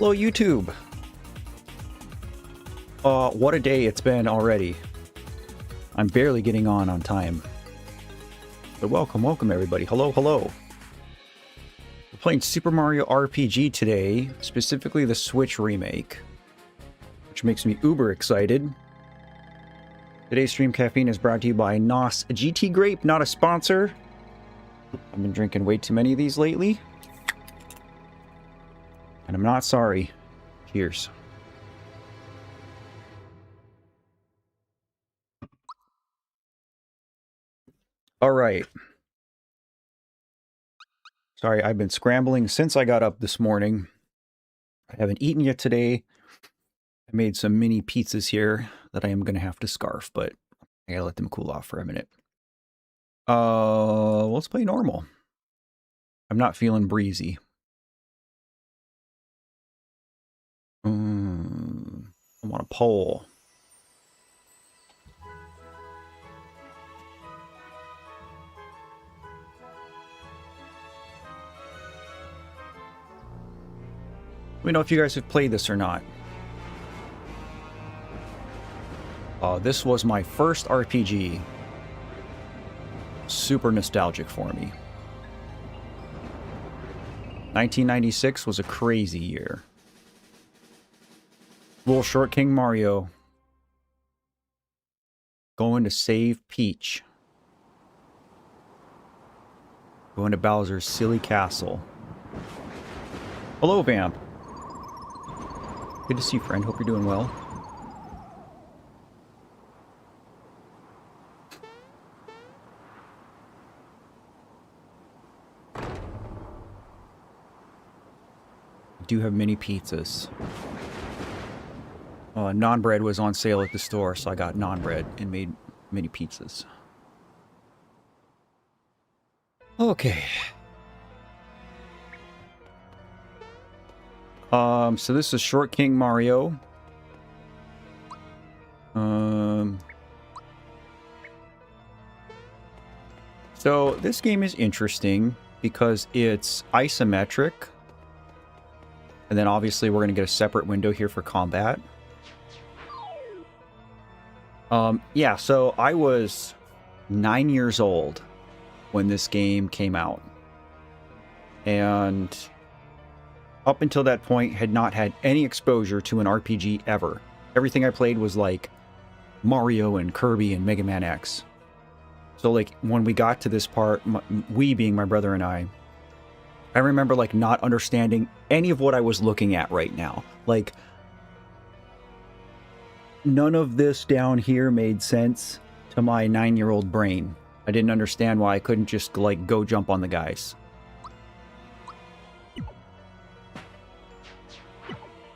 Hello, YouTube. What a day it's been already. I'm barely getting on time. But welcome everybody. Hello. We're playing Super Mario RPG today, specifically the Switch remake, which makes me uber excited. Today's Stream Caffeine is brought to you by NOS GT Grape, not a sponsor. I've been drinking way too many of these lately. And I'm not sorry. Cheers. All right. Sorry, I've been scrambling since I got up this morning. I haven't eaten yet today. I made some mini pizzas here that I am going to have to scarf, but I gotta let them cool off for a minute. Let's play normal. I'm not feeling breezy. I want a poll. Let me know if you guys have played this or not. This was my first RPG. Super nostalgic for me. 1996 was a crazy year. Little Short King Mario going to save Peach. Going to Bowser's silly castle. Hello, Vamp. Good to see you, friend. Hope you're doing well. I do have mini pizzas. Non-bread was on sale at the store, so I got non-bread and made mini pizzas. Okay. So this is Short King Mario. So this game is interesting because it's isometric. And then obviously we're going to get a separate window here for combat. Yeah, so I was 9 years old when this game came out. And up until that point, had not had any exposure to an RPG ever. Everything I played was like Mario and Kirby and Mega Man X. So like when we got to this part, we being my brother and I remember like not understanding any of what I was looking at right now. Like none of this down here made sense to my 9-year-old brain. I didn't understand why I couldn't just like go jump on the guys.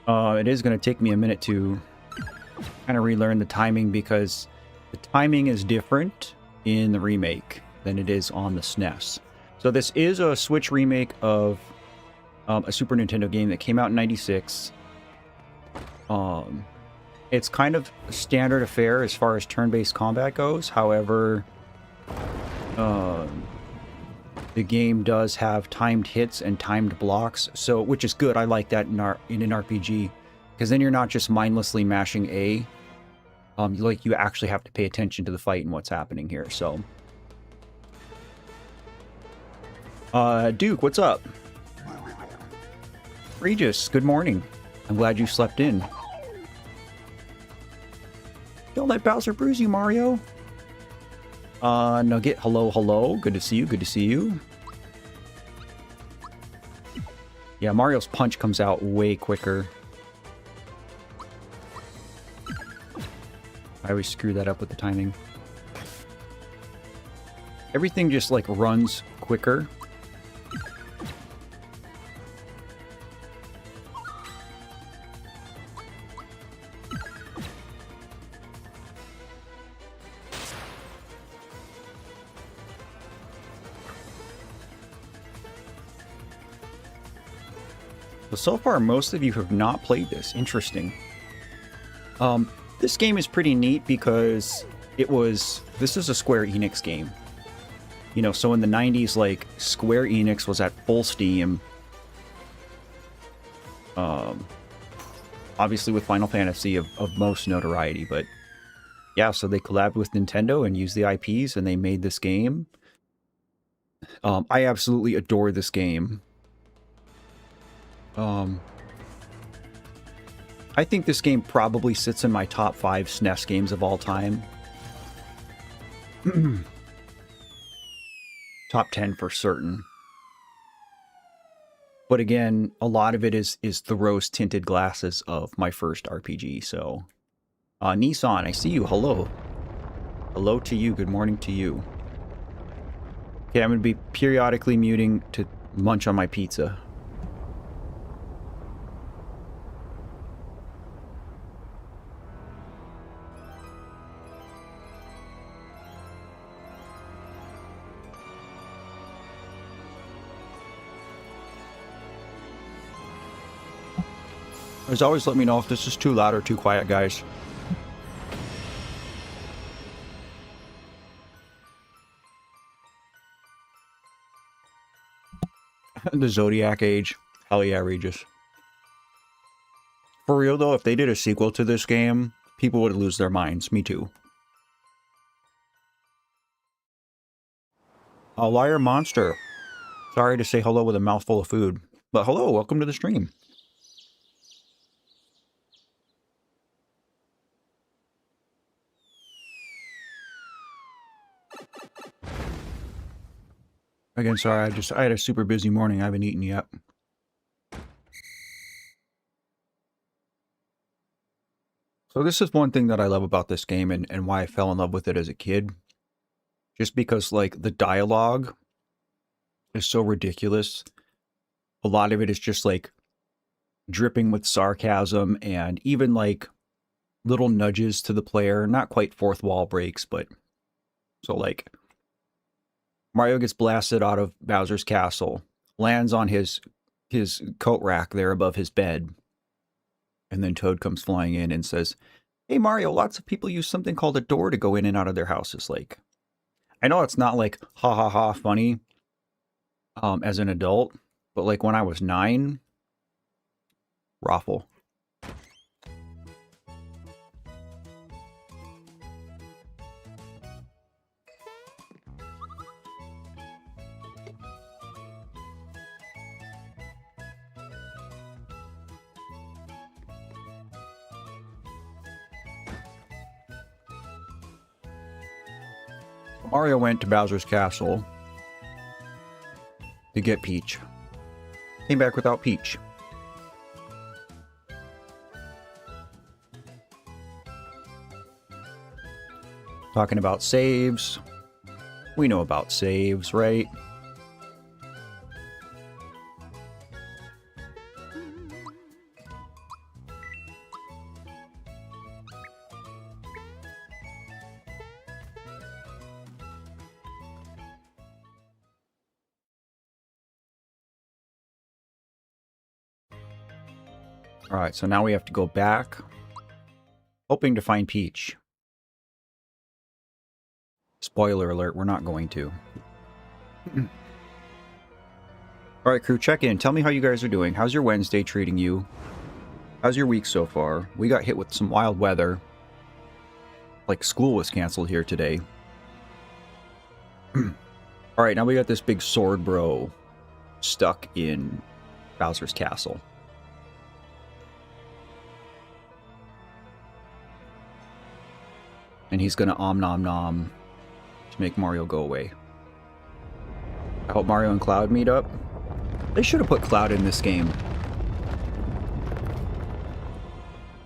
It is going to take me a minute to kind of relearn the timing because the timing is different in the remake than it is on the SNES. So this is a Switch remake of a Super Nintendo game that came out in '96. It's kind of a standard affair as far as turn-based combat goes. However, the game does have timed hits and timed blocks, so which is good. I like that in an RPG, because then you're not just mindlessly mashing A. Like you actually have to pay attention to the fight and what's happening here. So, Duke, what's up? Regis, good morning. I'm glad you slept in. Don't let Bowser bruise you, Mario. Nugget, hello. Good to see you. Yeah, Mario's punch comes out way quicker. I always screw that up with the timing. Everything just like runs quicker. So far, most of you have not played this. Interesting. This game is pretty neat because this is a Square Enix game. You know, so in the 90s, like, Square Enix was at full steam. Obviously with Final Fantasy of most notoriety, but yeah, so they collabed with Nintendo and used the IPs and they made this game. I absolutely adore this game. I think this game probably sits in my top 5 SNES games of all time. Top 10 for certain. But again, a lot of it is the rose-tinted glasses of my first RPG, so... Nissan, I see you. Hello. Hello to you. Good morning to you. Okay, I'm going to be periodically muting to munch on my pizza. As always, let me know if this is too loud or too quiet, guys. The Zodiac Age. Hell yeah, Regis. For real though, if they did a sequel to this game, people would lose their minds. Me too. A liar monster. Sorry to say hello with a mouthful of food. But hello, welcome to the stream. Again, sorry, I had a super busy morning. I haven't eaten yet. So this is one thing that I love about this game and why I fell in love with it as a kid. Just because, like, the dialogue is so ridiculous. A lot of it is just, like, dripping with sarcasm and even, like, little nudges to the player. Not quite fourth wall breaks, but... So, like... Mario gets blasted out of Bowser's castle, lands on his coat rack there above his bed, and then Toad comes flying in and says, "Hey Mario, lots of people use something called a door to go in and out of their houses." Like, I know it's not like ha ha ha funny as an adult, but like when I was 9, raffle. Mario went to Bowser's castle to get Peach. Came back without Peach. Talking about saves. We know about saves, right? Alright, so now we have to go back, hoping to find Peach. Spoiler alert, we're not going to. Alright, crew, check in. Tell me how you guys are doing. How's your Wednesday treating you? How's your week so far? We got hit with some wild weather. Like, school was canceled here today. Alright, now we got this big sword bro stuck in Bowser's castle. And he's gonna om nom nom to make Mario go away. I hope Mario and Cloud meet up. They should have put Cloud in this game.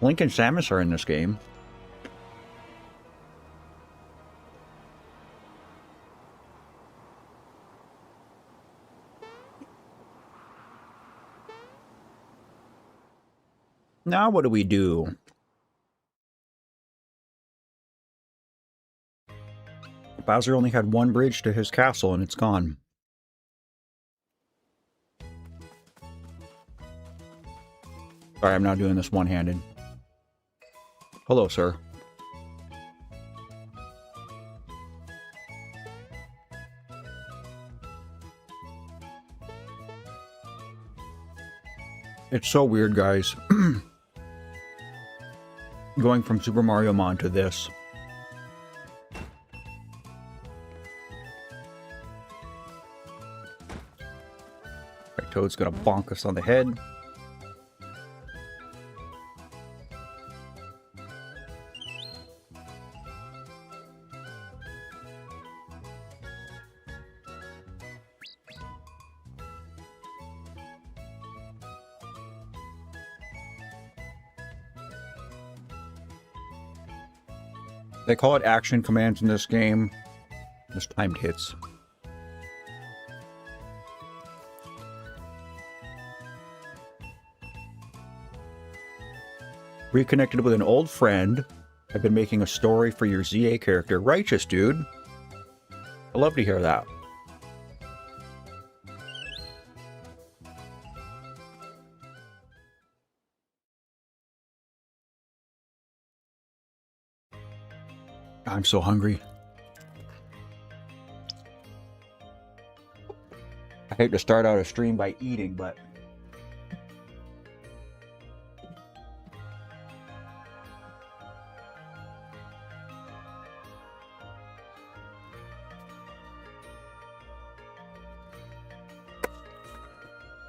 Link and Samus are in this game. Now what do we do? Bowser only had one bridge to his castle and it's gone. Sorry, I'm not doing this one-handed. Hello, sir. It's so weird, guys. Going from Super Mario Mon to this. Right, Toad's gonna bonk us on the head. They call it action commands in this game. Just timed hits. Reconnected with an old friend. I've been making a story for your ZA character. Righteous, dude. I'd love to hear that. I'm so hungry. I hate to start out a stream by eating, but...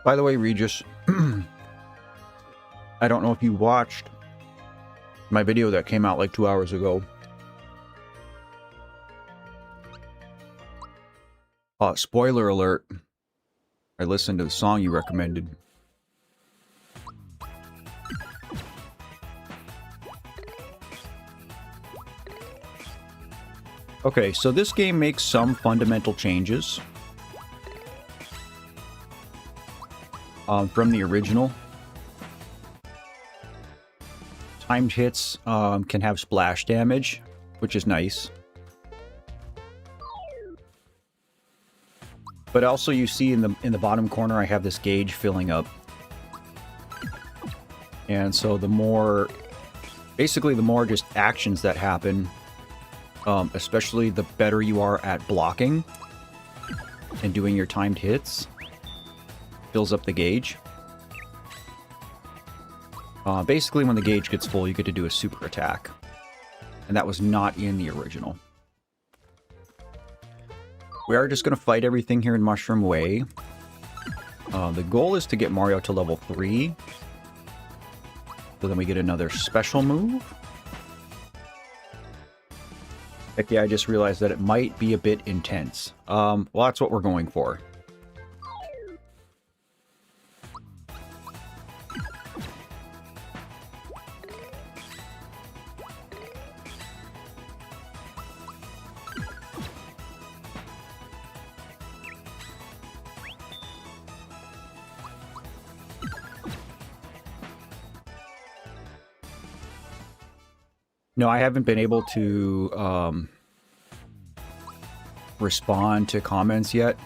By the way, Regis, I don't know if you watched my video that came out like 2 hours ago. Spoiler alert. I listened to the song you recommended. Okay, so this game makes some fundamental changes from the original. Timed hits can have splash damage, which is nice. But also you see in the bottom corner I have this gauge filling up. And so the more, basically the more just actions that happen, especially the better you are at blocking and doing your timed hits, fills up the gauge. Basically when the gauge gets full you get to do a super attack. And that was not in the original. We are just going to fight everything here in Mushroom Way. The goal is to get Mario to level 3. So then we get another special move. Heck yeah, I just realized that it might be a bit intense. Well, that's what we're going for. No, I haven't been able to respond to comments yet.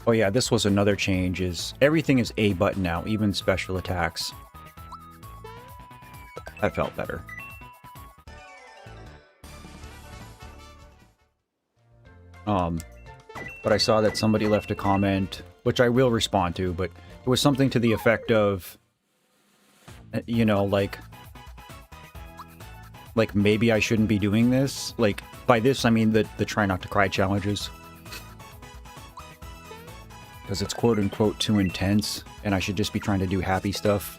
Oh yeah, this was another change, is everything is A button now, even special attacks. That felt better. But I saw that somebody left a comment, which I will respond to, but it was something to the effect of, you know, like maybe I shouldn't be doing this. Like, by this I mean the try not to cry challenges. Because it's quote unquote too intense, and I should just be trying to do happy stuff.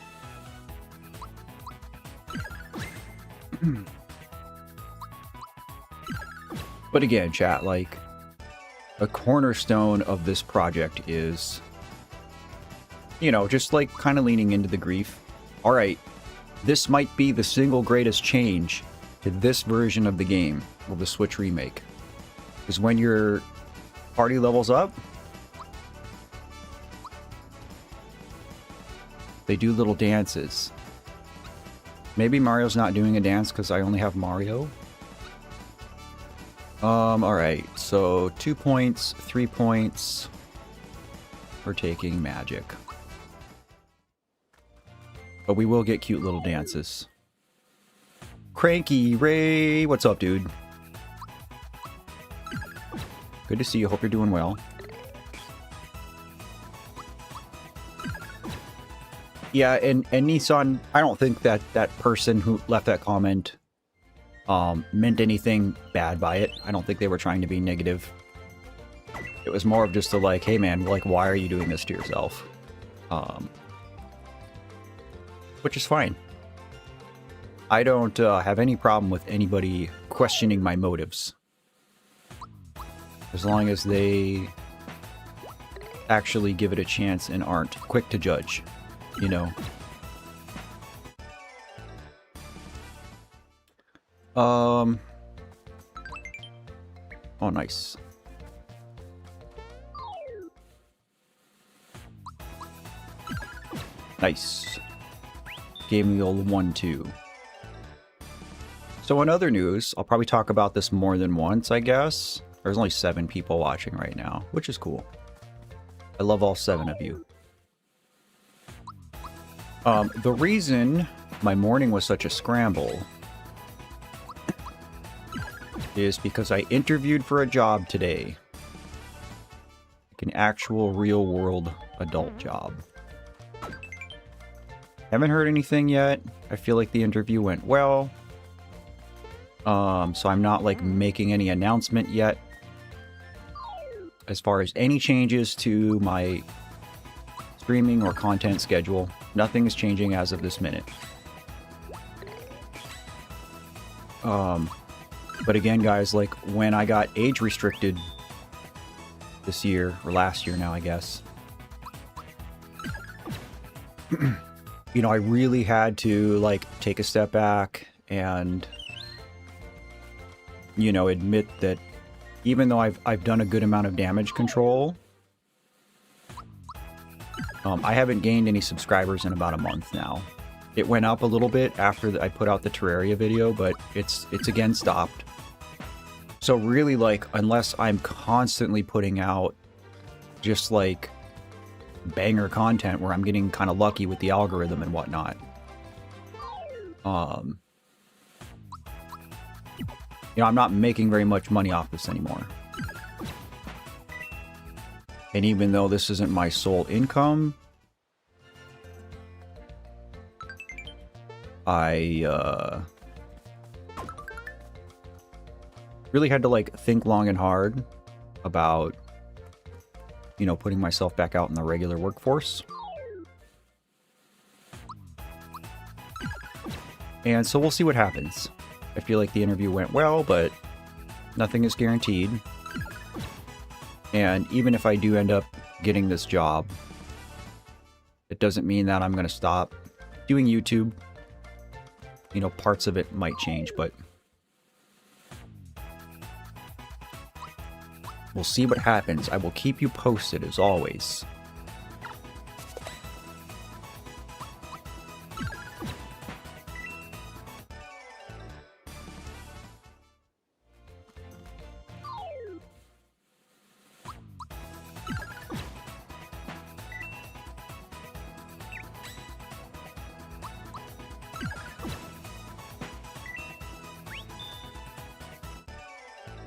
But again, chat, like, a cornerstone of this project is, you know, just like kind of leaning into the grief. All right, this might be the single greatest change to this version of the game, or the Switch remake. Because when your party levels up, they do little dances. Maybe Mario's not doing a dance because I only have Mario. Alright, so 2 points, 3 points. We're taking magic. But we will get cute little dances. Cranky Ray. What's up, dude? Good to see you. Hope you're doing well. Yeah, and Nissan, I don't think that that person who left that comment meant anything bad by it. I don't think they were trying to be negative. It was more of just a like, hey man, like, why are you doing this to yourself? Which is fine. I don't have any problem with anybody questioning my motives. As long as they actually give it a chance and aren't quick to judge, you know. Oh, nice. Nice. Gave me the old 1-2. So in other news, I'll probably talk about this more than once, I guess. There's only 7 people watching right now, which is cool. I love all 7 of you. The reason my morning was such a scramble is because I interviewed for a job today. Like an actual real-world adult job. Haven't heard anything yet. I feel like the interview went well. So I'm not like making any announcement yet. As far as any changes to my streaming or content schedule, nothing is changing as of this minute. But again, guys, like when I got age restricted this year, or last year now, I guess, you know, I really had to like take a step back and, you know, admit that even though I've done a good amount of damage control, I haven't gained any subscribers in about a month now. It went up a little bit after I put out the Terraria video, but it's again stopped. So really, like, unless I'm constantly putting out just like banger content where I'm getting kind of lucky with the algorithm and whatnot, you know, I'm not making very much money off this anymore. And even though this isn't my sole income, I really had to like think long and hard about, you know, putting myself back out in the regular workforce. And so we'll see what happens. I feel like the interview went well, but nothing is guaranteed. And even if I do end up getting this job, it doesn't mean that I'm going to stop doing YouTube. You know, parts of it might change, but we'll see what happens. I will keep you posted as always.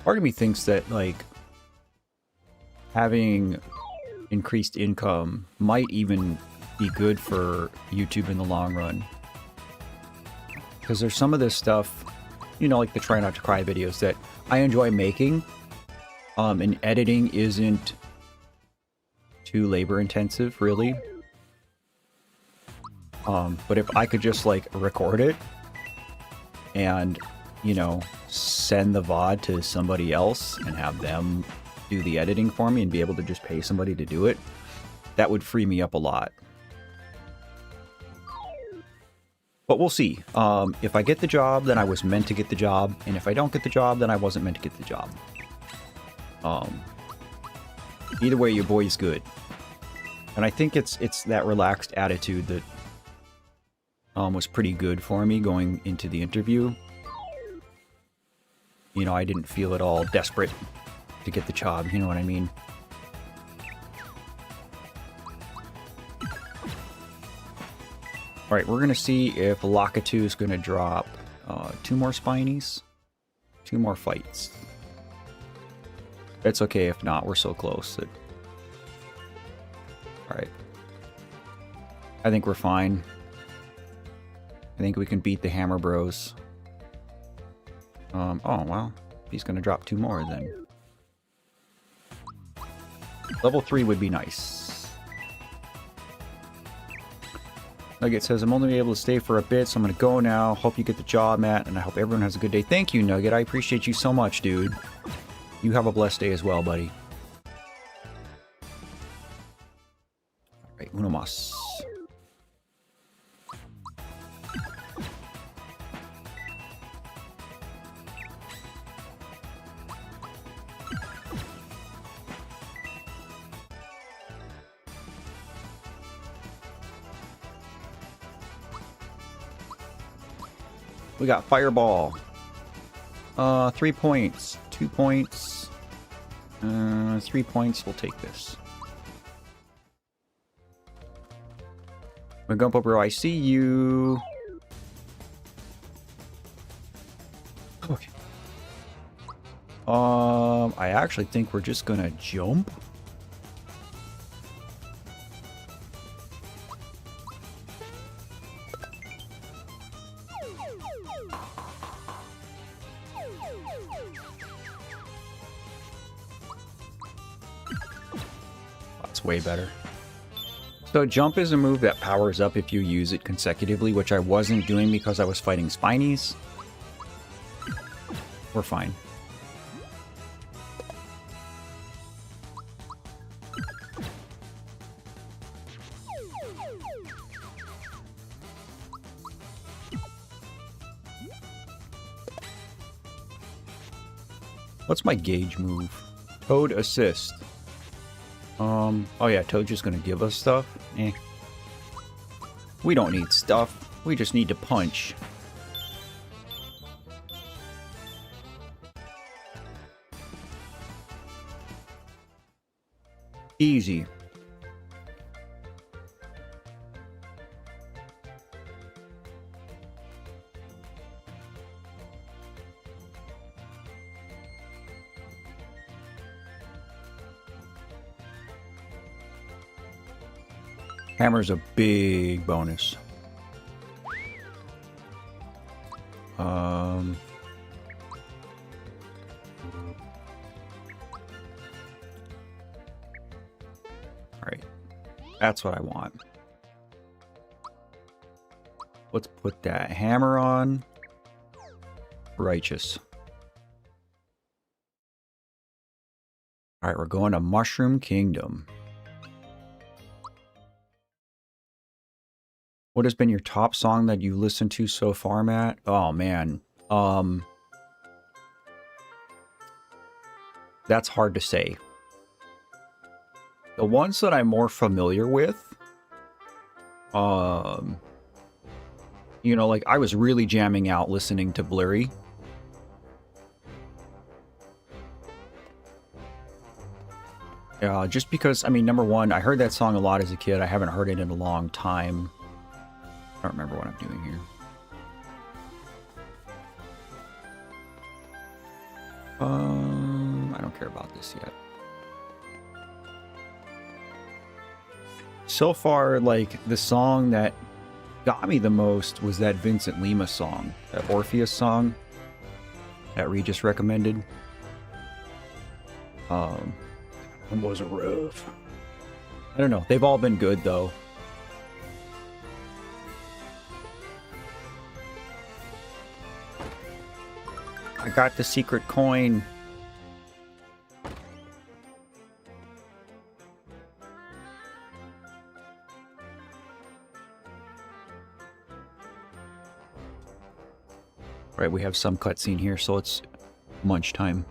Part of me thinks that, like, having increased income might even be good for YouTube in the long run. Because there's some of this stuff, you know, like the Try Not to Cry videos that I enjoy making, and editing isn't too labor intensive, really. But if I could just, like, record it and, you know, send the VOD to somebody else and have them do the editing for me and be able to just pay somebody to do it, that would free me up a lot. But we'll see. If I get the job, then I was meant to get the job. And if I don't get the job, then I wasn't meant to get the job. Either way, your boy's good. And I think it's that relaxed attitude that was pretty good for me going into the interview. You know, I didn't feel at all desperate to get the job, you know what I mean? Alright, we're going to see if Lakitu is going to drop 2 more Spinies. 2 more fights. It's okay if not. We're so close. Alright. I think we're fine. I think we can beat the Hammer Bros. Oh, well. He's going to drop 2 more then. Level 3 would be nice. Nugget says, I'm only able to stay for a bit, so I'm going to go now. Hope you get the job, Matt, and I hope everyone has a good day. Thank you, Nugget. I appreciate you so much, dude. You have a blessed day as well, buddy. Alright, uno mas. We got Fireball. 3 points. 2 points. 3 points. We'll take this. Magumpo Bro, I see you. Okay. I actually think we're just gonna jump. That's way better. So jump is a move that powers up if you use it consecutively, which I wasn't doing because I was fighting Spinies. We're fine. What's my gauge move? Toad assist. Oh yeah, Toad's just gonna give us stuff? Eh. We don't need stuff. We just need to punch. Easy. Hammer's a big bonus. Alright. That's what I want. Let's put that hammer on. Righteous. Alright, we're going to Mushroom Kingdom. What has been your top song that you listened to so far, Matt? Oh, man. That's hard to say. The ones that I'm more familiar with, you know, like, I was really jamming out listening to Blurry. Just because, I mean, number one, I heard that song a lot as a kid. I haven't heard it in a long time. I don't remember what I'm doing here. I don't care about this yet. So far, like, the song that got me the most was that Vincent Lima song, that Orpheus song that Regis recommended. It was rough. I don't know. They've all been good, though. I got the secret coin. Right, we have some cutscene here, so it's munch time.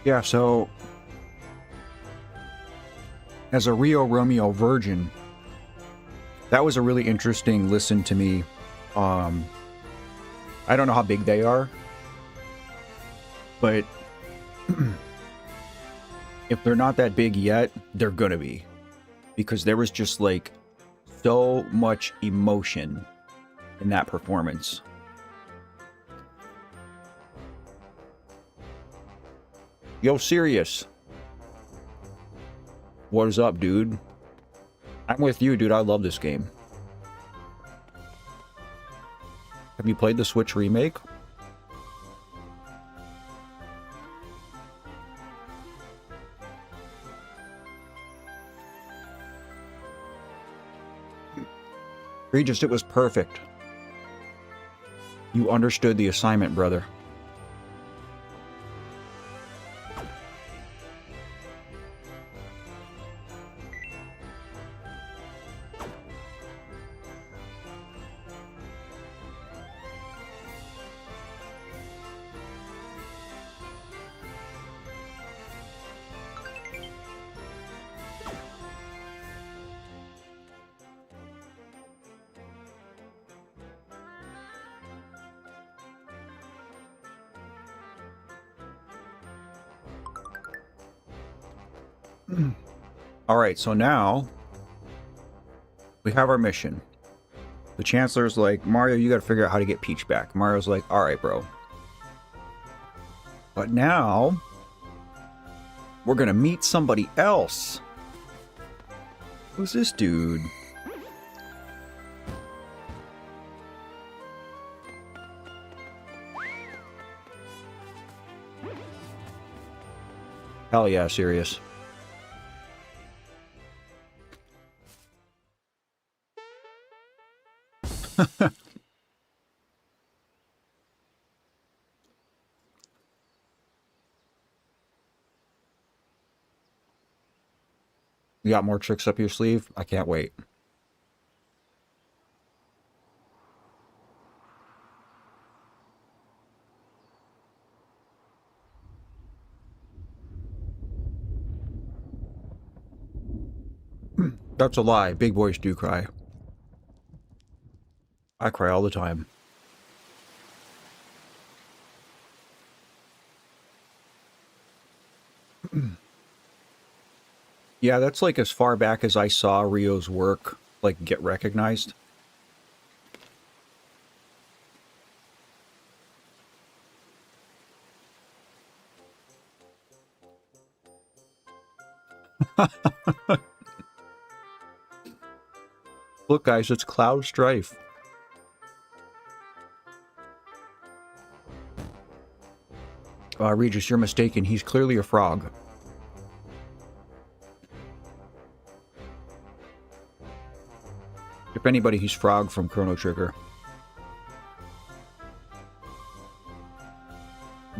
Yeah, so as a Rio Romeo virgin, that was a really interesting listen to me. I don't know how big they are, but if they're not that big yet, they're gonna be. Because there was just like so much emotion in that performance. Yo, Sirius. What is up, dude? I'm with you, dude. I love this game. Have you played the Switch remake? Regis, it was perfect. You understood the assignment, brother. All right, so now we have our mission. The Chancellor's like, Mario, you got to figure out how to get Peach back. Mario's like, all right, bro. But now we're going to meet somebody else. Who's this dude? Hell yeah, serious. You got more tricks up your sleeve? I can't wait. That's a lie. Big boys do cry. I cry all the time. Yeah, that's like as far back as I saw Rio's work, like, get recognized. Look, guys, it's Cloud Strife. Regis, you're mistaken. He's clearly a frog. If anybody, he's Frog from Chrono Trigger.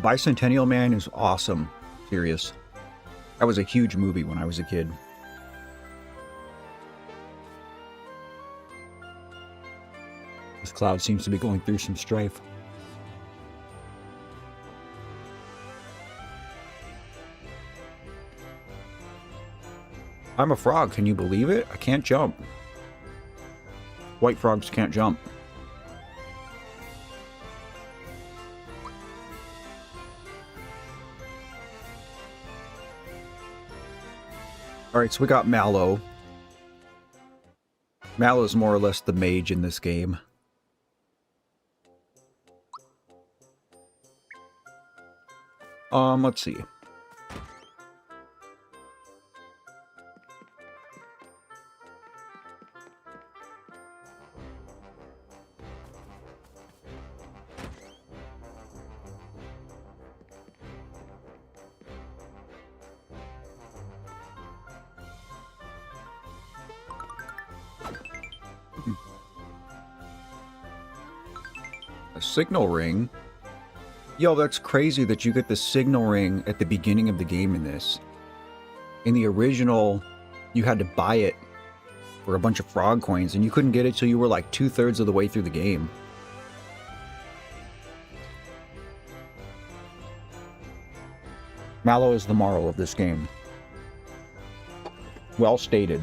Bicentennial Man is awesome. Serious. That was a huge movie when I was a kid. This Cloud seems to be going through some strife. I'm a frog, can you believe it? I can't jump. White frogs can't jump. Alright, so we got Mallow. Mallow is more or less the mage in this game. Let's see. A signal ring? Yo, that's crazy that you get the signal ring at the beginning of the game in this. In the original, you had to buy it for a bunch of frog coins, and you couldn't get it till you were like 2/3 of the way through the game. Mallow is the moral of this game. Well stated.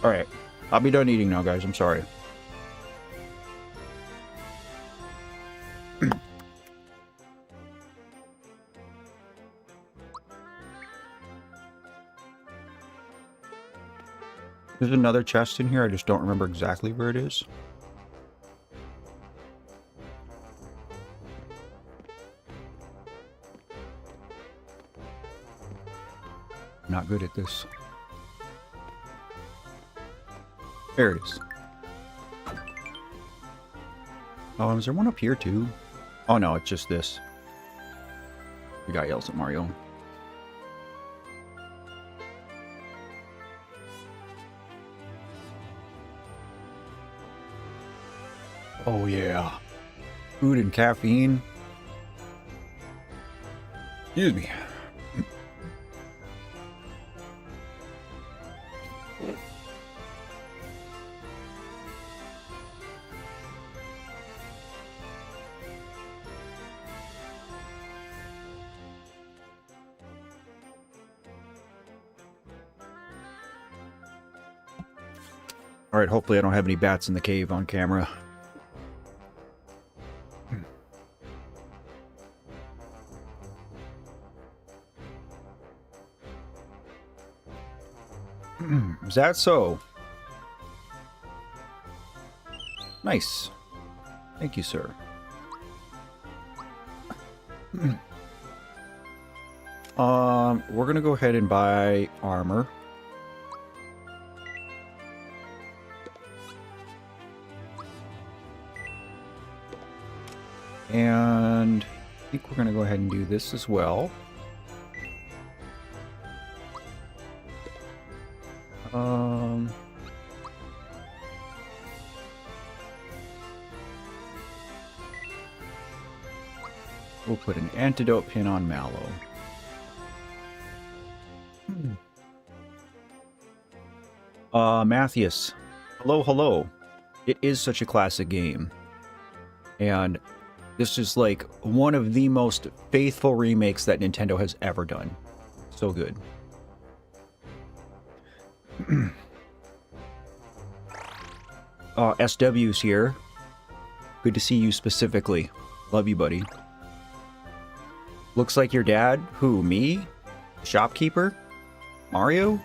Alright. I'll be done eating now, guys. I'm sorry. There's another chest in here. I just don't remember exactly where it is. Not good at this. There it is. Oh, is there one up here too? Oh no, it's just this. The guy yells at Mario. Oh yeah. Food and caffeine. Excuse me. Alright, hopefully I don't have any bats in the cave on camera. Is that so? Nice. Thank you, sir. We're gonna go ahead and buy armor. And I think we're gonna go ahead and do this as well. We'll put an antidote pin on Mallow. Matthias. Hello, hello. It is such a classic game. And this is like one of the most faithful remakes that Nintendo has ever done. So good. SW's here. Good to see you specifically. Love you, buddy. Looks like your dad. Who, me? Shopkeeper? Mario?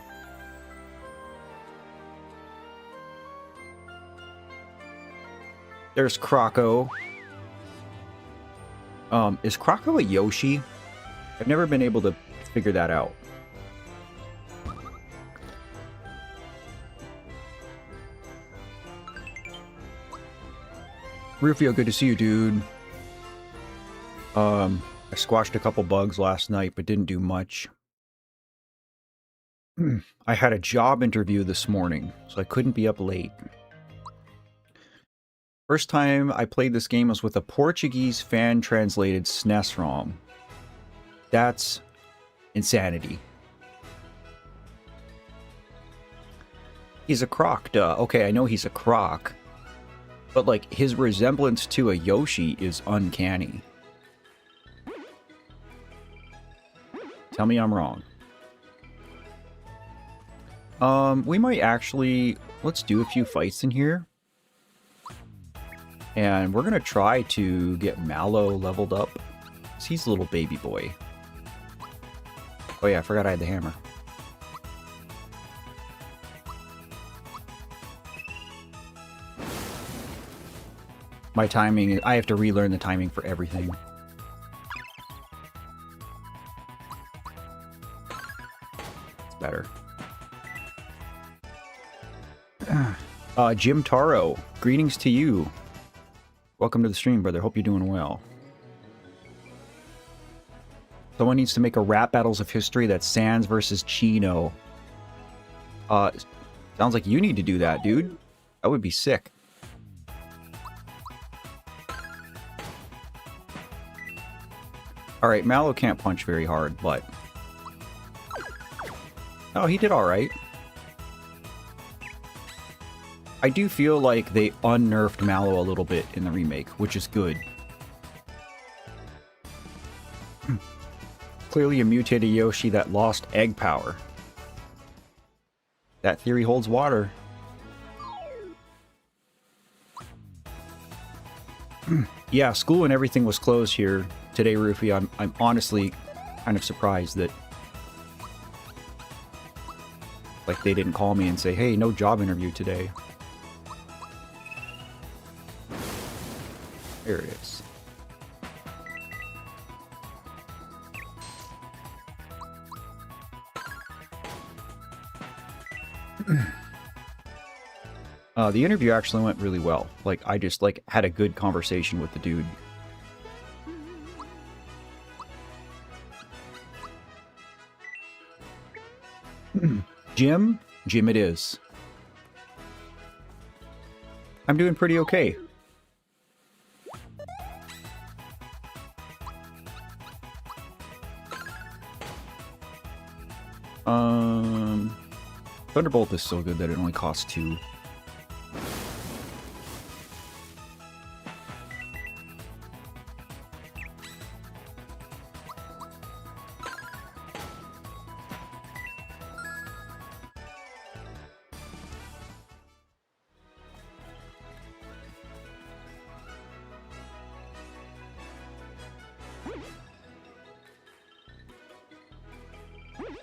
There's Croco. Is Croco a Yoshi? I've never been able to figure that out. Rufio, good to see you, dude. I squashed a couple bugs last night, but didn't do much. I had a job interview this morning, so I couldn't be up late. First time I played this game was with a Portuguese fan-translated SNES ROM. That's insanity. He's a croc, duh. Okay, I know he's a croc. But, like, his resemblance to a Yoshi is uncanny. Tell me I'm wrong. We might actually... Let's do a few fights in here. And we're gonna try to get Mallow leveled up. He's a little baby boy. Oh yeah, I forgot I had the hammer. My timing, I have to relearn the timing for everything. It's better. Jim Taro, greetings to you. Welcome to the stream, brother. Hope you're doing well. Someone needs to make a rap battles of history that's Sans versus Chino. Sounds like you need to do that, dude. That would be sick. Alright, Mallow can't punch very hard, but... Oh, he did alright. I do feel like they unnerfed Mallow a little bit in the remake, which is good. Clearly a mutated Yoshi that lost egg power. That theory holds water. Yeah, school and everything was closed here today, Rufy. I'm honestly kind of surprised that like they didn't call me and say, hey, no job interview today. There it is. The interview actually went really well. Like, I just, like, had a good conversation with the dude. Jim? Jim it is. I'm doing pretty okay. Thunderbolt is so good that it only costs 2.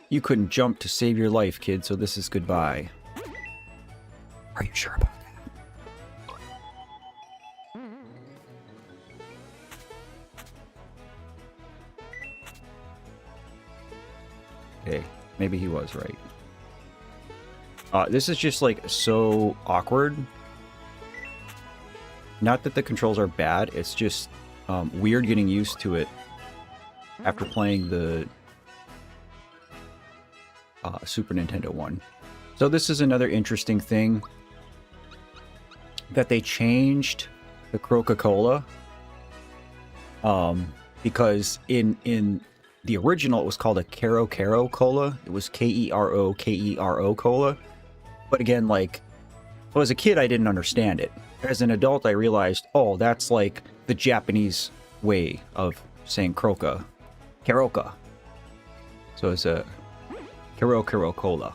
You couldn't jump to save your life, kid, so this is goodbye. Are you sure about that? Okay, maybe he was right. This is just, like, so awkward. Not that the controls are bad, it's just weird getting used to it after playing the Super Nintendo one. So this is another interesting thing that they changed the Coca-Cola, because in the original it was called a Kero Kero Cola. It was Kero Kero Cola. But again, like, well, as a kid I didn't understand it. As an adult I realized, oh, that's like the Japanese way of saying Croca. Keroka. So it's a Kero Kero Cola.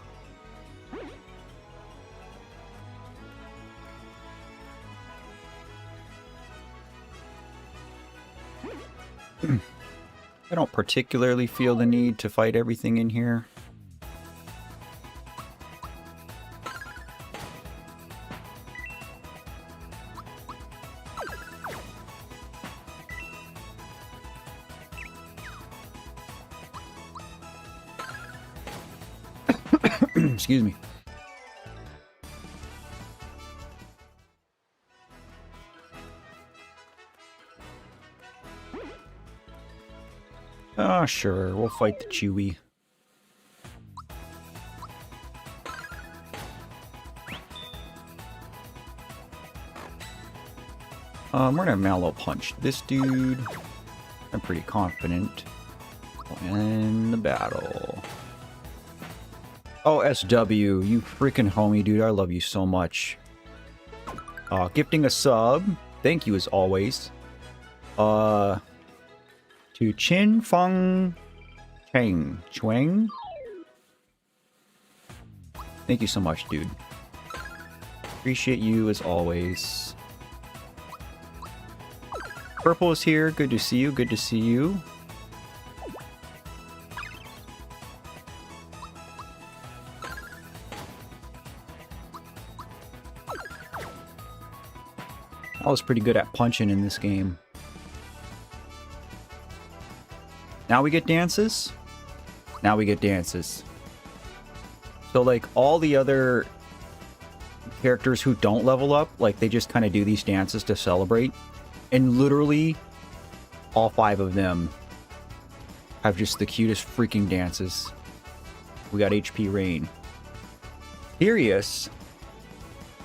I don't particularly feel the need to fight everything in here. Excuse me. Ah, sure. We'll fight the Chewy. We're gonna Mallow punch this dude. I'm pretty confident. We'll end the battle. Oh, SW, you freaking homie, dude. I love you so much. Gifting a sub. Thank you as always. To Chin Feng Cheng Chuang. Thank you so much, dude. Appreciate you as always. Purple is here. Good to see you. Good to see you. I was pretty good at punching in this game. Now we get dances. Now we get dances. So, like, all the other characters who don't level up, like, they just kind of do these dances to celebrate. And literally, all 5 of them have just the cutest freaking dances. We got HP Rain. Furious,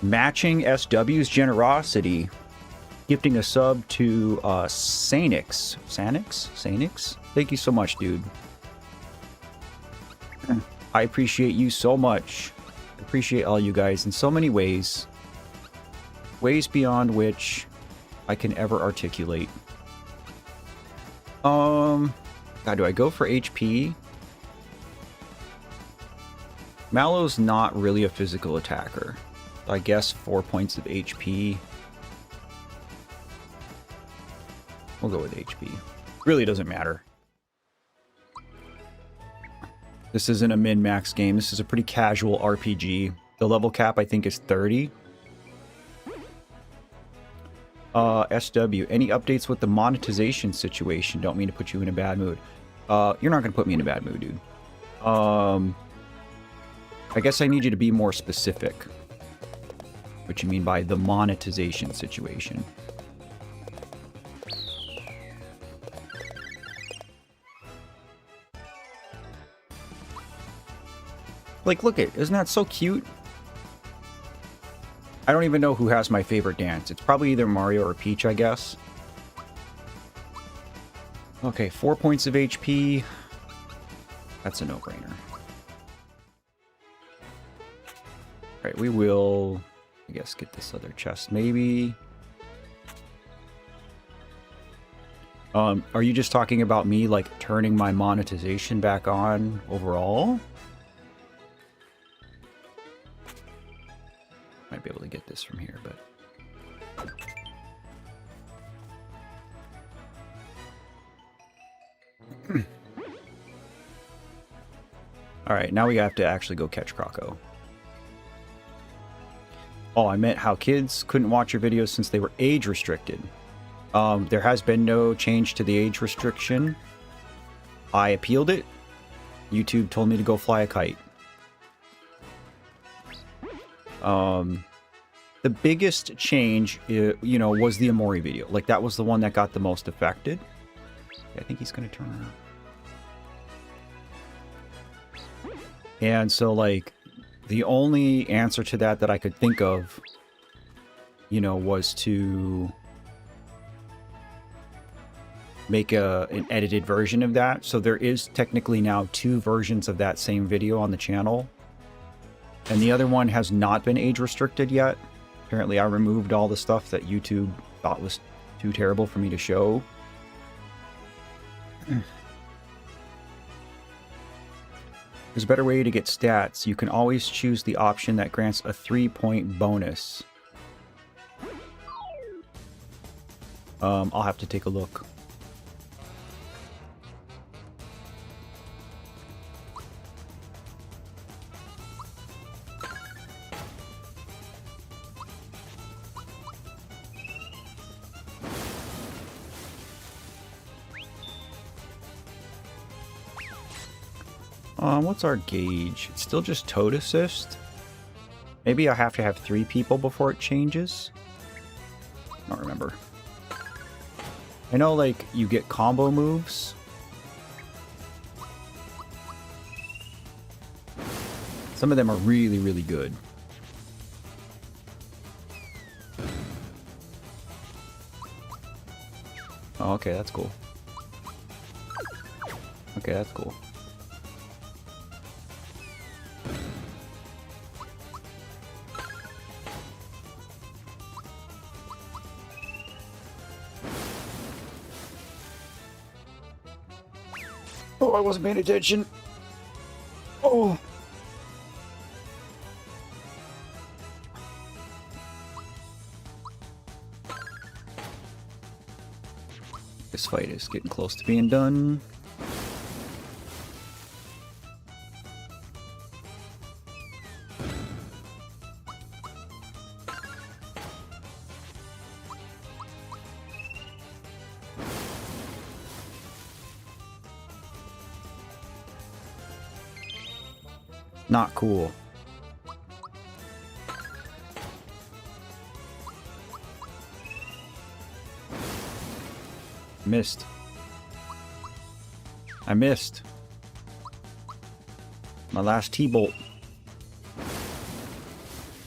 matching SW's generosity, gifting a sub to Sanix. Sanix? Thank you so much, dude. I appreciate you so much. I appreciate all you guys in so many ways. Ways beyond which I can ever articulate. God, do I go for HP? Mallow's not really a physical attacker. So I guess 4 points of HP. We'll go with HP. Really doesn't matter. This isn't a min-max game. This is a pretty casual RPG. The level cap, I think, is 30. SW, any updates with the monetization situation? Don't mean to put you in a bad mood. You're not going to put me in a bad mood, dude. I guess I need you to be more specific. What you mean by the monetization situation. Like, look it, isn't that so cute? I don't even know who has my favorite dance. It's probably either Mario or Peach, I guess. Okay, 4 points of HP. That's a no-brainer. Alright, we will, I guess, get this other chest, maybe. Are you just talking about me, like, turning my monetization back on overall? Might be able to get this from here, but... Alright, now we have to actually go catch Croco. Oh, I meant how kids couldn't watch your videos since they were age restricted. There has been no change to the age restriction. I appealed it. YouTube told me to go fly a kite. The biggest change, you know, was the Omori video. Like, that was the one that got the most affected. I think he's going to turn around. And so, like, the only answer to that I could think of, you know, was to make an edited version of that. So there is technically now 2 versions of that same video on the channel. And the other one has not been age restricted yet. Apparently I removed all the stuff that YouTube thought was too terrible for me to show. There's a better way to get stats. You can always choose the option that grants a 3-point bonus. I'll have to take a look. What's our gauge? It's still just Toad Assist? Maybe I have to have 3 people before it changes? I don't remember. I know, like, you get combo moves. Some of them are really, really good. Oh, okay, that's cool. Okay, that's cool. Oh, I wasn't paying attention. Oh. This fight is getting close to being done. Not cool. Missed. I missed. My last T-bolt.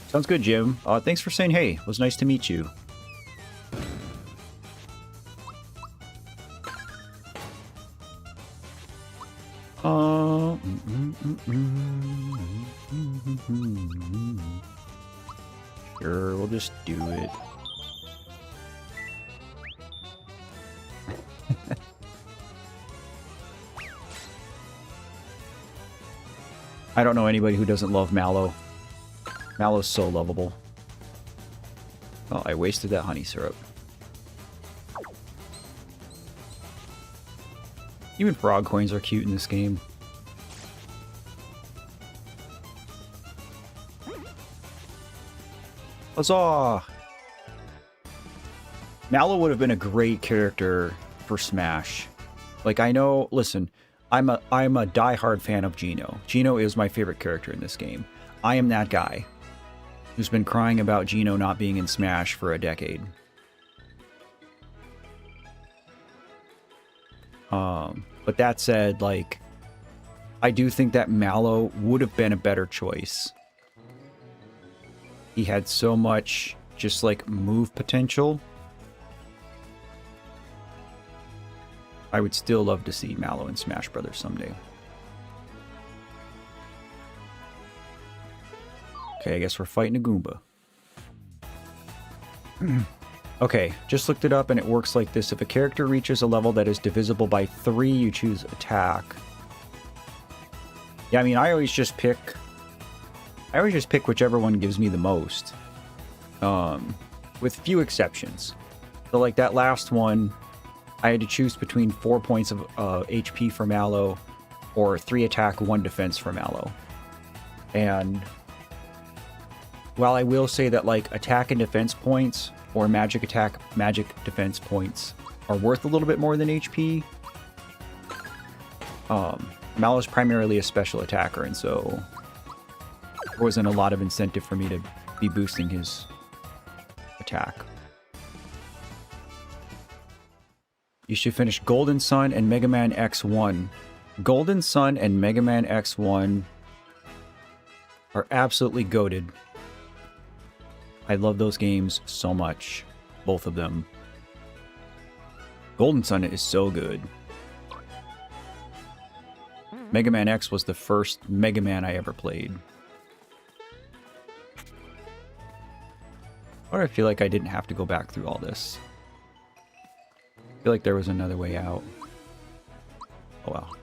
Sounds good, Jim. Thanks for saying hey. It was nice to meet you. Sure, we'll just do it. I don't know anybody who doesn't love Mallow. Mallow's so lovable. Oh, I wasted that honey syrup. Even frog coins are cute in this game. Huzzah! Mallow would have been a great character for Smash. Like, I know, listen, I'm a diehard fan of Geno. Geno is my favorite character in this game. I am that guy who's been crying about Geno not being in Smash for a decade. But that said, like, I do think that Mallow would have been a better choice. He had so much just like move potential. I would still love to see Mallow in Smash Brothers someday. Okay, I guess we're fighting a Goomba. Okay, just looked it up and it works like this. If a character reaches a level that is divisible by 3, you choose attack. Yeah, I mean, I always just pick whichever one gives me the most. With few exceptions. So like that last one, I had to choose between 4 points of HP for Mallow or 3 attack, 1 defense for Mallow. And while I will say that like attack and defense points or magic attack, magic defense points are worth a little bit more than HP, Mallow's primarily a special attacker, and so there wasn't a lot of incentive for me to be boosting his attack. You should finish Golden Sun and Mega Man X1. Golden Sun and Mega Man X1 are absolutely goated. I love those games so much. Both of them. Golden Sun is so good. Mega Man X was the first Mega Man I ever played. Why do I feel like I didn't have to go back through all this? I feel like there was another way out. Oh well.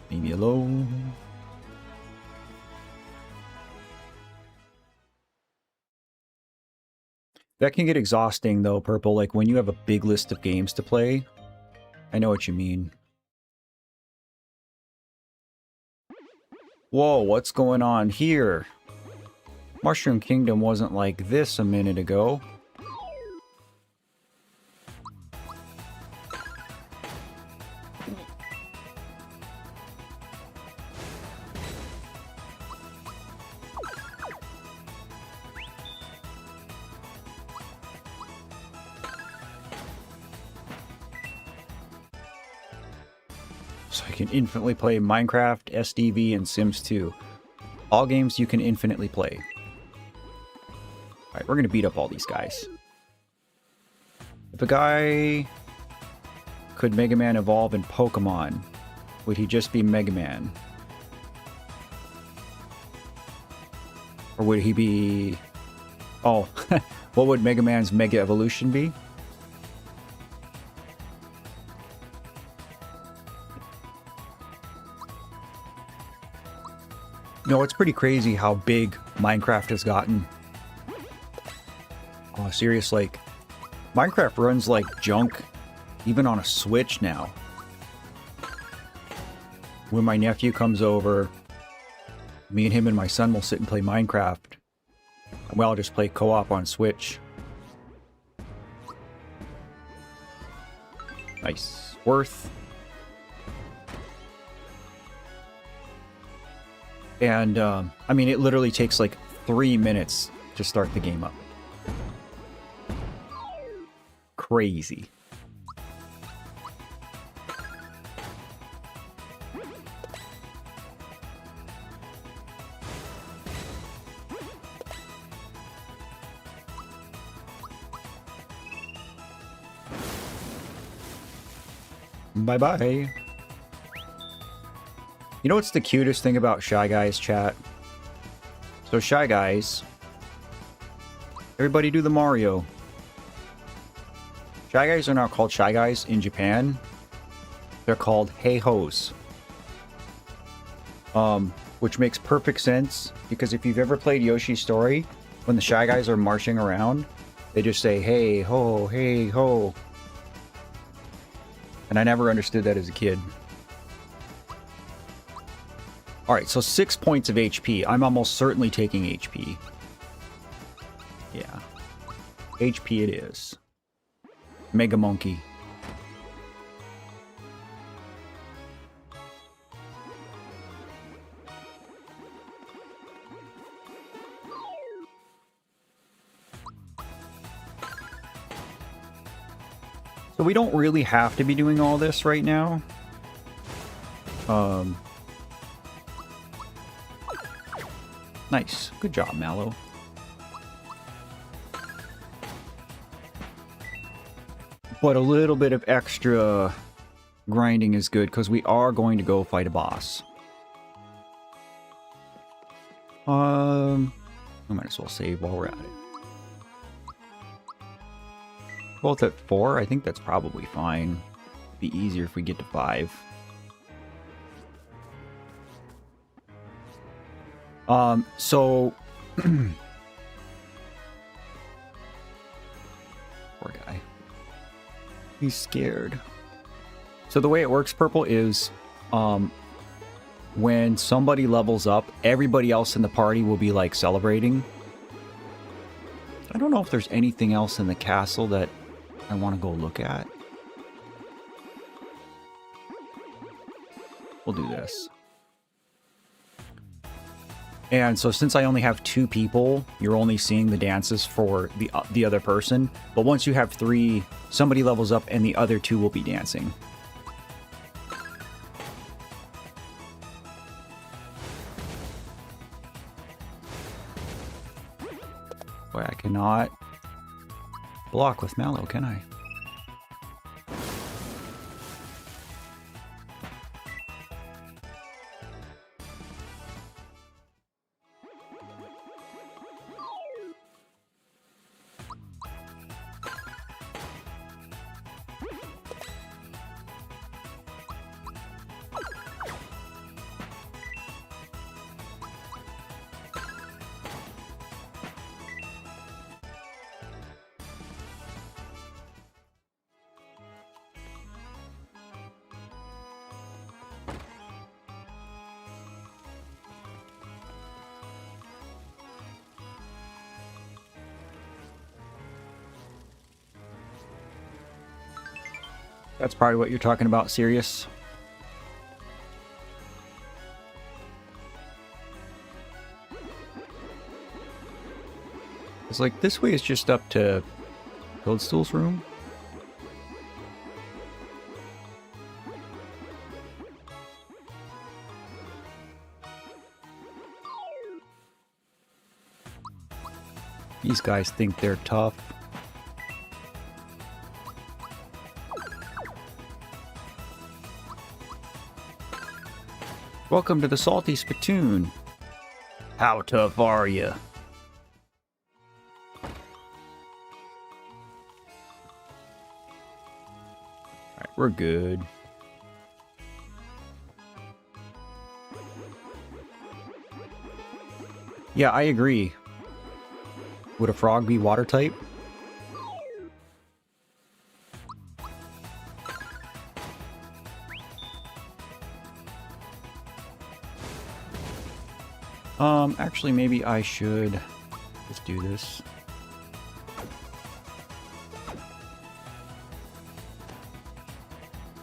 Leave me alone. That can get exhausting though, Purple, like when you have a big list of games to play. I know what you mean. Whoa, what's going on here? Mushroom Kingdom wasn't like this a minute ago. So I can infinitely play Minecraft, SDV, and Sims 2. All games you can infinitely play. Alright, we're gonna beat up all these guys. If a guy could Mega Man evolve in Pokemon, would he just be Mega Man? Or would he be... Oh, what would Mega Man's Mega Evolution be? No, it's pretty crazy how big Minecraft has gotten. Oh, serious, like, Minecraft runs like junk, even on a Switch now. When my nephew comes over, me and him and my son will sit and play Minecraft. Well, I'll just play co-op on Switch. Nice. Worth. And, I mean, it literally takes like 3 minutes to start the game up. Crazy. Bye-bye. You know what's the cutest thing about Shy Guys, chat? So Shy Guys... Everybody do the Mario. Shy Guys are not called Shy Guys in Japan. They're called Hey-Hos. Which makes perfect sense, because if you've ever played Yoshi's Story, when the Shy Guys are marching around, they just say, hey, ho, hey, ho. And I never understood that as a kid. Alright, so 6 points of HP. I'm almost certainly taking HP. Yeah. HP it is. Mega Monkey. So we don't really have to be doing all this right now. Nice. Good job, Mallow. But a little bit of extra grinding is good, because we are going to go fight a boss. I might as well save while we're at it. Both at 4, I think that's probably fine. Be easier if we get to 5. So poor guy. He's scared. So the way it works, Purple, is when somebody levels up, everybody else in the party will be like celebrating. I don't know if there's anything else in the castle that I want to go look at. We'll do this. And so since I only have 2 people, you're only seeing the dances for the other person. But once you have 3, somebody levels up and the other 2 will be dancing. Boy, I cannot block with Mallow, can I? That's probably what you're talking about, Sirius. It's like, this way is just up to Toadstool's room. These guys think they're tough. Welcome to the Salty Spittoon. How tough are you? Alright, we're good. Yeah, I agree. Would a frog be water type? Actually, maybe I should just do this.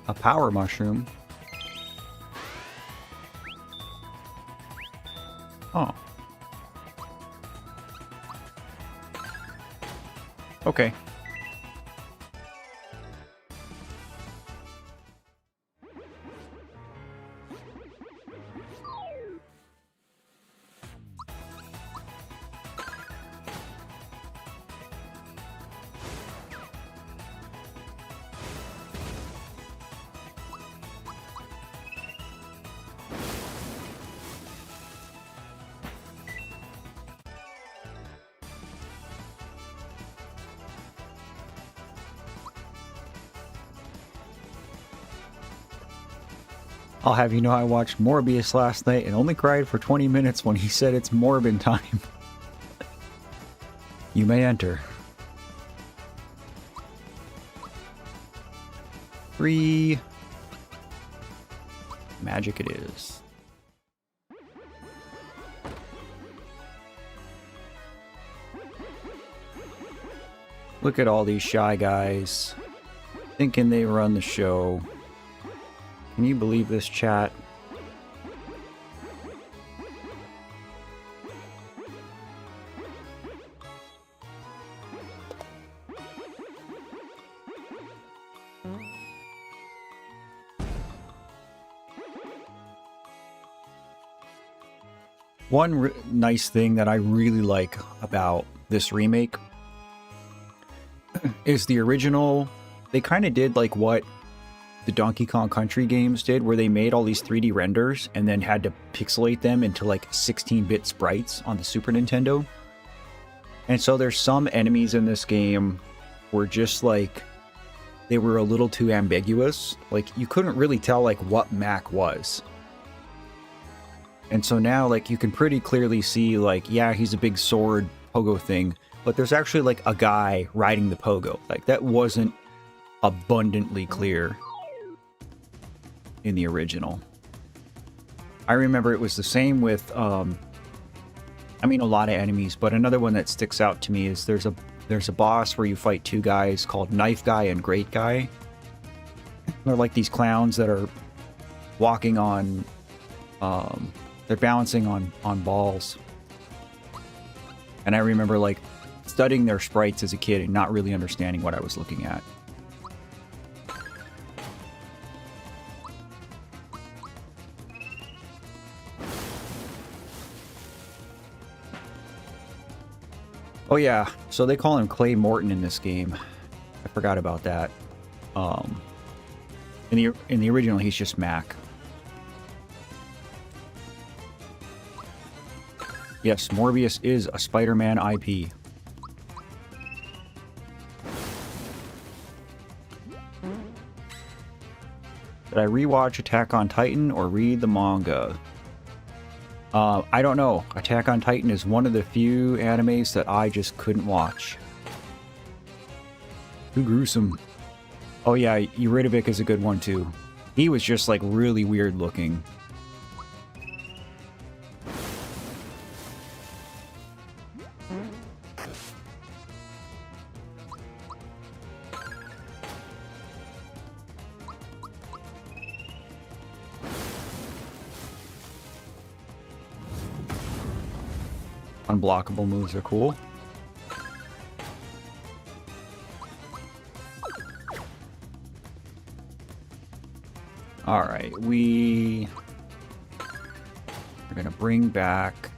A power mushroom. Oh. Okay. I'll have you know I watched Morbius last night and only cried for 20 minutes when he said it's Morbin time. You may enter. 3. Magic it is. Look at all these shy guys thinking they run the show. Can you believe this, chat? One nice thing that I really like about this remake is the original. They kind of did like what the Donkey Kong Country games did, where they made all these 3D renders and then had to pixelate them into like 16-bit sprites on the Super Nintendo. And so there's some enemies in this game were just like, they were a little too ambiguous. Like you couldn't really tell like what Mac was. And so now, like, you can pretty clearly see, like, yeah, he's a big sword pogo thing, but there's actually, like, a guy riding the pogo. Like, that wasn't abundantly clear in the original. I remember it was the same with, I mean, a lot of enemies, but another one that sticks out to me is there's a boss where you fight two guys called Knife Guy and Great Guy. They're like these clowns that are walking on, they're balancing on balls. And I remember like studying their sprites as a kid and not really understanding what I was looking at. Oh yeah, so they call him Clay Morton in this game. I forgot about that. In the original, he's just Mac. Yes, Morbius is a Spider-Man IP. Did I rewatch Attack on Titan or read the manga? I don't know. Attack on Titan is one of the few animes that I just couldn't watch. Too gruesome. Oh yeah, Eurydibic is a good one too. He was just like really weird looking. Unblockable moves are cool. Alright, we're gonna bring back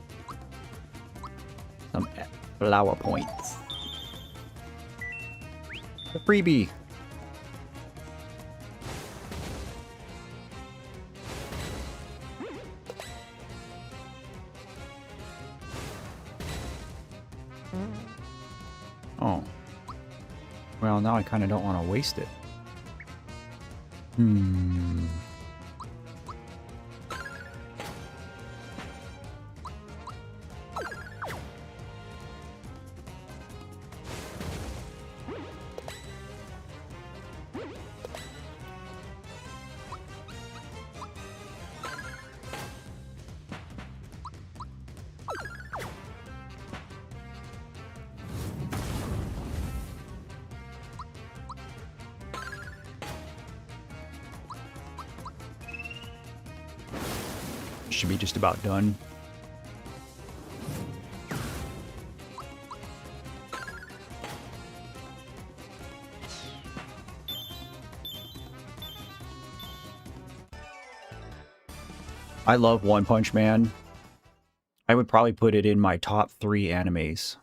some flower points. A freebie! Oh. Well, now I kind of don't want to waste it. Should be just about done. I love One Punch Man. I would probably put it in my top 3 animes.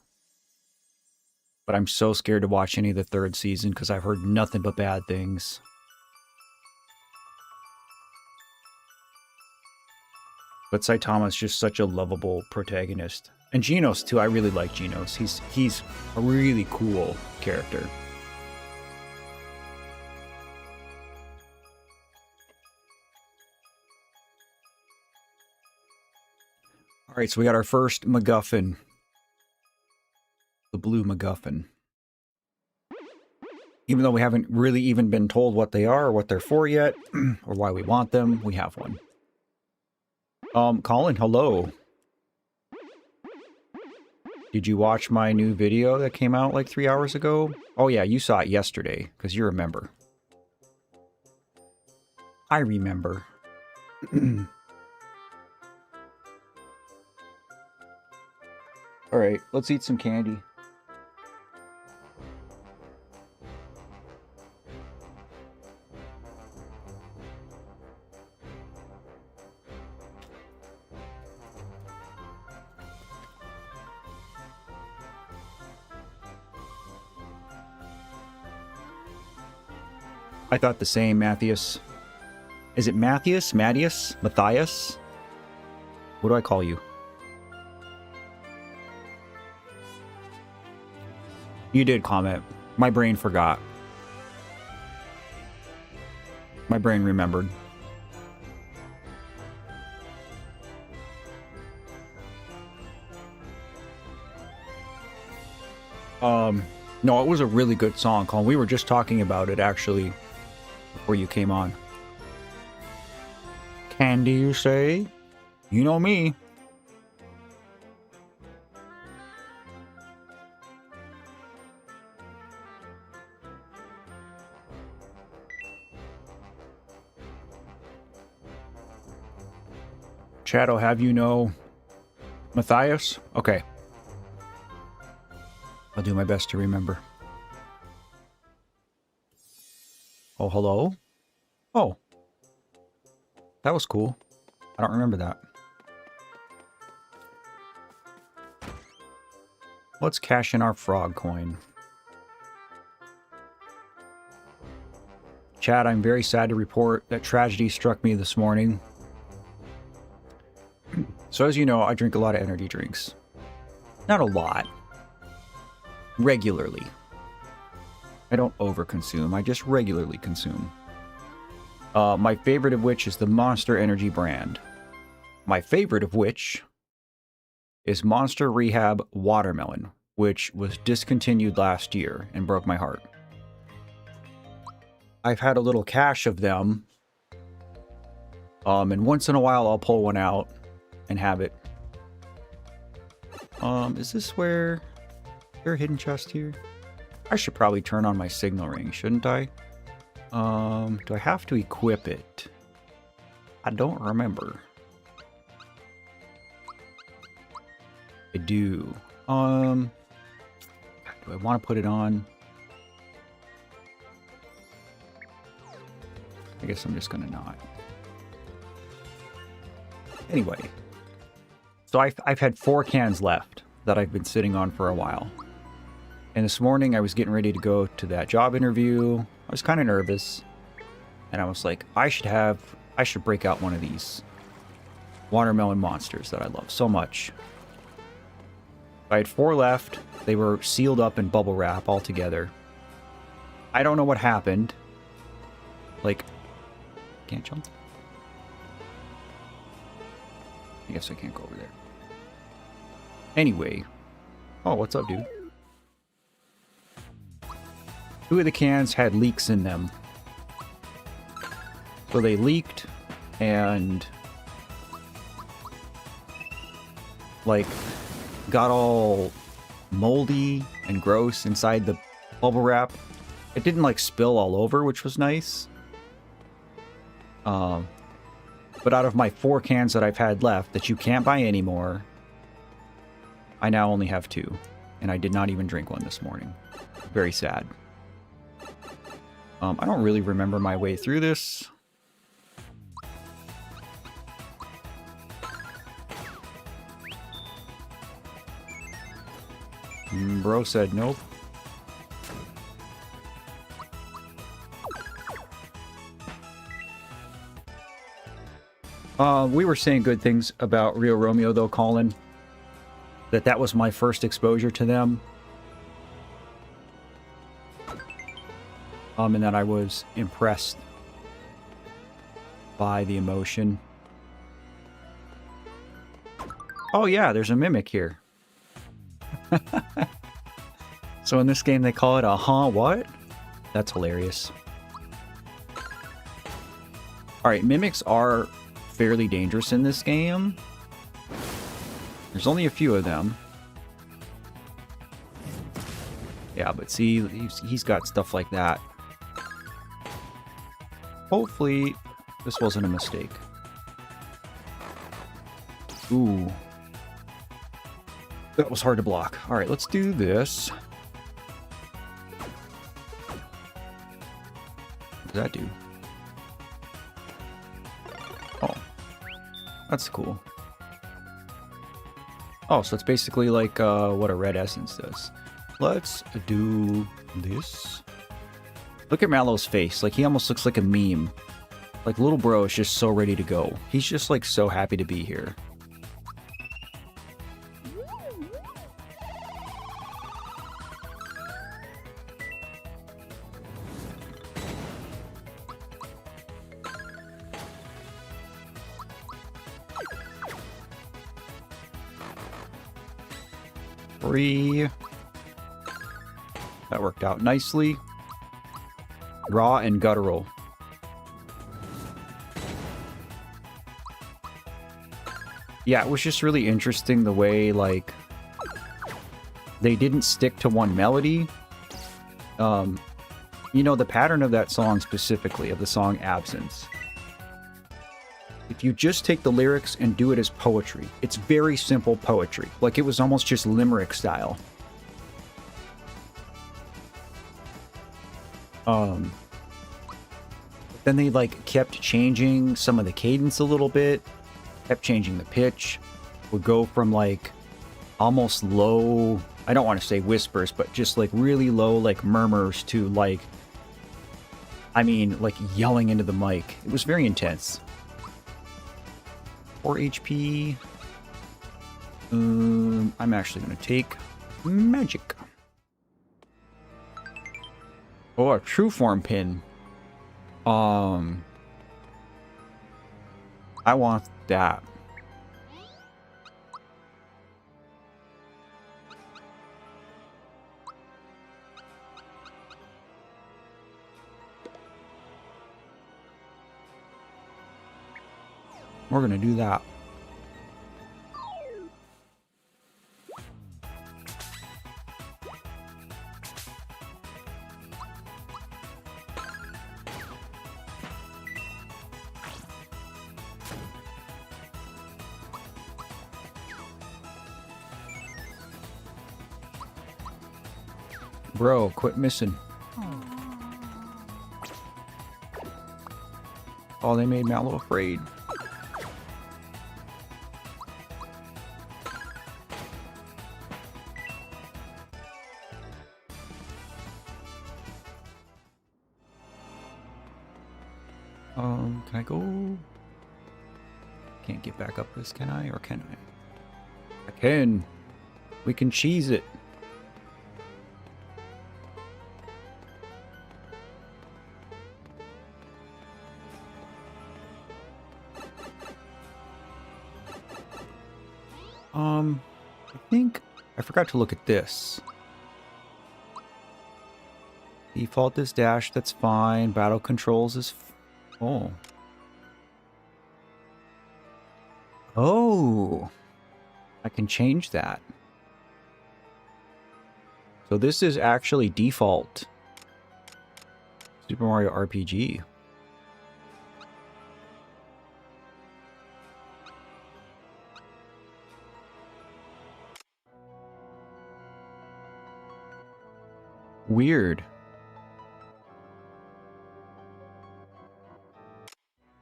But I'm so scared to watch any of the 3rd season because I've heard nothing but bad things. But Saitama's just such a lovable protagonist. And Genos, too. I really like Genos. He's a really cool character. All right, so we got our first MacGuffin. The blue MacGuffin. Even though we haven't really even been told what they are or what they're for yet, or why we want them, we have one. Colin, hello. Did you watch my new video that came out like 3 hours ago? Oh yeah, you saw it yesterday, because you remember. I remember. Alright, let's eat some candy. I thought the same, Matthias. Is it Matthias? Matthias? Matthias? What do I call you? You did comment. My brain forgot. My brain remembered. No, it was a really good song, Colin. We were just talking about it, actually, before you came on. Candy, you say? You know me. Chad, I'll have you know. Matthias? Okay. I'll do my best to remember. Oh, hello? Oh. That was cool. I don't remember that. Let's cash in our frog coin. Chad, I'm very sad to report that tragedy struck me this morning. So as you know, I drink a lot of energy drinks. Not a lot. Regularly. I don't overconsume, I just regularly consume. My favorite of which is the Monster Energy brand. My favorite of which is Monster Rehab Watermelon, which was discontinued last year and broke my heart. I've had a little cache of them, and once in a while I'll pull one out and have it. Is this where... Is there a hidden chest here? I should probably turn on my signal ring, shouldn't I? Do I have to equip it? I don't remember. I do. Do I want to put it on? I guess I'm just gonna not. Anyway. So I've had 4 cans left that I've been sitting on for a while. And this morning I was getting ready to go to that job interview. I was kind of nervous. And I was like, I should break out one of these watermelon monsters that I love so much. I had 4 left. They were sealed up in bubble wrap all together. I don't know what happened. Like, can't jump? I guess I can't go over there. Anyway. Oh, what's up, dude? 2 of the cans had leaks in them. So they leaked and like got all moldy and gross inside the bubble wrap. It didn't like spill all over, which was nice. But out of my 4 cans that I've had left that you can't buy anymore, I now only have 2. And I did not even drink one this morning. Very sad. I don't really remember my way through this. Bro said nope. We were saying good things about Rio Romeo though, Colin. That was my first exposure to them. And that I was impressed by the emotion. Oh yeah, there's a Mimic here. So in this game they call it a what? That's hilarious. Alright, Mimics are fairly dangerous in this game. There's only a few of them. Yeah, but see, he's got stuff like that. Hopefully, this wasn't a mistake. Ooh. That was hard to block. Alright, let's do this. What does that do? Oh. That's cool. Oh, so it's basically like what a red essence does. Let's do this. Look at Mallow's face. Like, he almost looks like a meme. Like, little bro is just so ready to go. He's just, like, so happy to be here. Free. That worked out nicely. Raw and guttural. Yeah, it was just really interesting the way, like, they didn't stick to one melody. You know, the pattern of that song specifically, of the song Absence. If you just take the lyrics and do it as poetry, it's very simple poetry. Like, it was almost just limerick style. Then they, like, kept changing some of the cadence a little bit, kept changing the pitch, would go from, like, almost low, I don't want to say whispers, but just, like, really low, like, murmurs to, like, I mean, like, yelling into the mic. It was very intense. 4 HP. I'm actually going to take magic. Oh, a true form pin. I want that. We're gonna do that. Bro, quit missing. Oh, they made Mallow afraid. Can I go? Can't get back up this, can I? Or can I? I can. We can cheese it. I think I forgot to look at this. Default is dash, that's fine. Battle controls is oh. Oh. I can change that. So this is actually default Super Mario RPG. Weird.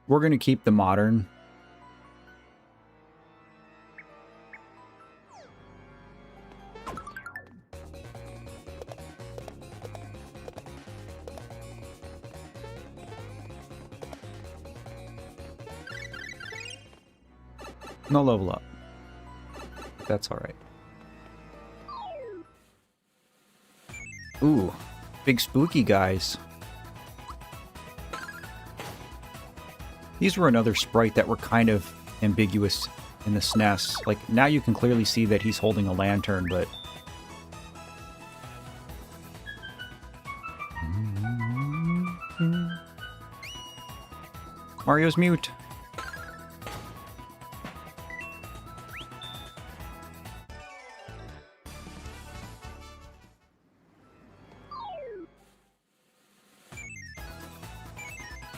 We're going to keep the modern. No level up. That's all right. Ooh, big spooky guys. These were another sprite that were kind of ambiguous. in the SNES. Like, now you can clearly see that he's holding a lantern, but... Mario's mute.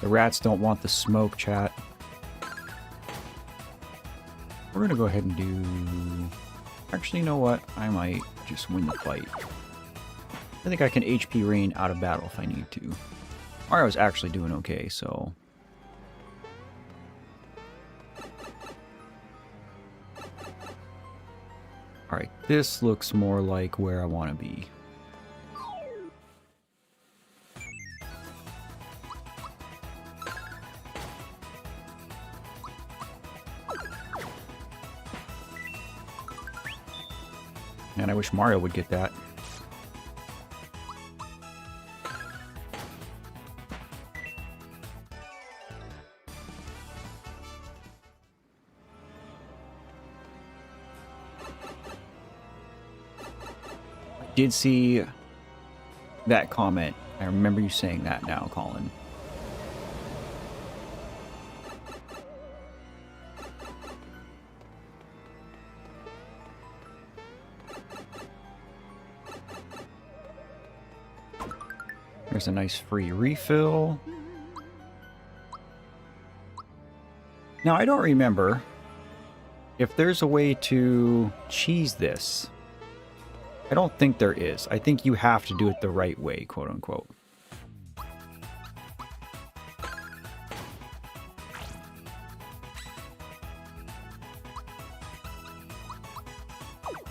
The rats don't want the smoke, chat. We're gonna go ahead and do... Actually, you know what? I might just win the fight. I think I can HP Rain out of battle if I need to. Mario's actually doing okay, so... Alright, this looks more like where I want to be. And I wish Mario would get that. I did see that comment. I remember you saying that now, Colin. There's a nice free refill. Now, I don't remember if there's a way to cheese this. I don't think there is. I think you have to do it the right way, quote unquote.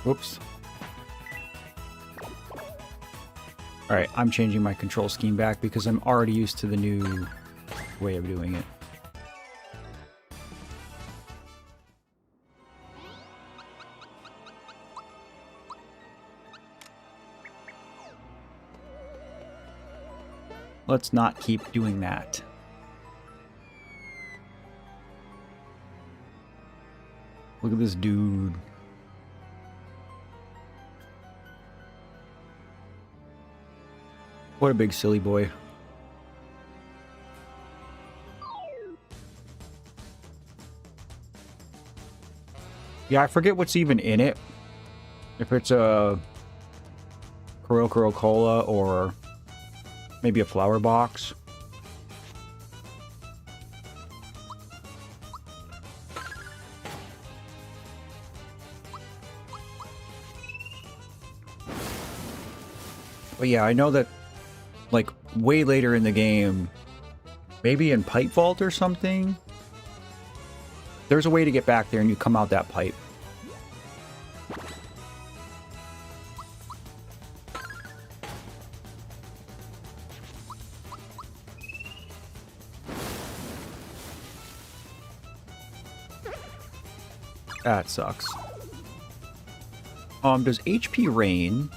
Whoops. Alright, I'm changing my control scheme back because I'm already used to the new way of doing it. Let's not keep doing that. Look at this dude. What a big silly boy. Yeah, I forget what's even in it. If it's a Coca-Cola or maybe a flower box. But yeah, I know that like way later in the game, maybe in Pipe Vault or something, there's a way to get back there and you come out that pipe. That sucks. Does HP Rain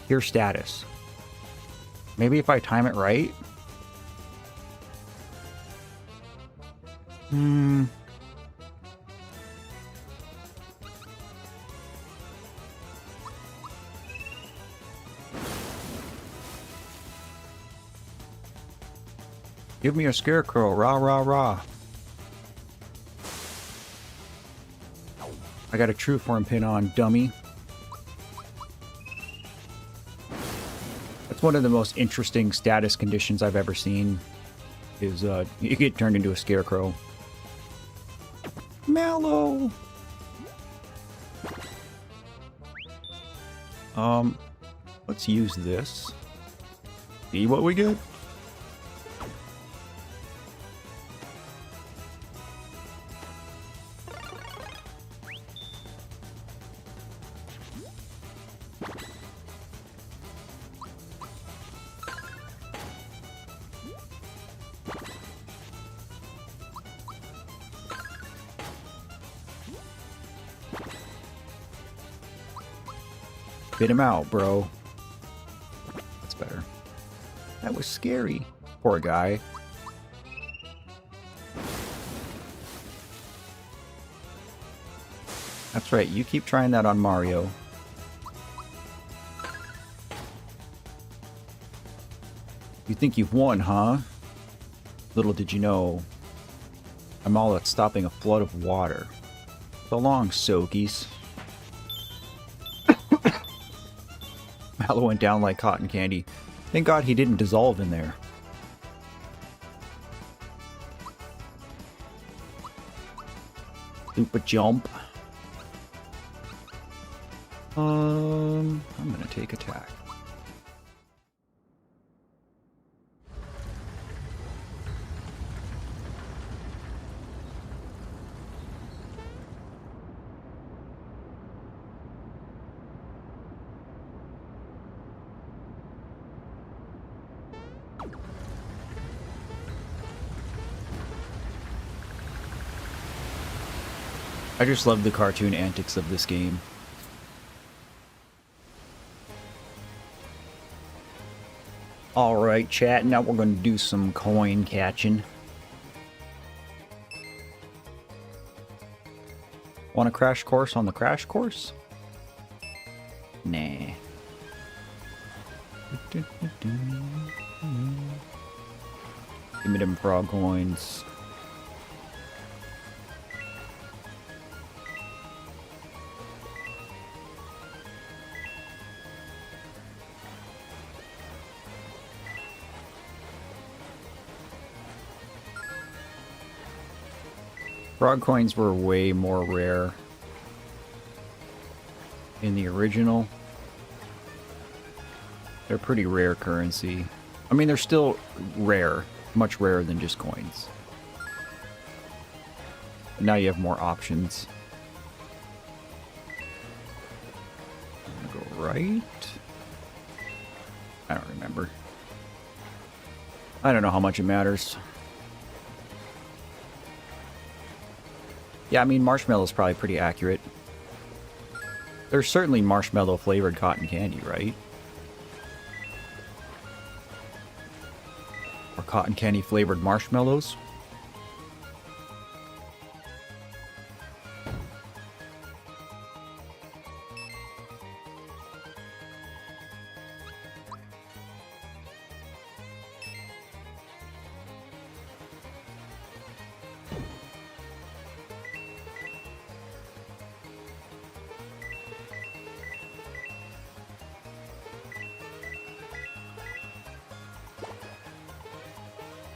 your status? Maybe if I time it right? Give me a scarecrow, rah rah rah. I got a true form pin on, dummy. That's one of the most interesting status conditions I've ever seen. Is you get turned into a scarecrow. Mallow. Let's use this. See what we get. Spit him out, bro. That's better. That was scary. Poor guy. That's right, you keep trying that on Mario. You think you've won, huh? Little did you know, I'm all at stopping a flood of water. So long, Soakies. Mallow went down like cotton candy. Thank God he didn't dissolve in there. Super jump. I'm gonna take attack. I just love the cartoon antics of this game. Alright, chat, now we're going to do some coin catching. Want a crash course on the crash course? Nah. Give me them frog coins. Frog coins were way more rare in the original. They're pretty rare currency. I mean, they're still rare, much rarer than just coins. But now you have more options. I'm gonna go right. I don't remember. I don't know how much it matters. Yeah, I mean, marshmallow's probably pretty accurate. There's certainly marshmallow flavored cotton candy, right? Or cotton candy flavored marshmallows.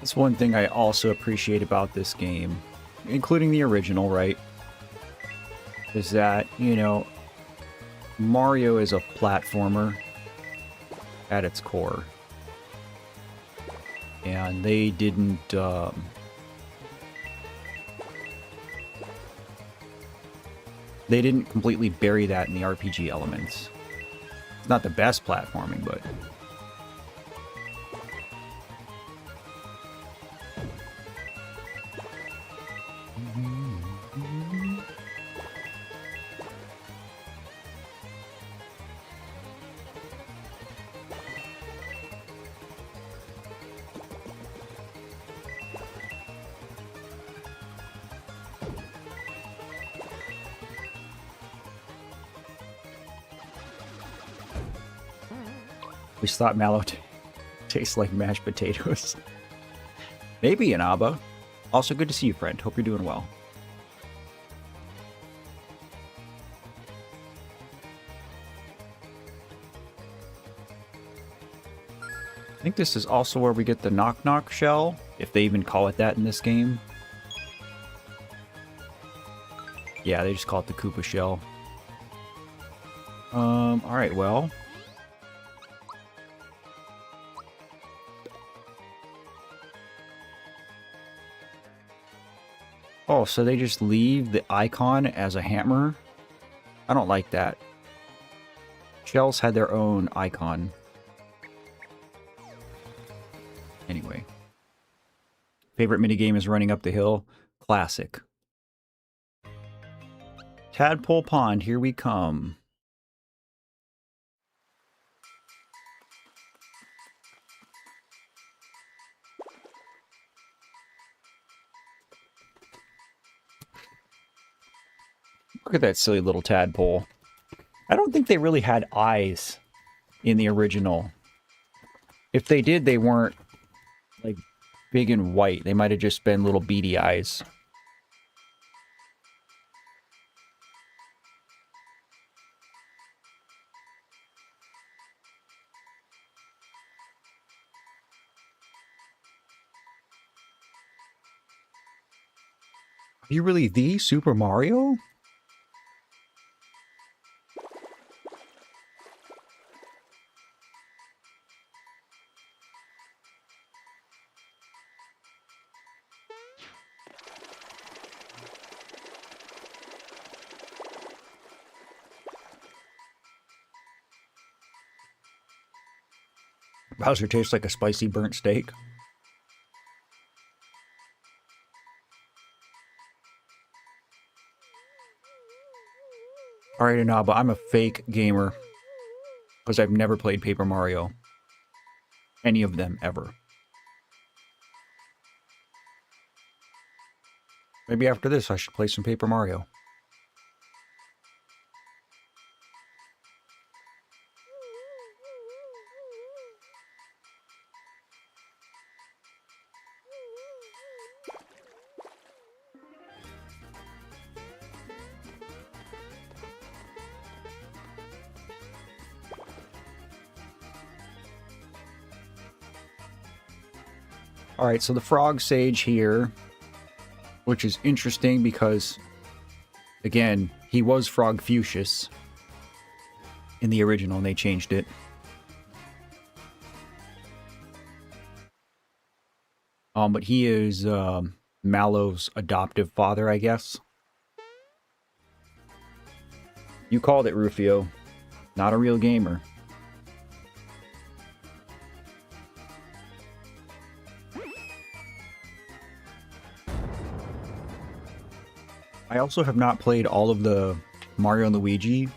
That's one thing I also appreciate about this game, including the original, right? Is that, you know, Mario is a platformer at its core. And they didn't, they didn't completely bury that in the RPG elements. It's not the best platforming, but... We just thought mallow tastes like mashed potatoes. Maybe an Abba. Also good to see you, friend. Hope you're doing well. I think this is also where we get the Knock Knock shell, if they even call it that in this game. Yeah, they just call it the Koopa shell. Alright, well... Oh, so they just leave the icon as a hammer? I don't like that. Shells had their own icon. Anyway. Favorite minigame is running up the hill. Classic. Tadpole Pond, here we come. Look at that silly little tadpole. I don't think they really had eyes in the original. If they did, they weren't, like, big and white. They might have just been little beady eyes. Are you really the Super Mario? Bowser tastes like a spicy burnt steak. Alright, Inaba, I'm a fake gamer. Because I've never played Paper Mario. Any of them, ever. Maybe after this I should play some Paper Mario. Alright, so the Frog Sage here, which is interesting because, again, he was Frogfucius in the original, and they changed it. But he is Mallow's adoptive father, I guess. You called it, Rufio. Not a real gamer. I also have not played all of the Mario and Luigi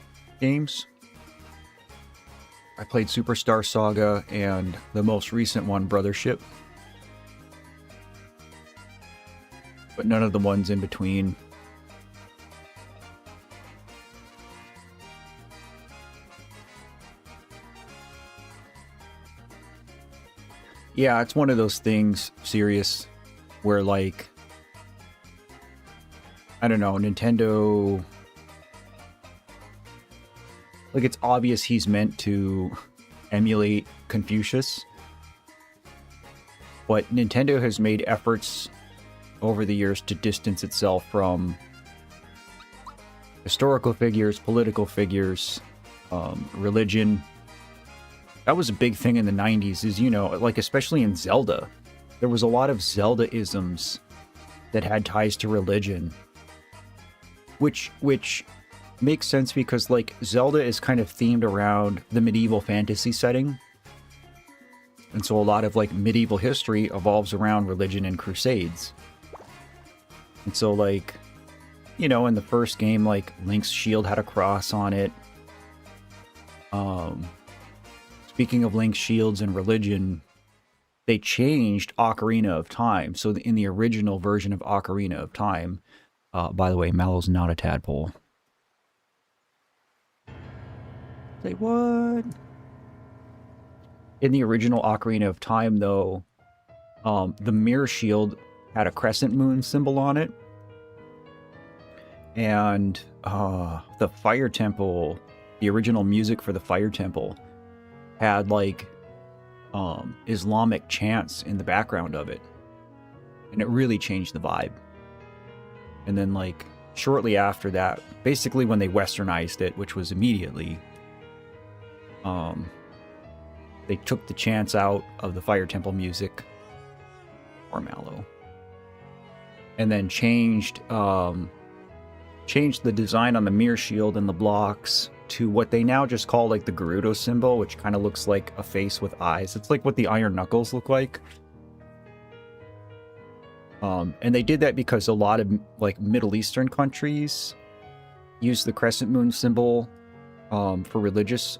games. I played Superstar Saga and the most recent one, Brothership. But none of the ones in between. Yeah, it's one of those things, Serious, where like, I don't know, Nintendo, like, it's obvious he's meant to emulate Confucius, but Nintendo has made efforts over the years to distance itself from historical figures, political figures, religion. That was a big thing in the 90s, is, you know, like, especially in Zelda, there was a lot of Zelda-isms that had ties to religion. Which makes sense because, like, Zelda is kind of themed around the medieval fantasy setting. And so a lot of, like, medieval history evolves around religion and crusades. And so, like, you know, in the first game, like, Link's shield had a cross on it. Speaking of Link's shields and religion, they changed Ocarina of Time. So in the original version of Ocarina of Time, by the way, Mallow's not a tadpole. Say what? In the original Ocarina of Time, though, the mirror shield had a crescent moon symbol on it. And the Fire Temple, the original music for the Fire Temple, had, like, Islamic chants in the background of it. And it really changed the vibe. And then, like, shortly after that, basically when they westernized it, which was immediately, they took the chants out of the Fire Temple music, or Mallow, and then changed the design on the mirror shield and the blocks to what they now just call, like, the Gerudo symbol, which kind of looks like a face with eyes. It's like what the Iron Knuckles look like. And they did that because a lot of, like, Middle Eastern countries use the crescent moon symbol for religious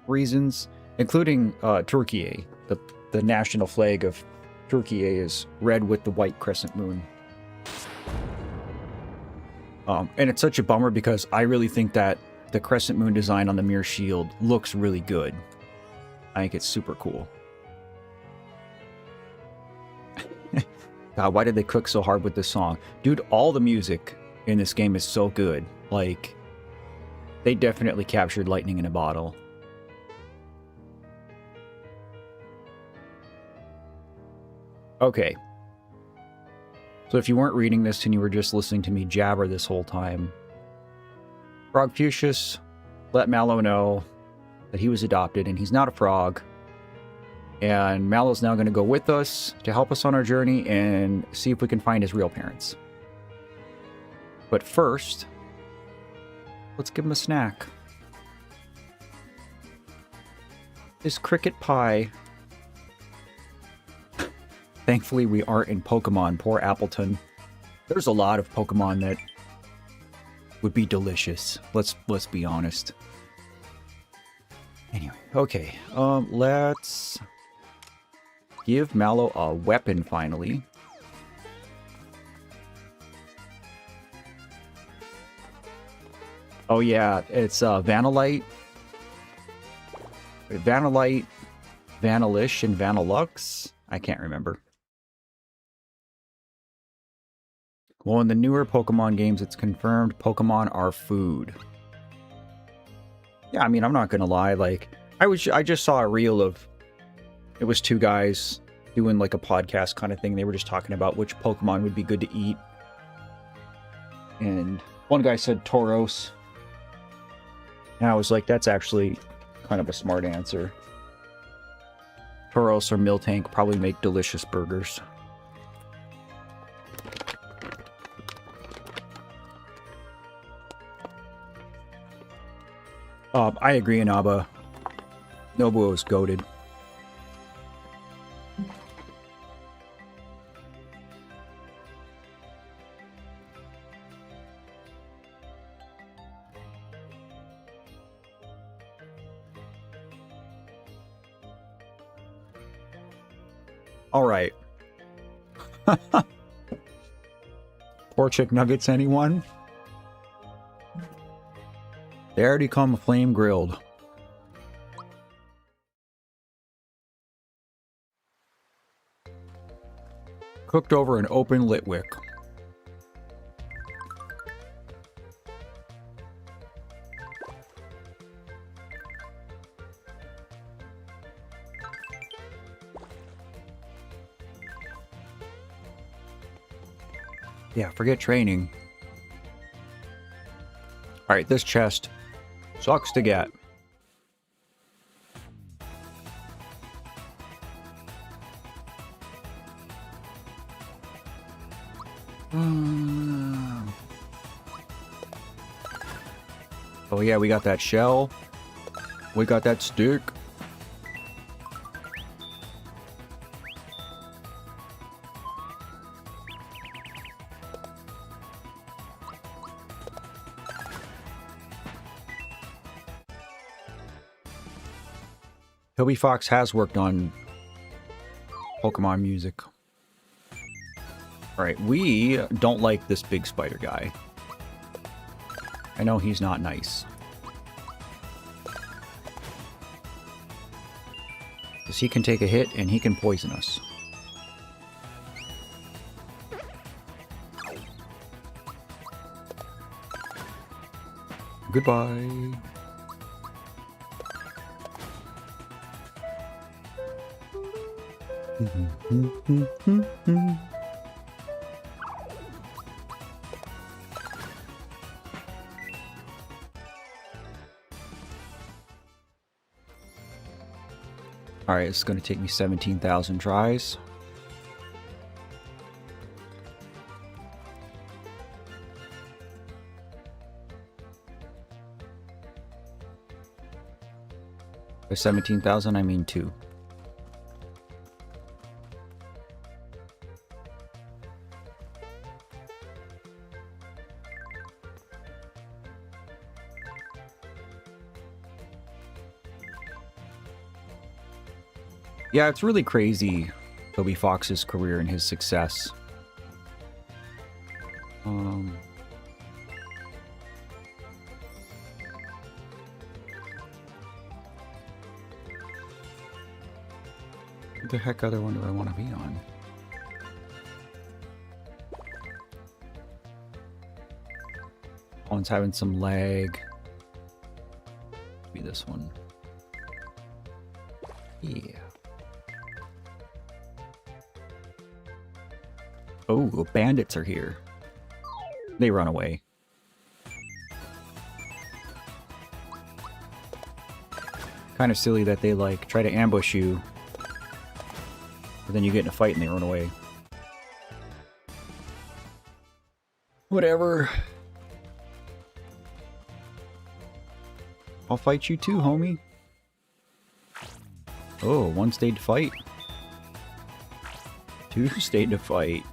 reasons, including Turkey. The national flag of Turkey is red with the white crescent moon. And it's such a bummer because I really think that the crescent moon design on the mirror shield looks really good. I think it's super cool. God, why did they cook so hard with this song? Dude, all the music in this game is so good. Like, they definitely captured lightning in a bottle. Okay. So if you weren't reading this and you were just listening to me jabber this whole time, Frogfucius let Mallow know that he was adopted and he's not a frog. And Mallow's now going to go with us to help us on our journey and see if we can find his real parents. But first, let's give him a snack. This cricket pie. Thankfully, we aren't in Pokemon. Poor Appleton. There's a lot of Pokemon that would be delicious. Let's be honest. Anyway, okay. Let's give Mallow a weapon finally. Oh yeah, it's Vanillite, Vanillite, Vanillish, and Vanillux. I can't remember. Well, in the newer Pokemon games, it's confirmed Pokemon are food. Yeah, I mean, I'm not gonna lie. Like, I just saw a reel of, it was two guys doing like a podcast kind of thing. They were just talking about which Pokemon would be good to eat, and one guy said Tauros. And I was like, that's actually kind of a smart answer. Tauros or Miltank probably make delicious burgers. I agree, Inaba. Nobuo is goated. All right. Poor chick nuggets, anyone? They already come flame grilled. Cooked over an open lit wick. Yeah, forget training. Alright, this chest sucks to get. Oh yeah, we got that shell. We got that stick. Toby Fox has worked on Pokemon music. Alright, we don't like this big spider guy. I know he's not nice. Because he can take a hit and he can poison us. Goodbye. Alright, it's going to take me 17,000 tries. By 17,000, I mean 2. Yeah, it's really crazy, Toby Fox's career and his success. What the heck other one do I want to be on? One's having some lag. Be this one. Yeah. Oh, bandits are here. They run away. Kind of silly that they like try to ambush you, but then you get in a fight and they run away. Whatever. I'll fight you too, homie. Oh, one stayed to fight. Two stayed to fight.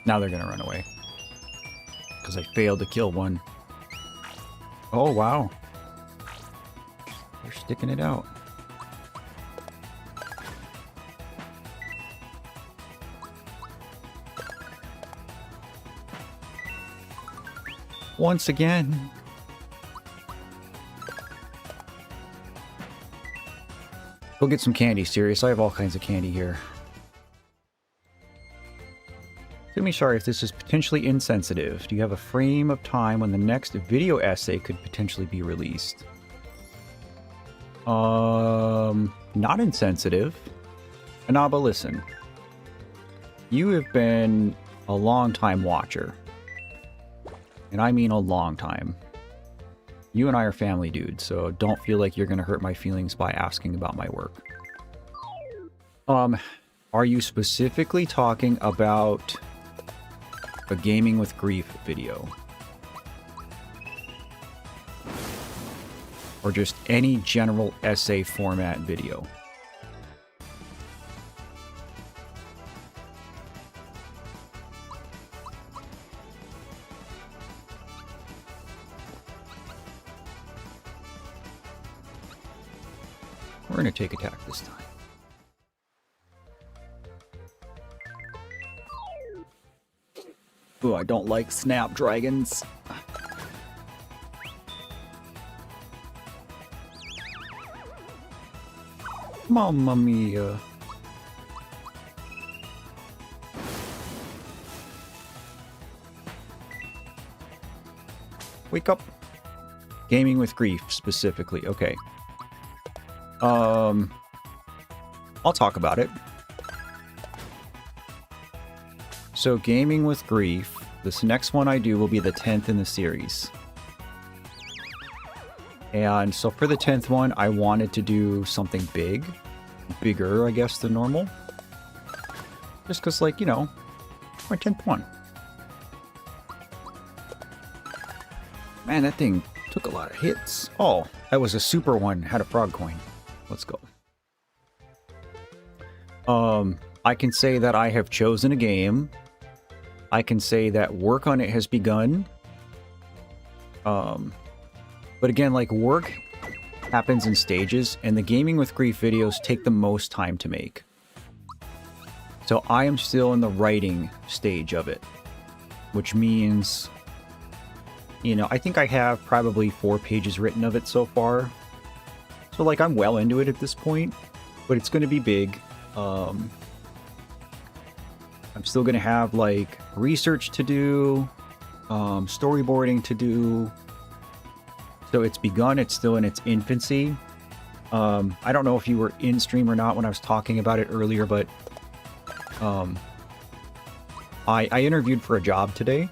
Now they're gonna run away. Because I failed to kill one. Oh, wow. They're sticking it out. Once again. Go get some candy, serious. I have all kinds of candy here. Do me sorry if this is potentially insensitive. Do you have a frame of time when the next video essay could potentially be released? Not insensitive. Anaba, listen. You have been a long time watcher. And I mean a long time. You and I are family dudes, so don't feel like you're going to hurt my feelings by asking about my work. Are you specifically talking about a Gaming with Grief video? Or just any general essay format video? We're going to take attack this time. Ooh, I don't like snapdragons. Mamma mia. Wake up. Gaming with Grief, specifically. Okay. I'll talk about it. So, Gaming with Grief, this next one I do will be the 10th in the series. And so for the 10th one, I wanted to do something big. Bigger, I guess, than normal. Just because, like, you know, my 10th one. Man, that thing took a lot of hits. Oh, that was a super one. Had a frog coin. Let's go. I can say that I have chosen a game. I can say that work on it has begun. But again, like, work happens in stages, and the Gaming with Grief videos take the most time to make. So I am still in the writing stage of it, which means, you know, I think I have probably 4 pages written of it so far. So, like, I'm well into it at this point, but it's going to be big. I'm still going to have, like, research to do, storyboarding to do. So it's begun. It's still in its infancy. I don't know if you were in stream or not when I was talking about it earlier, but I interviewed for a job today.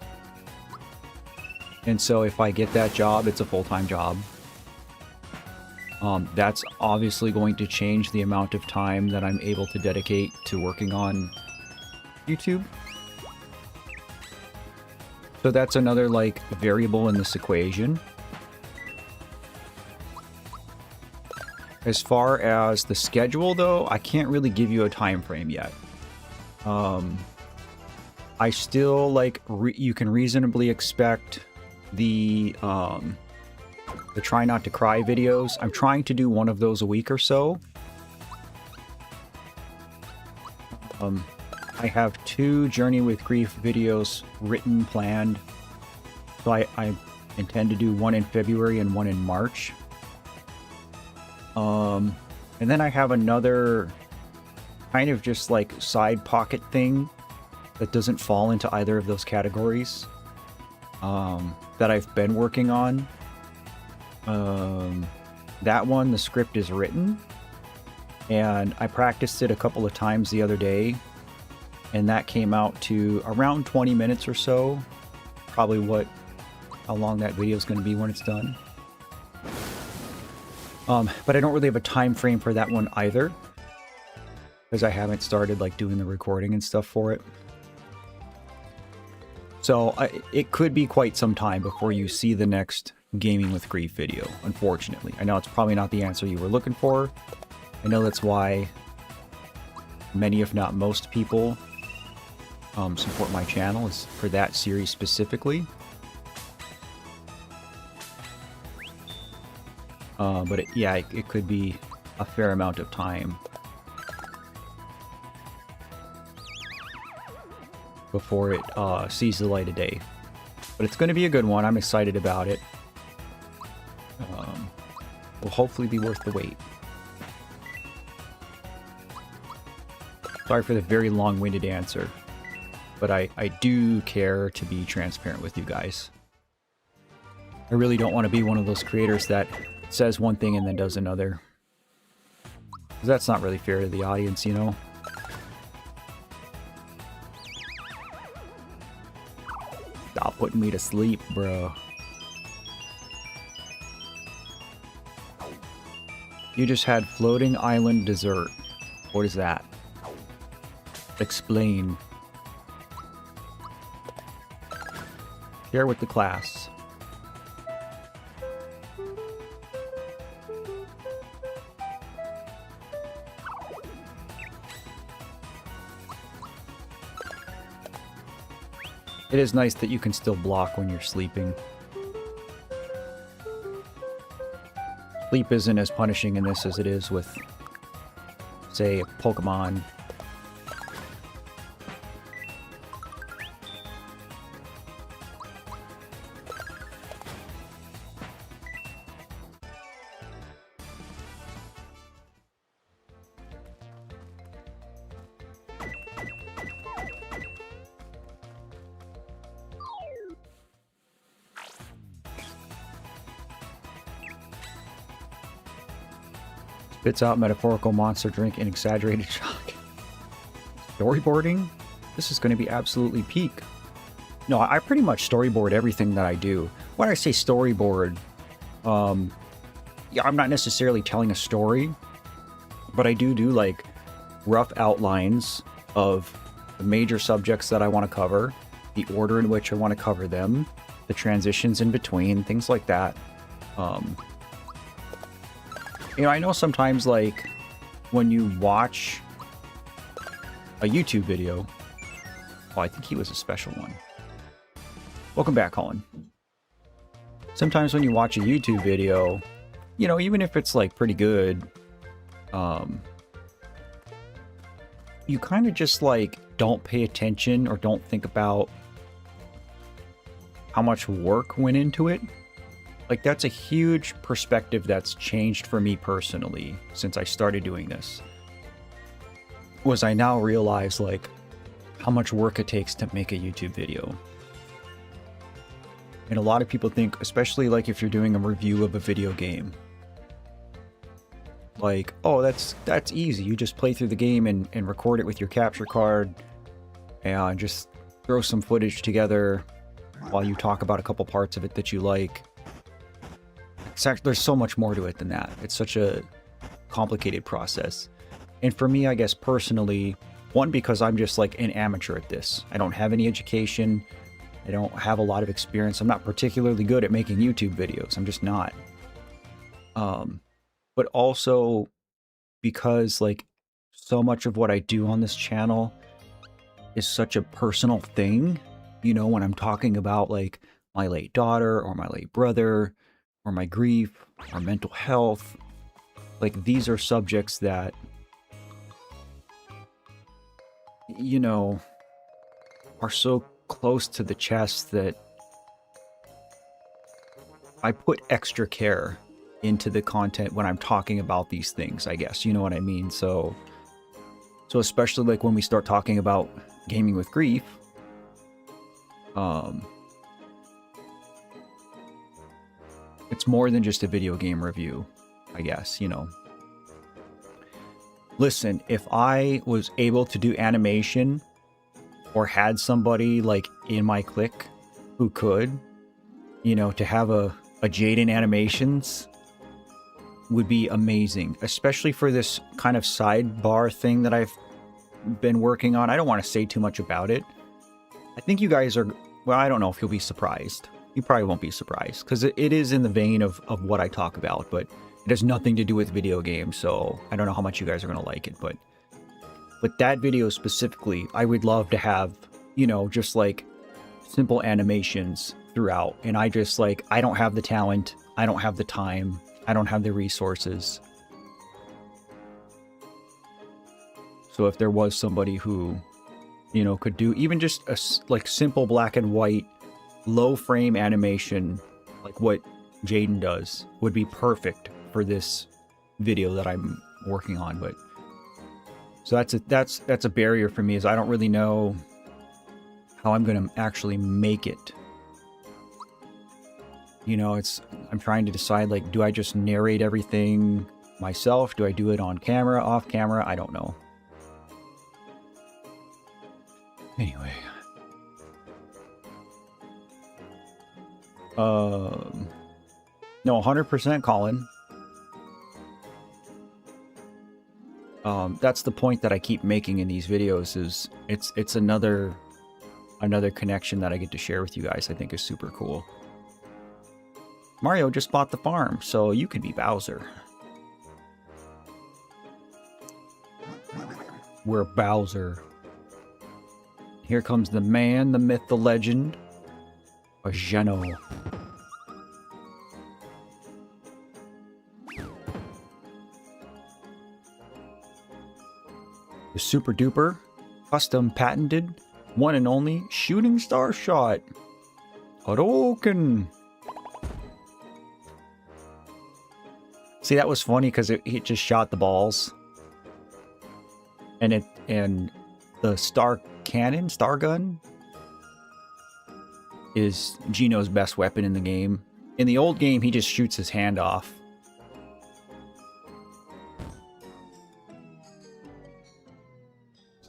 And so if I get that job, it's a full-time job. That's obviously going to change the amount of time that I'm able to dedicate to working on YouTube. So that's another, like, variable in this equation. As far as the schedule, though, I can't really give you a time frame yet. I still, like, you can reasonably expect the Try Not to Cry videos. I'm trying to do one of those a week or so. I have 2 Journey with Grief videos written, planned. So I intend to do one in February and one in March. And then I have another kind of just like side pocket thing that doesn't fall into either of those categories, that I've been working on. That one, the script is written, and I practiced it a couple of times the other day, and that came out to around 20 minutes or so. Probably how long that video is going to be when it's done. But I don't really have a time frame for that one either, because I haven't started like doing the recording and stuff for it. So it could be quite some time before you see the next Gaming with Grief video, unfortunately. I know it's probably not the answer you were looking for. I know that's why many, if not most people, support my channel, is for that series specifically. But it could be a fair amount of time before it sees the light of day. But it's going to be a good one. I'm excited about it. Will hopefully be worth the wait. Sorry for the very long-winded answer, but I do care to be transparent with you guys. I really don't want to be one of those creators that says one thing and then does another. 'Cause that's not really fair to the audience, you know? Stop putting me to sleep, bro. You just had floating island dessert. What is that? Explain. Share with the class. It is nice that you can still block when you're sleeping. Sleep isn't as punishing in this as it is with, say, Pokemon. Spits out metaphorical monster drink in exaggerated shock. Storyboarding? This is going to be absolutely peak. No, I pretty much storyboard everything that I do. When I say storyboard, yeah, I'm not necessarily telling a story, but I do like rough outlines of the major subjects that I want to cover, the order in which I want to cover them, the transitions in between, things like that. You know, I know sometimes, like, when you watch a YouTube video... Oh, I think he was a special one. Welcome back, Colin. Sometimes when you watch a YouTube video, you know, even if it's, like, pretty good, you kind of just, like, don't pay attention or don't think about how much work went into it. Like, that's a huge perspective that's changed for me personally since I started doing this. Was I now realize, like, how much work it takes to make a YouTube video. And a lot of people think, especially like if you're doing a review of a video game, like, oh, that's easy. You just play through the game and record it with your capture card and just throw some footage together while you talk about a couple parts of it that you like. There's so much more to it than that. It's such a complicated process. And for me, I guess personally, one, because I'm just like an amateur at this. I don't have any education. I don't have a lot of experience. I'm not particularly good at making YouTube videos. I'm just not. But also because like so much of what I do on this channel is such a personal thing. You know, when I'm talking about like my late daughter or my late brother, or my grief, or mental health. Like, these are subjects that you know, are so close to the chest that I put extra care into the content when I'm talking about these things, I guess. You know what I mean? So especially like when we start talking about gaming with grief, it's more than just a video game review, I guess, you know. Listen, if I was able to do animation or had somebody like in my clique who could, you know, to have a Jaden Animations would be amazing, especially for this kind of sidebar thing that I've been working on. I don't want to say too much about it. I think you guys are, well, I don't know if you'll be surprised. You probably won't be surprised because it is in the vein of what I talk about, but it has nothing to do with video games, so I don't know how much you guys are going to like it, but that video specifically, I would love to have, you know, just like simple animations throughout. And I just like, I don't have the talent. I don't have the time. I don't have the resources. So if there was somebody who, you know, could do even just a like simple black and white, low frame animation, like what Jaden does, would be perfect for this video that I'm working on. But so that's a barrier for me, is I don't really know how I'm going to actually make it. You know, I'm trying to decide, like, do I just narrate everything myself? Do I do it on camera, off camera? I don't know. Anyway. No, 100% Colin. That's the point that I keep making in these videos, is it's another connection that I get to share with you guys. I think is super cool. Mario just bought the farm, so you can be Bowser. We're Bowser. Here comes the man, the myth, the legend, Geno. The super duper, custom patented, one and only shooting star shot. Hadouken! See, that was funny because it just shot the balls. And the star gun, is Geno's best weapon in the game. In the old game, he just shoots his hand off.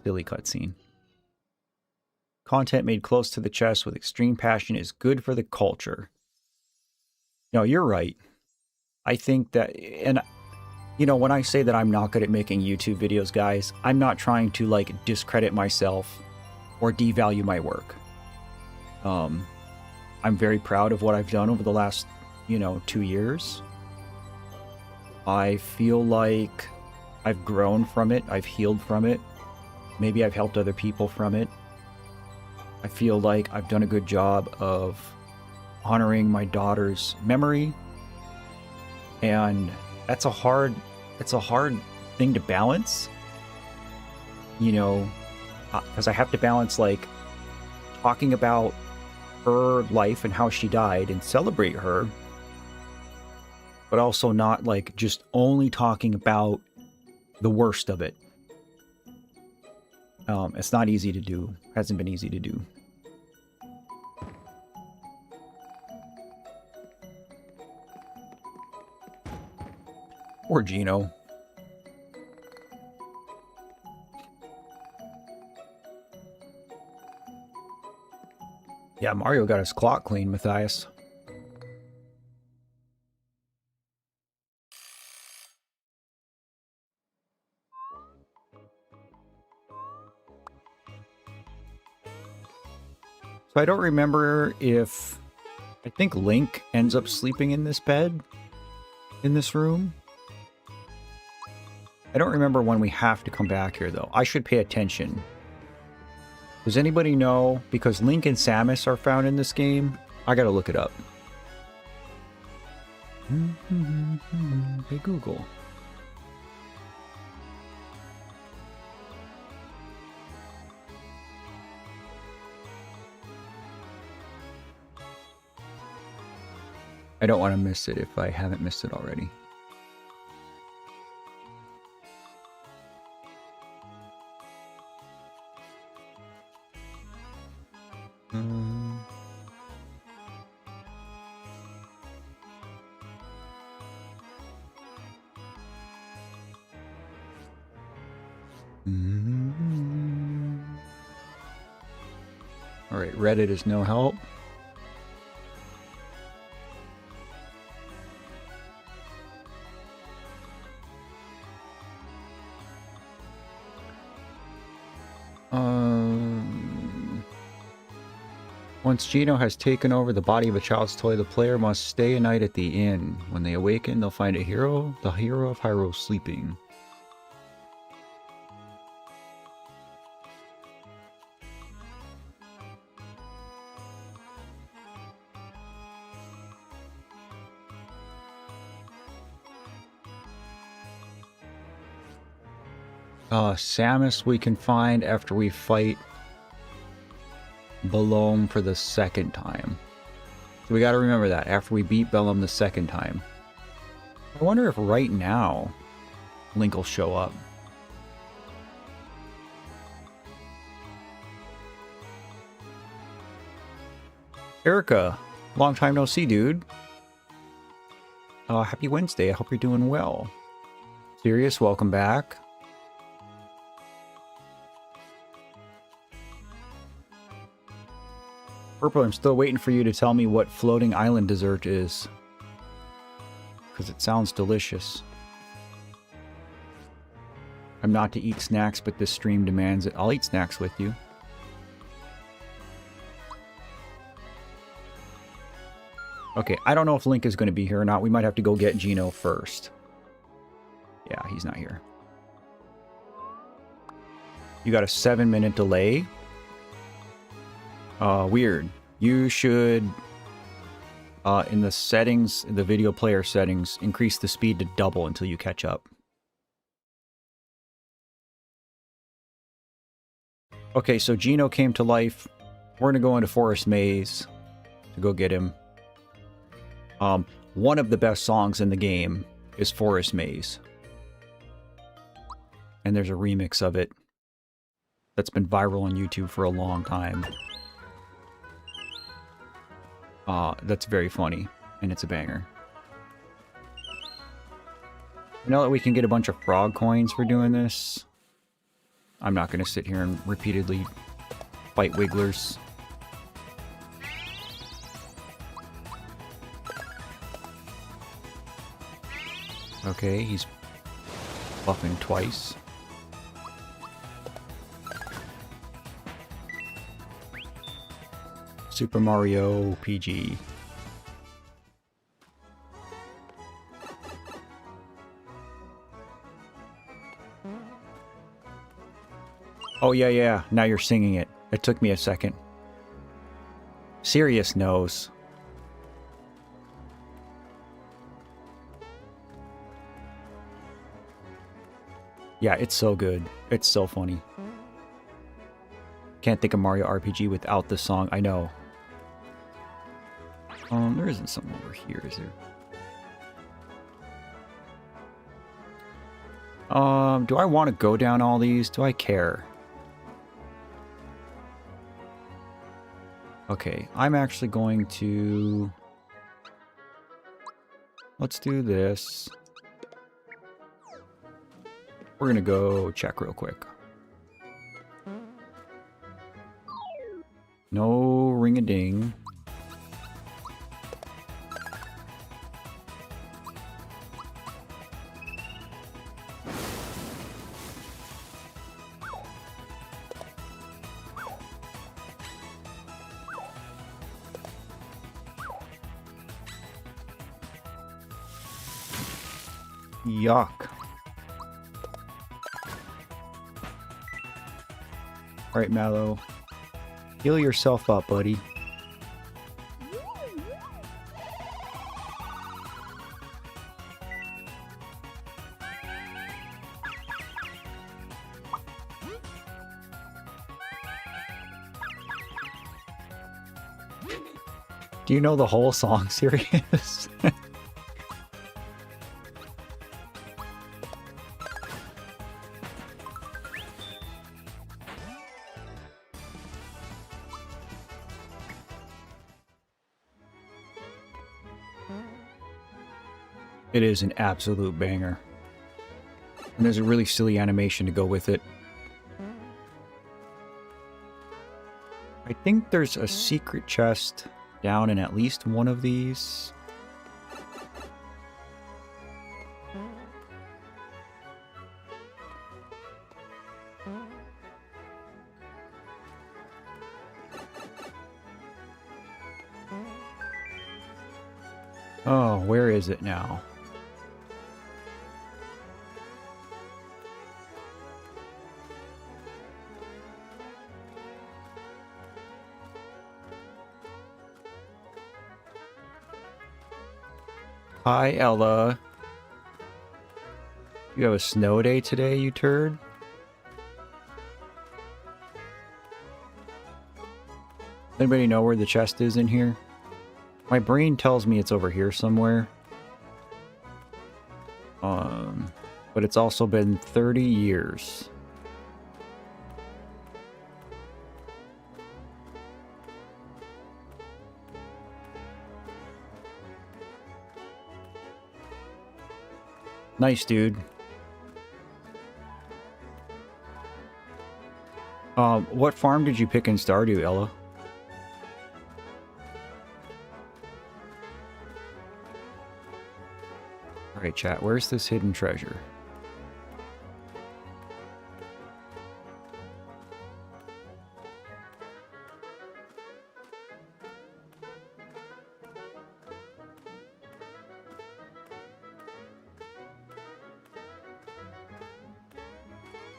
Silly cutscene. Content made close to the chest with extreme passion is good for the culture. No, you're right. I think that, and you know, when I say that I'm not good at making YouTube videos, guys, I'm not trying to like discredit myself or devalue my work. I'm very proud of what I've done over the last, you know, 2 years. I feel like I've grown from it. I've healed from it. Maybe I've helped other people from it. I feel like I've done a good job of honoring my daughter's memory. And it's a hard thing to balance, you know, because I have to balance like talking about her life and how she died and celebrate her, but also not like just only talking about the worst of it. It's not easy to do. Hasn't been easy to do. Or Geno. Yeah, Mario got his clock clean, Matthias. So I don't remember if... I think Link ends up sleeping in this bed, in this room. I don't remember when we have to come back here, though. I should pay attention. Does anybody know? Because Link and Samus are found in this game. I gotta look it up. Hey, Google. I don't want to miss it if I haven't missed it already. All right, Reddit is no help. Once Gino has taken over the body of a child's toy, the player must stay a night at the inn. When they awaken, they'll find the hero of Hyrule, sleeping. Samus we can find after we fight Belome for the second time. So we gotta remember that, after we beat Belome the second time. I wonder if right now Link will show up. Erica, long time no see, dude. Happy Wednesday, I hope you're doing well. Sirius, welcome back. Purple, I'm still waiting for you to tell me what floating island dessert is. Because it sounds delicious. I'm not to eat snacks, but this stream demands it. I'll eat snacks with you. Okay, I don't know if Link is going to be here or not. We might have to go get Gino first. Yeah, he's not here. You got a 7-minute delay. Weird. You should, in the settings, the video player settings, increase the speed to double until you catch up. Okay, so Gino came to life. We're gonna go into Forest Maze to go get him. One of the best songs in the game is Forest Maze. And there's a remix of it that's been viral on YouTube for a long time. That's very funny, and it's a banger. Now that we can get a bunch of frog coins for doing this, I'm not going to sit here and repeatedly fight wigglers. Okay, he's buffing twice. Super Mario PG. Oh, yeah. Now you're singing it. It took me a second. Sirius knows. Yeah, it's so good. It's so funny. Can't think of Mario RPG without this song. I know. There isn't something over here, is there? Do I want to go down all these? Do I care? Okay, I'm actually going to... Let's do this. We're gonna go check real quick. No ring-a-ding. Yuck. Alright, Mallow. Heal yourself up, buddy. Do you know the whole song, Sirius? It is an absolute banger. And there's a really silly animation to go with it. I think there's a secret chest down in at least one of these. Oh, where is it now? Hi, Ella. You have a snow day today, you turd? Anybody know where the chest is in here? My brain tells me it's over here somewhere. But it's also been 30 years. Nice, dude. What farm did you pick in Stardew, Ella? Alright, chat, where's this hidden treasure?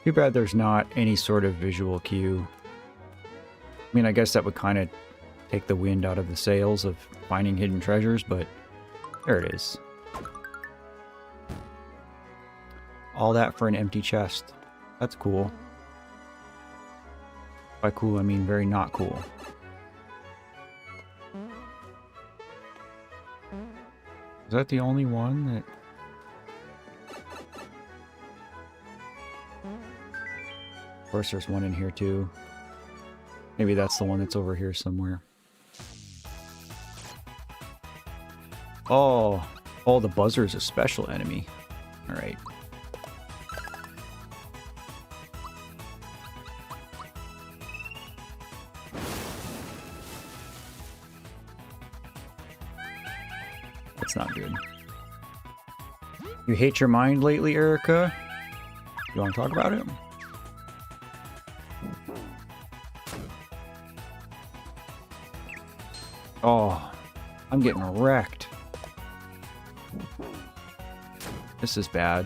Too bad there's not any sort of visual cue. I mean, I guess that would kind of take the wind out of the sails of finding hidden treasures, but there it is. All that for an empty chest. That's cool. By cool, I mean very not cool. Is that the only one that... Of course there's one in here too. Maybe that's the one that's over here somewhere. Oh, the buzzer is a special enemy. Alright. That's not good. You hate your mind lately, Erica? You want to talk about it? Oh, I'm getting wrecked. This is bad.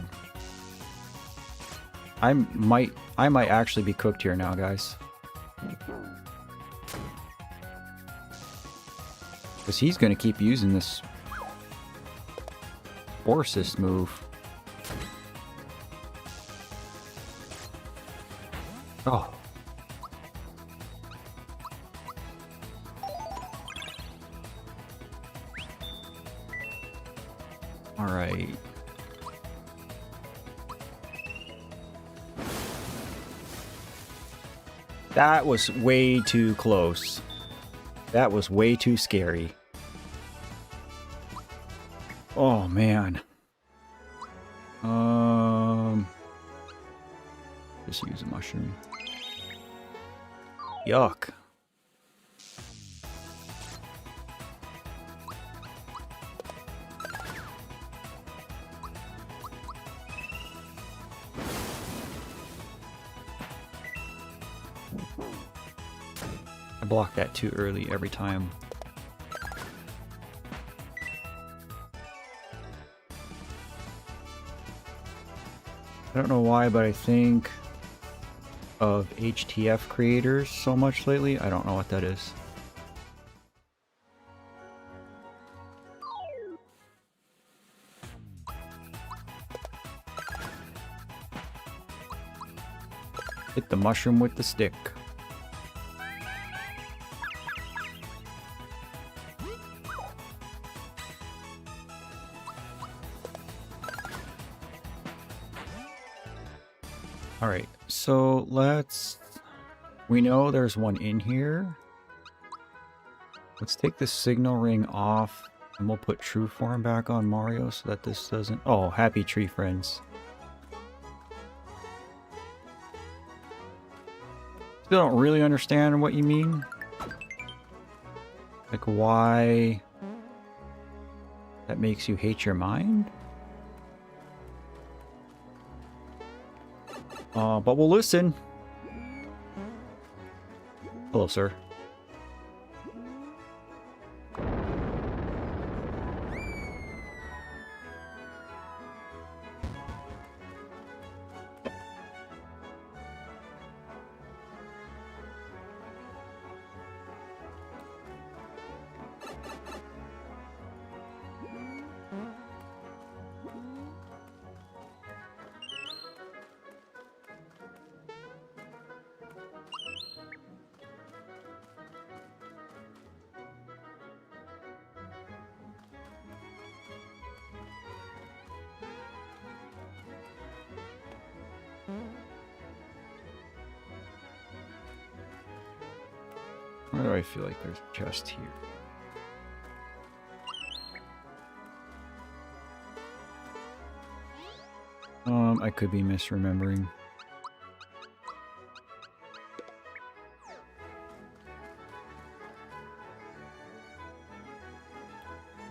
I might actually be cooked here now, guys. Because he's going to keep using this Forces move. Oh. All right. That was way too close. That was way too scary. Oh, man. Just use a mushroom. Yuck. I block that too early every time. I don't know why, but I think of HTF creators so much lately. I don't know what that is. Hit the mushroom with the stick. Alright, so let's... We know there's one in here. Let's take the signal ring off, and we'll put true form back on Mario so that this doesn't... Oh, happy tree friends. Still don't really understand what you mean. Like, why that makes you hate your mind? But we'll listen. Hello, sir. Why do I feel like there's a chest here? I could be misremembering.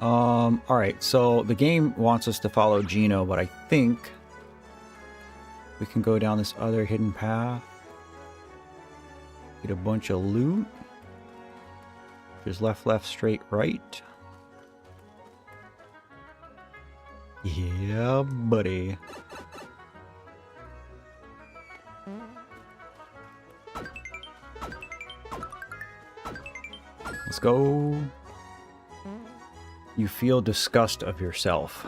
Alright, so the game wants us to follow Geno, but I think we can go down this other hidden path. Get a bunch of loot. There's left, left, straight, right. Yeah, buddy. Let's go. You feel disgust of yourself.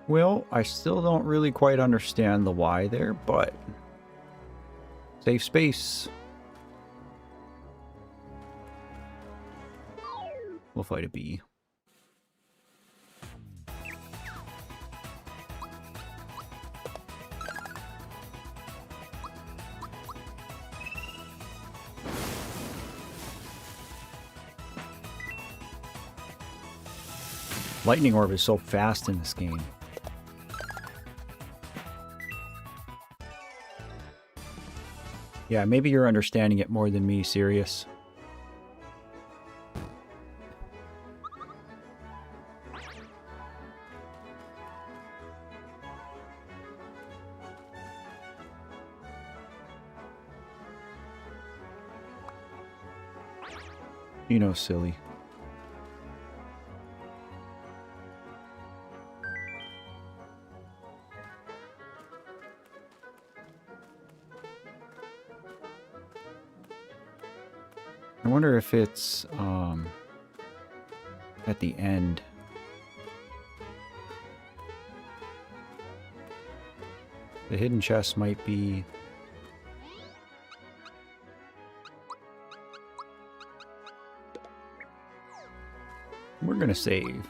Well, I still don't really quite understand the why there, but... Safe space. We'll fight a bee. Lightning Orb is so fast in this game. Yeah, maybe you're understanding it more than me, Sirius. You know, silly. I wonder if it's at the end. The hidden chest might be... We're gonna save.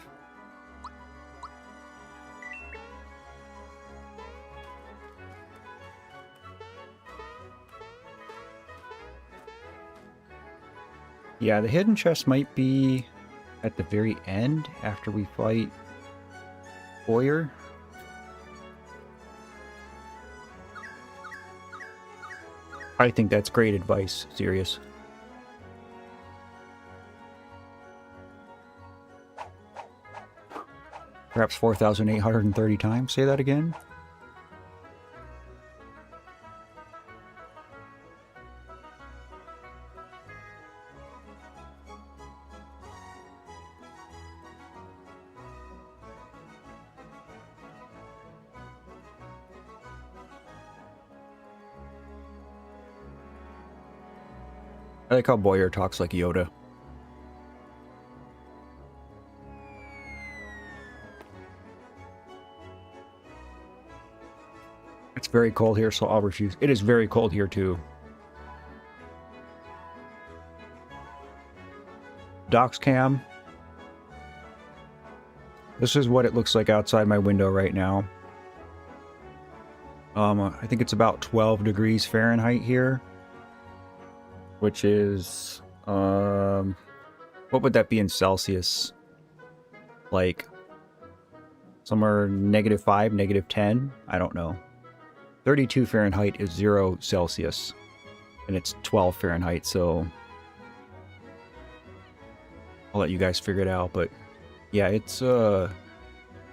Yeah, the hidden chest might be at the very end after we fight Bowyer. I think that's great advice, Sirius. Perhaps 4,830 times. Say that again. I like how Bowyer talks like Yoda. It's very cold here, so I'll refuse. It is very cold here, too. Docs Cam. This is what it looks like outside my window right now. I think it's about 12 degrees Fahrenheit here, which is, what would that be in Celsius? Like, somewhere -5, -10? I don't know. 32 Fahrenheit is 0 Celsius, and it's 12 Fahrenheit, so I'll let you guys figure it out, but yeah, it's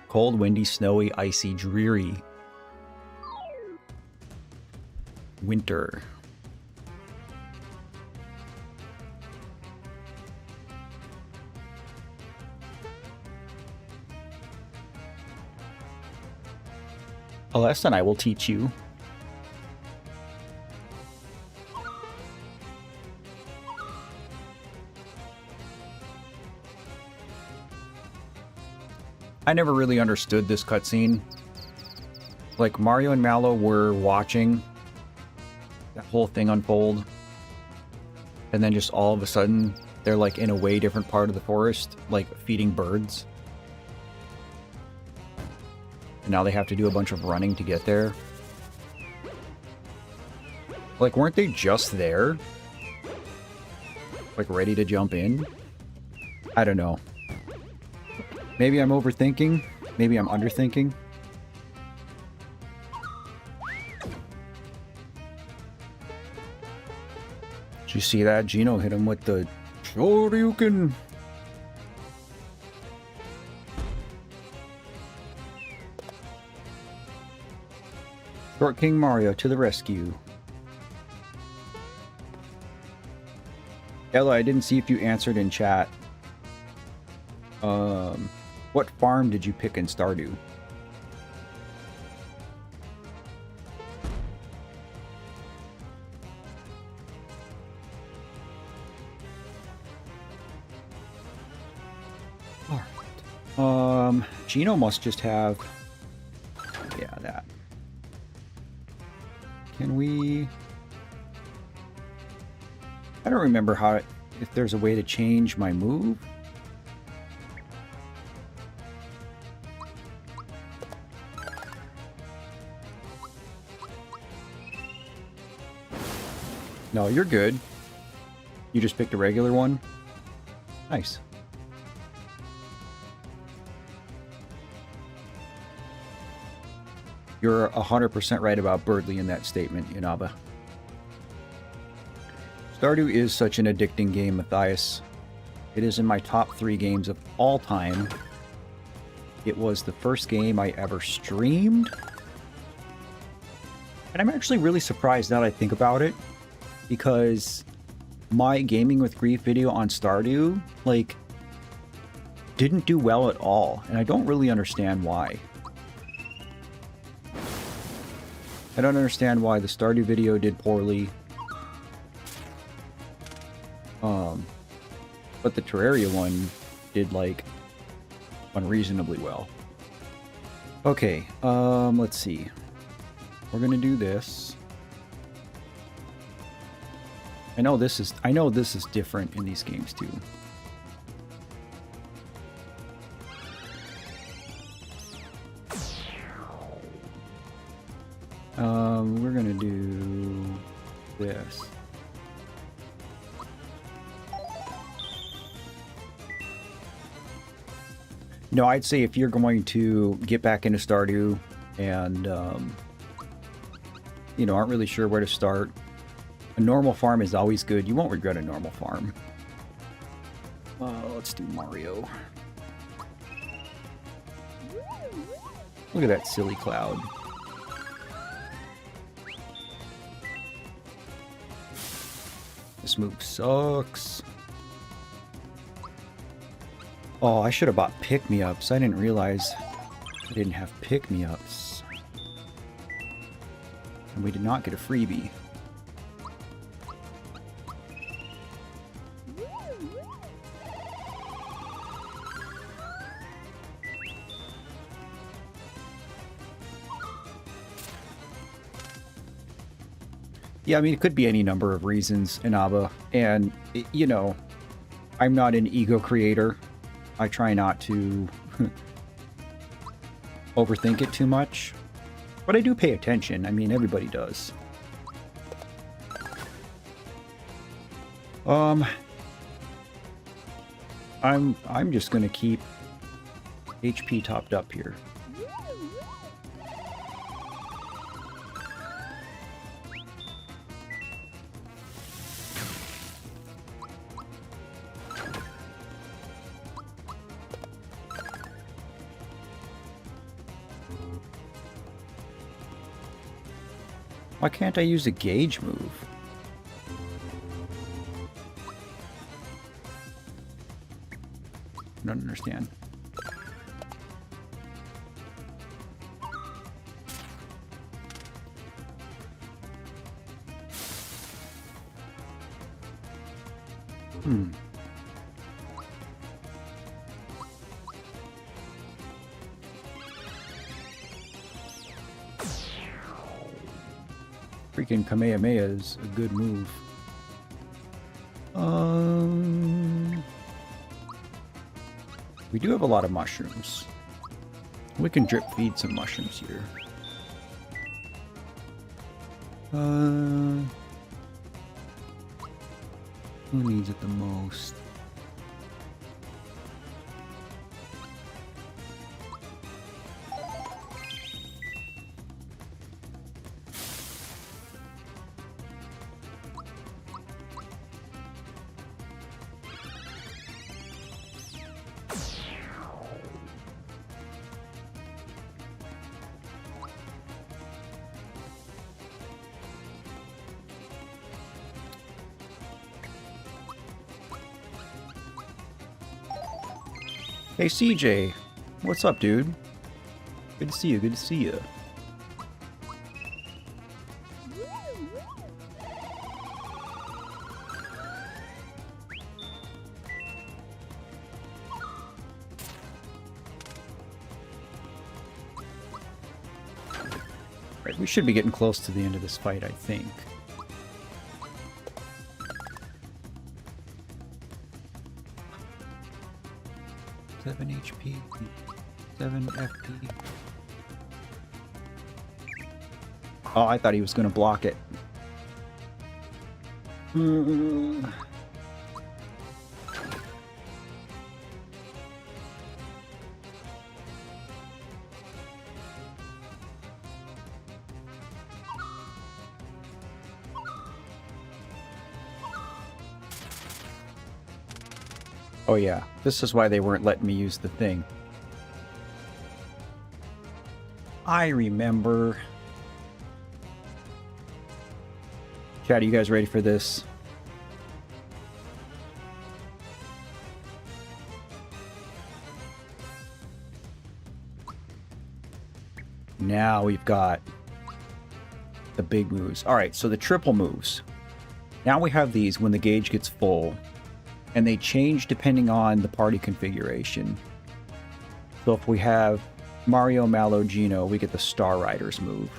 cold, windy, snowy, icy, dreary winter. A lesson I will teach you. I never really understood this cutscene. Like, Mario and Mallow were watching that whole thing unfold, and then just all of a sudden, they're like in a way different part of the forest, like feeding birds. And now they have to do a bunch of running to get there. Like, weren't they just there? Like, ready to jump in? I don't know. Maybe I'm overthinking. Maybe I'm underthinking. Did you see that? Gino hit him with the Shoryuken. Short King Mario to the rescue. Ella, I didn't see if you answered in chat. What farm did you pick in Stardew? Alright. Gino must just have... Yeah, that. Can we... I don't remember how... If there's a way to change my move. No, you're good. You just picked a regular one? Nice. You're 100% right about Birdly in that statement, Inaba. Stardew is such an addicting game, Matthias. It is in my top 3 games of all time. It was the first game I ever streamed. And I'm actually really surprised now that I think about it, because my Gaming with Grief video on Stardew, like, didn't do well at all, and I don't really understand why. I don't understand why the Stardew video did poorly. But the Terraria one did, like, unreasonably well. Okay, let's see. We're gonna do this. I know this is different in these games too. We're gonna do this. No, I'd say if you're going to get back into Stardew and you know, aren't really sure where to start, a normal farm is always good. You won't regret a normal farm. Let's do Mario. Look at that silly cloud. This move sucks. Oh, I should have bought pick-me-ups. I didn't realize I didn't have pick-me-ups. And we did not get a freebie. Yeah, I mean, it could be any number of reasons, Inaba. And, you know, I'm not an ego creator. I try not to overthink it too much. But I do pay attention. I mean, everybody does. I'm just gonna keep HP topped up here. Why can't I use a gauge move? I don't understand. Freaking Kamehameha is a good move. We do have a lot of mushrooms. We can drip feed some mushrooms here. Who needs it the most? Hey CJ, what's up, dude? Good to see you, good to see you. Right, we should be getting close to the end of this fight, I think. HP, 7 FP. Oh, I thought he was going to block it. Oh yeah, this is why they weren't letting me use the thing. I remember. Chat, are you guys ready for this? Now we've got the big moves. Alright, so the triple moves. Now we have these when the gauge gets full. And they change depending on the party configuration. So if we have Mario, Mallow, Geno, we get the Star Riders move.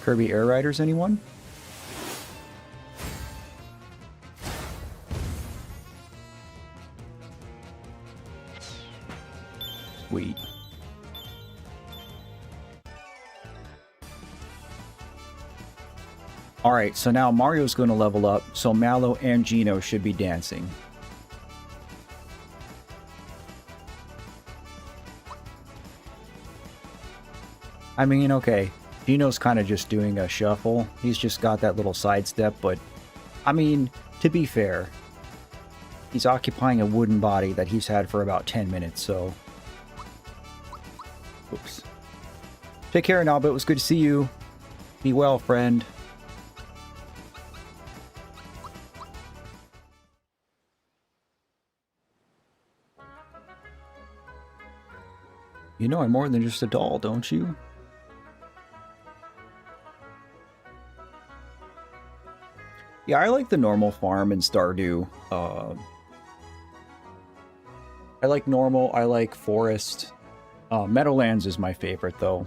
Kirby Air Riders, anyone? Sweet. Alright, so now Mario's going to level up, so Mallow and Geno should be dancing. I mean, okay, Geno's kind of just doing a shuffle. He's just got that little sidestep, but, I mean, to be fair, he's occupying a wooden body that he's had for about 10 minutes, so... Oops. Take care, Nalba. It was good to see you. Be well, friend. You know I'm more than just a doll, don't you? Yeah, I like the normal farm in Stardew. I like normal, I like forest. Meadowlands is my favorite, though.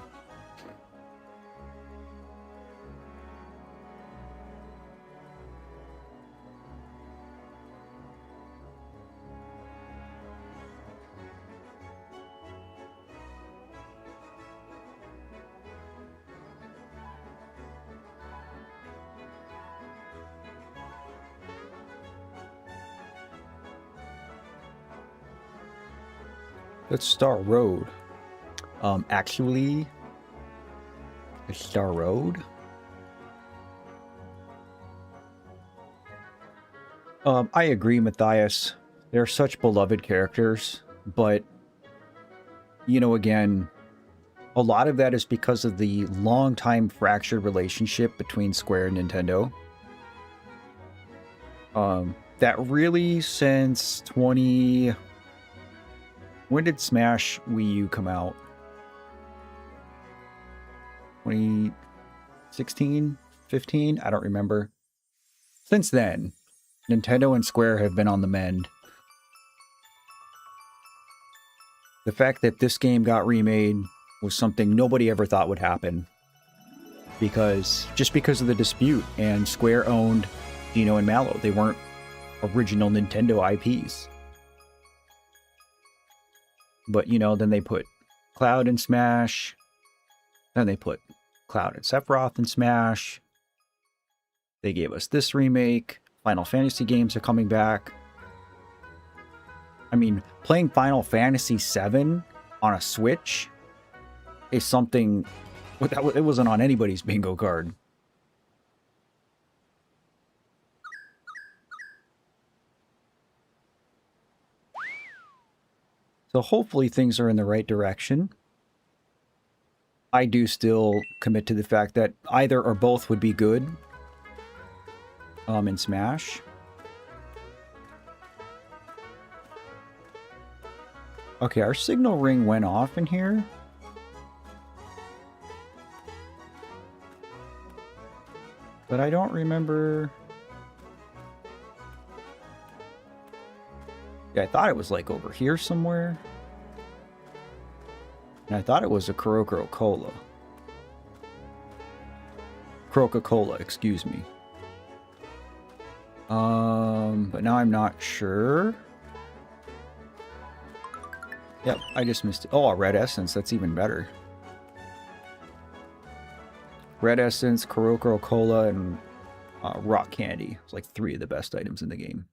That's Star Road. Actually, it's Star Road. I agree, Matthias. They're such beloved characters, but, you know, again, a lot of that is because of the long-time fractured relationship between Square and Nintendo. That really since 20... When did Smash Wii U come out? 2016? 15? I don't remember. Since then, Nintendo and Square have been on the mend. The fact that this game got remade was something nobody ever thought would happen. Just because of the dispute, and Square owned Geno and Mallow. They weren't original Nintendo IPs. But, you know, then they put Cloud in Smash. Then they put Cloud and Sephiroth in Smash. They gave us this remake. Final Fantasy games are coming back. I mean, playing Final Fantasy VII on a Switch is something... It wasn't on anybody's bingo card. So hopefully things are in the right direction. I do still commit to the fact that either or both would be good in Smash. Okay, our signal ring went off in here. But I don't remember... Yeah, I thought it was like over here somewhere. And I thought it was a Coca-Cola. Coca-Cola, excuse me. But now I'm not sure. Yep, I just missed it. Oh, a red essence, that's even better. Red essence, Coca-Cola, and rock candy. It's like 3 of the best items in the game.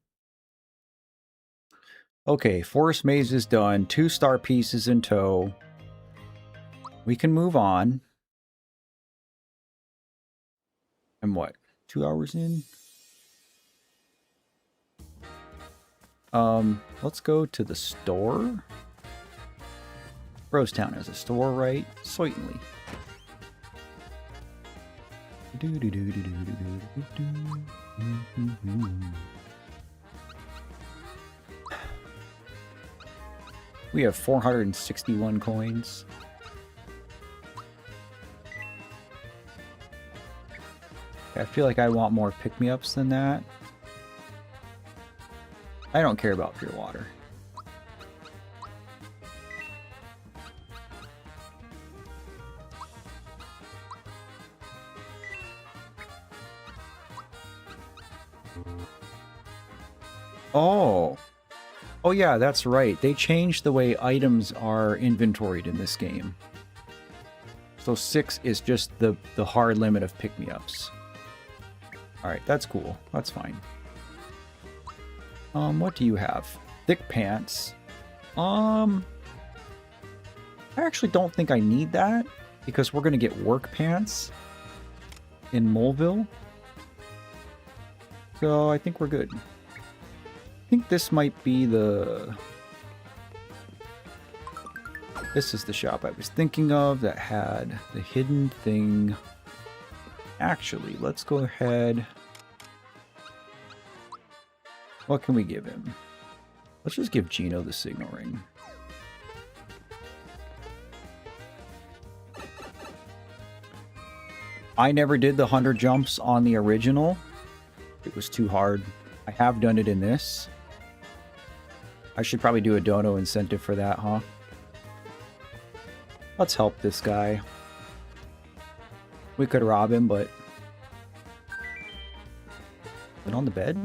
Okay, Forest Maze is done. 2-star pieces in tow. We can move on. And what? 2 hours in? Let's go to the store. Rosetown has a store, right? Certainly. We have 461 coins. I feel like I want more pick-me-ups than that. I don't care about pure water. Oh. Oh yeah, that's right. They changed the way items are inventoried in this game. So 6 is just the hard limit of pick-me-ups. Alright, that's cool. That's fine. What do you have? Thick pants. I actually don't think I need that, because we're gonna get work pants in Moleville. So I think we're good. I think this might be the... This is the shop I was thinking of that had the hidden thing. Actually, let's go ahead. What can we give him? Let's just give Geno the signal ring. I never did the 100 jumps on the original. It was too hard. I have done it in this. I should probably do a dono incentive for that, huh? Let's help this guy. We could rob him, but... Is it on the bed?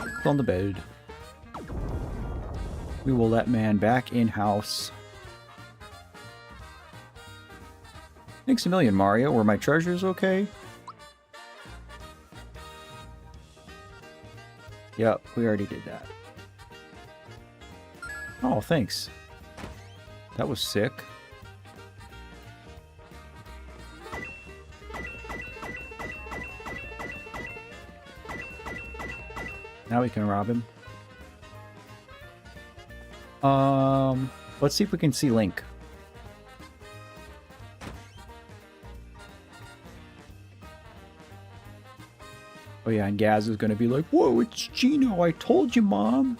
It's on the bed. We will let man back in-house. Thanks a million, Mario. Were my treasures okay? Yep, we already did that. Oh, thanks. That was sick. Now we can rob him. Let's see if we can see Link. Oh yeah, and Gaz is gonna be like, "Whoa, it's Gino! I told you, Mom."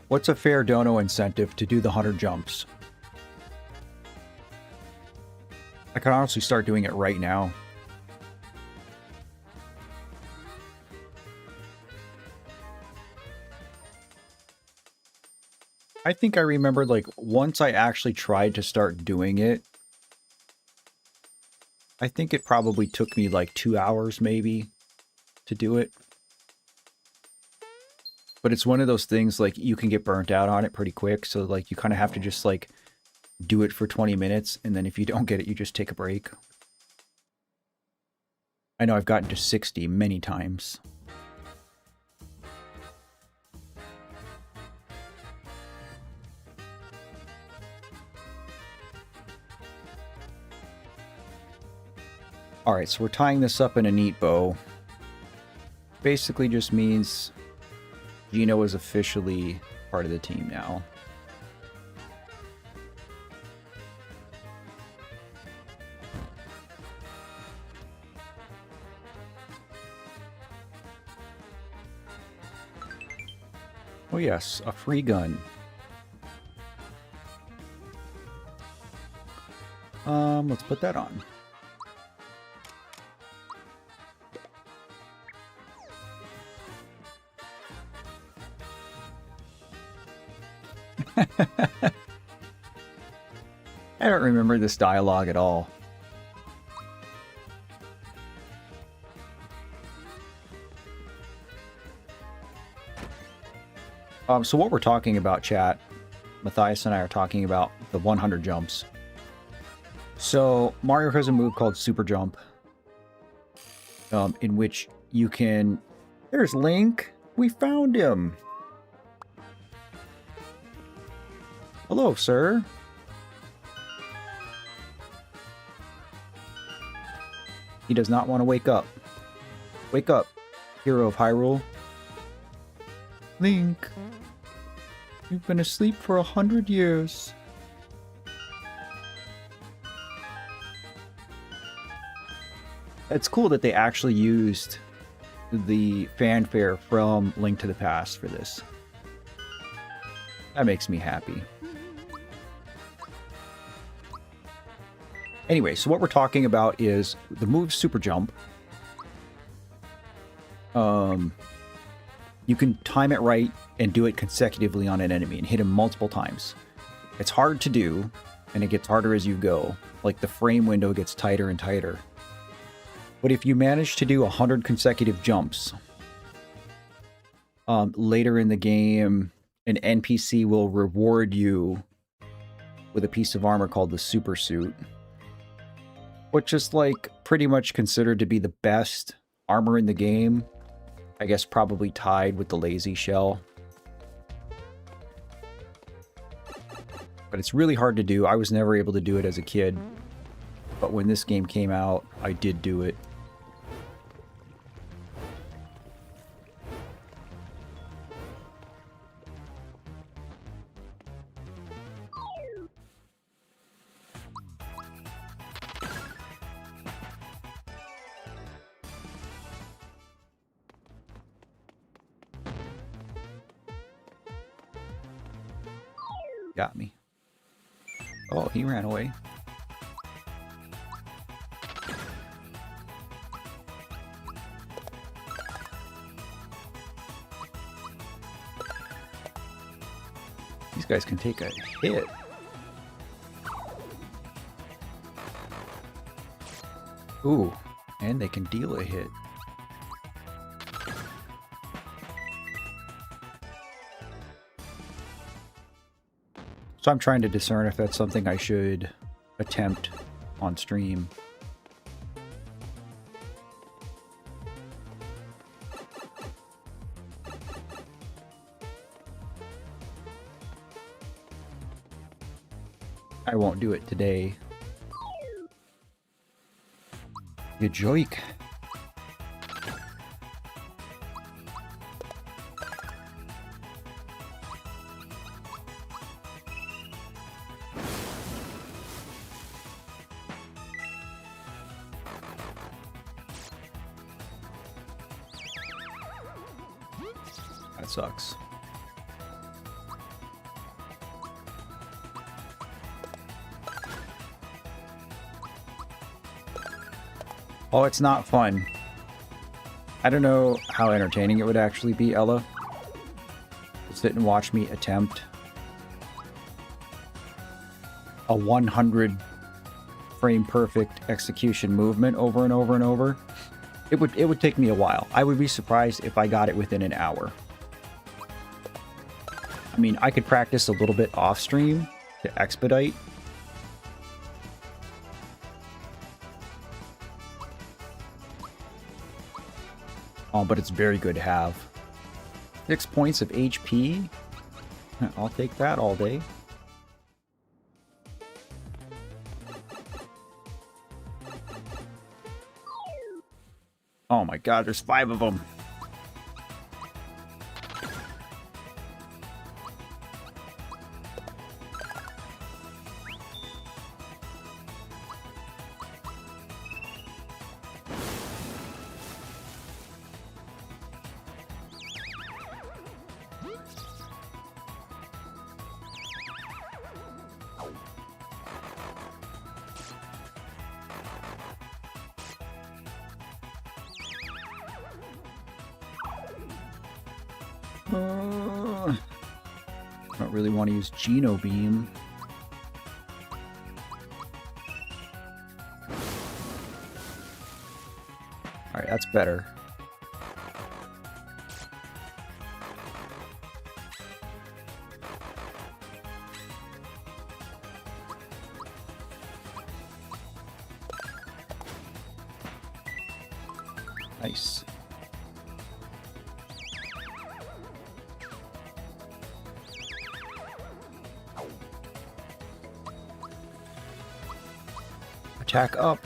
What's a fair dono incentive to do the 100 jumps? I could honestly start doing it right now. I think I remembered, like, once I actually tried to start doing it, I think it probably took me like 2 hours maybe to do it. But it's one of those things, like, you can get burnt out on it pretty quick, so, like, you kind of have to just, like, do it for 20 minutes, and then if you don't get it, you just take a break. I know I've gotten to 60 many times. Alright, so we're tying this up in a neat bow. Basically just means Gino is officially part of the team now. Oh yes, a free gun. Let's put that on. I don't remember this dialogue at all. So what we're talking about, chat, Matthias and I are talking about the 100 jumps. So Mario has a move called Super Jump, in which you can... There's Link! We found him! Hello, sir. He does not want to wake up. Wake up, hero of Hyrule. Link, you've been asleep for 100 years. It's cool that they actually used the fanfare from Link to the Past for this. That makes me happy. Anyway, so what we're talking about is the move Super Jump. You can time it right and do it consecutively on an enemy and hit him multiple times. It's hard to do, and it gets harder as you go. Like, the frame window gets tighter and tighter. But if you manage to do 100 consecutive jumps, later in the game, an NPC will reward you with a piece of armor called the Super Suit, which is, like, pretty much considered to be the best armor in the game. I guess probably tied with the Lazy Shell. But it's really hard to do. I was never able to do it as a kid. But when this game came out, I did do it. Got me. Oh, he ran away. These guys can take a hit. Ooh, and they can deal a hit. So I'm trying to discern if that's something I should attempt on stream. I won't do it today. You joke. That sucks. Oh, it's not fun. I don't know how entertaining it would actually be, Ella. To sit and watch me attempt a 100 frame perfect execution movement over and over and over. It would take me a while. I would be surprised if I got it within an hour. I mean, I could practice a little bit off stream to expedite. But it's very good to have. 6 points of HP. I'll take that all day. Oh my god, there's 5 of them. I don't really want to use Geno Beam. Alright, that's better. Nice. Attack up.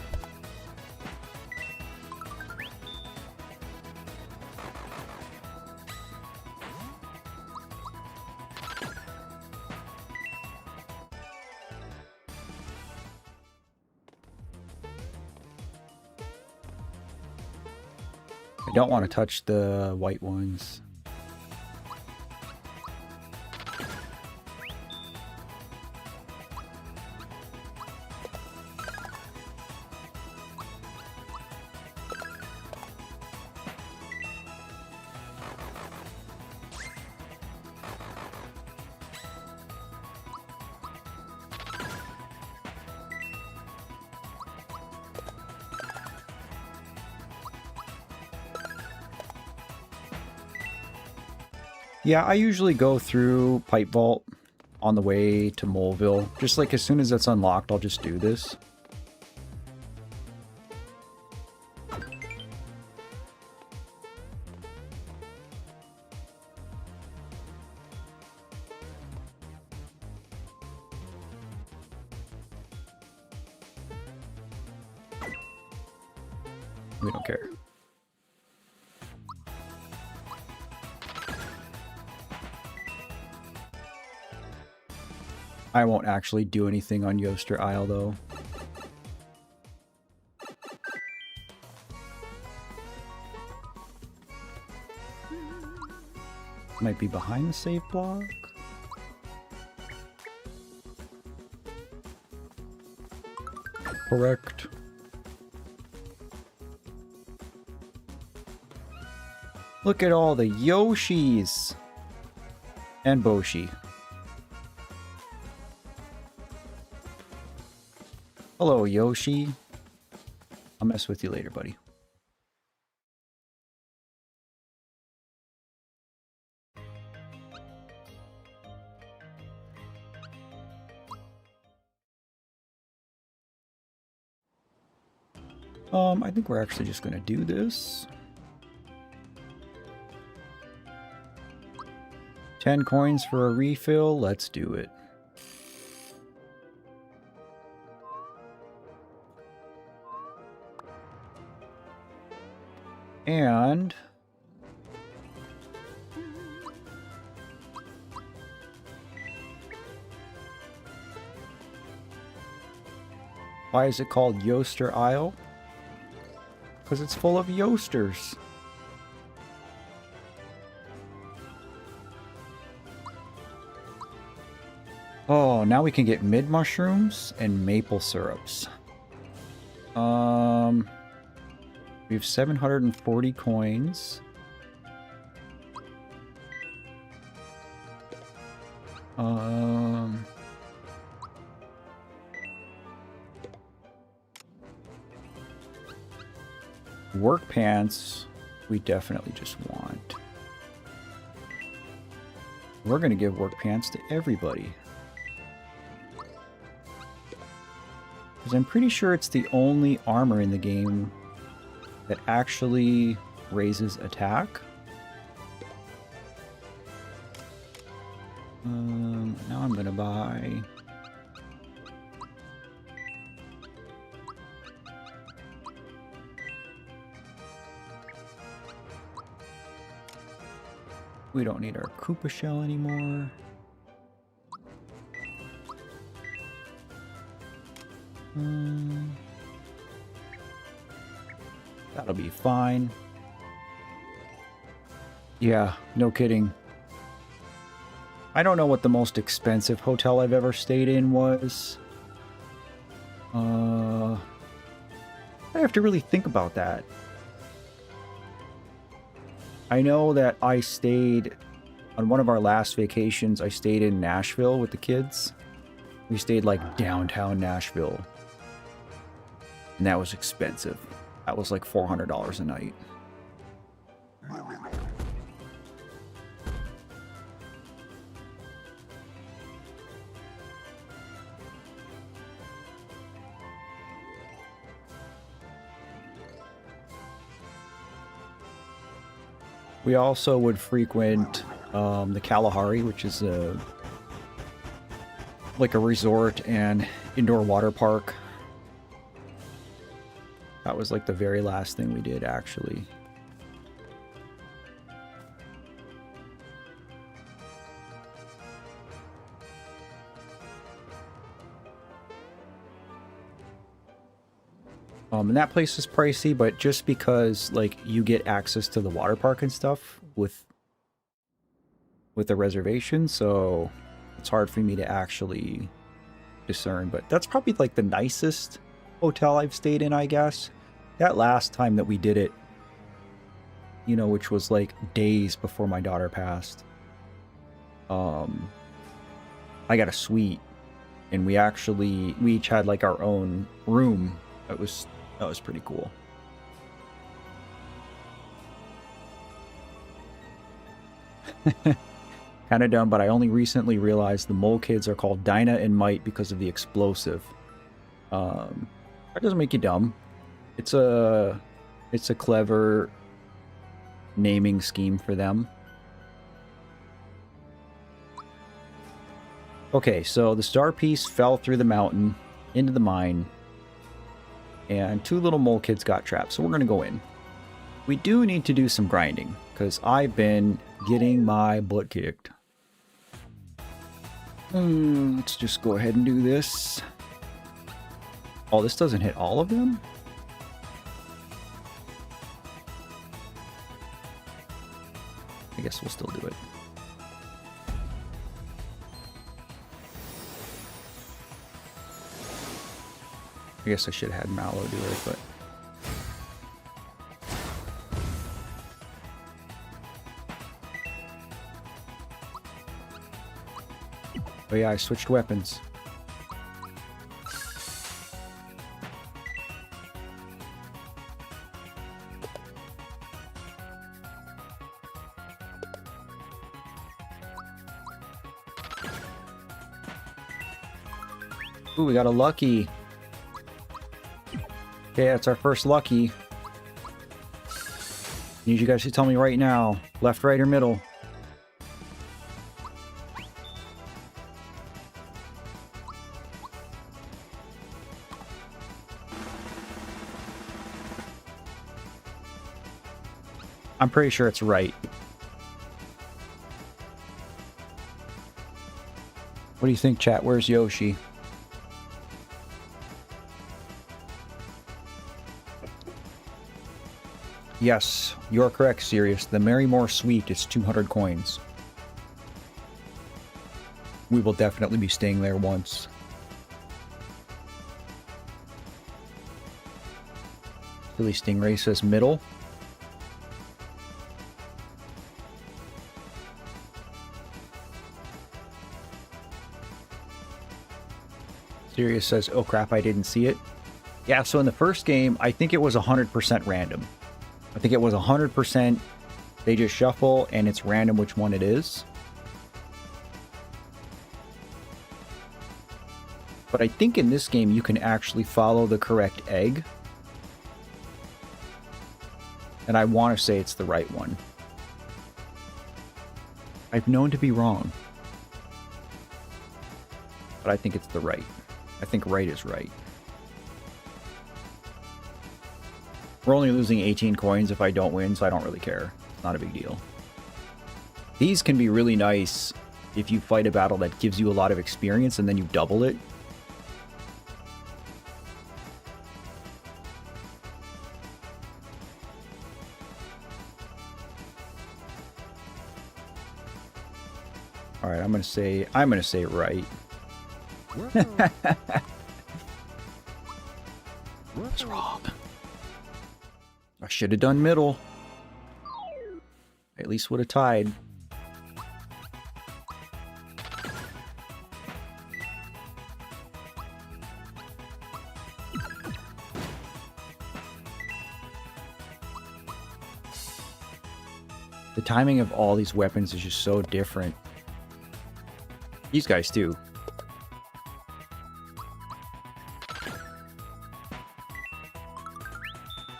I don't want to touch the white ones. Yeah, I usually go through Pipe Vault on the way to Moleville. Just like as soon as it's unlocked, I'll just do this. We don't care. I won't actually do anything on Yoster Isle, though. Might be behind the save block. Correct. Look at all the Yoshis! And Boshi. Hello, Yoshi. I'll mess with you later, buddy. I think we're actually just gonna do this. 10 coins for a refill. Let's do it. And why is it called Yoaster Isle? Because it's full of Yoasters. Oh, now we can get mid mushrooms and maple syrups. We have 740 coins. Work pants, we definitely just want. We're going to give work pants to everybody. Because I'm pretty sure it's the only armor in the game that actually raises attack. Now I'm going to buy... We don't need our Koopa shell anymore. That'll be fine. Yeah, no kidding. I don't know what the most expensive hotel I've ever stayed in was. I have to really think about that. I know that I stayed on one of our last vacations. I stayed in Nashville with the kids. We stayed like downtown Nashville. And that was expensive. That was like $400 a night. We also would frequent the Kalahari, which is like a resort and indoor water park. That was like the very last thing we did, actually. And that place is pricey, but just because like you get access to the water park and stuff with the reservation, so it's hard for me to actually discern. But that's probably like the nicest hotel I've stayed in, I guess. That last time that we did it, you know, which was like days before my daughter passed, I got a suite, and we each had like our own room. That was pretty cool. Kind of dumb, but I only recently realized the mole kids are called Dinah and Mite because of the explosive. That doesn't make you dumb. It's a clever naming scheme for them. Okay, so the star piece fell through the mountain into the mine, and two little mole kids got trapped, so we're going to go in. We do need to do some grinding, because I've been getting my butt kicked. Let's just go ahead and do this. Oh, this doesn't hit all of them? I guess we'll still do it. I guess I should have had Mallow do it, but... Oh yeah, I switched weapons. Ooh, we got a lucky. Okay, that's our first lucky. Need you guys to tell me right now. Left, right, or middle? I'm pretty sure it's right. What do you think, chat? Where's Yoshi? Yes, you're correct, Sirius. The Marrymore Suite is 200 coins. We will definitely be staying there once. Silly Stingray says middle. Sirius says, oh crap, I didn't see it. Yeah, so in the first game, I think it was 100% random. I think it was 100%, they just shuffle and it's random which one it is. But I think in this game you can actually follow the correct egg. And I want to say it's the right one. I've known to be wrong. But I think it's the right. I think right is right. We're only losing 18 coins if I don't win, so I don't really care. It's not a big deal. These can be really nice if you fight a battle that gives you a lot of experience and then you double it. All right, I'm gonna say right. What's wrong? I should have done middle. At least would have tied. The timing of all these weapons is just so different. These guys too.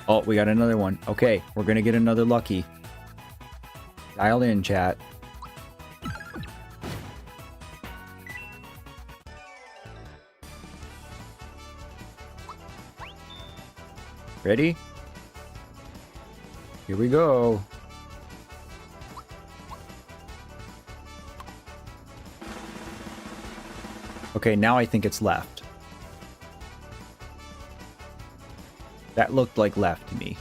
Oh, we got another one. Okay, we're gonna get another lucky. Dial in, chat. Ready? Here we go. Okay, now I think it's left. That looked like left to me.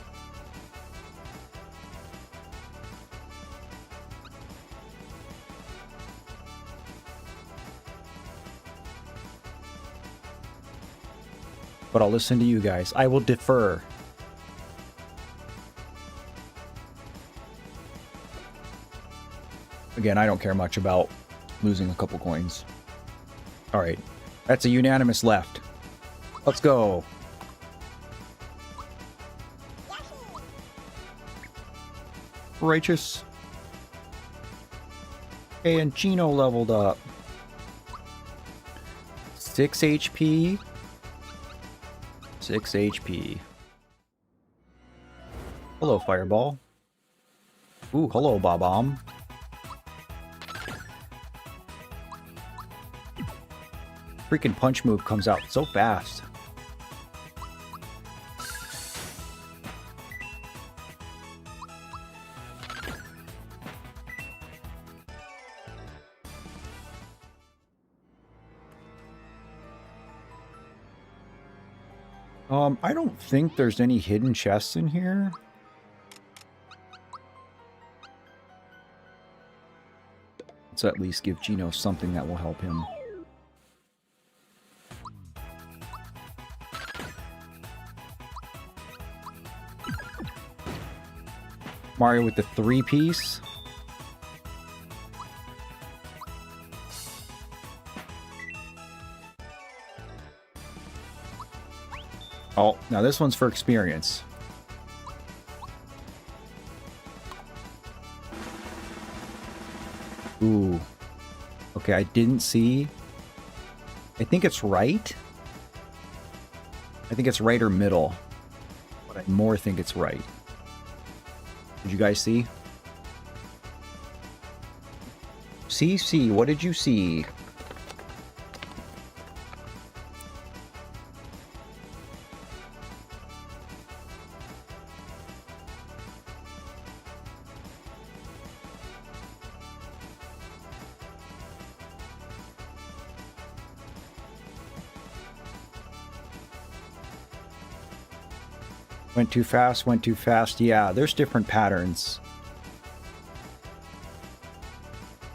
But I'll listen to you guys. I will defer. Again, I don't care much about losing a couple coins. All right, that's a unanimous left. Let's go. Righteous. Hey, and Chino leveled up. 6 HP. 6 HP. Hello, Fireball. Ooh, hello, Bob-omb. Freaking punch move comes out so fast. I don't think there's any hidden chests in here. Let's at least give Gino something that will help him. Mario with the 3-piece. Oh, now this one's for experience. Ooh. Okay, I didn't see. I think it's right. I think it's right or middle. But I more think it's right. Did you guys see? CC, what did you see? Went too fast, went too fast. Yeah, there's different patterns.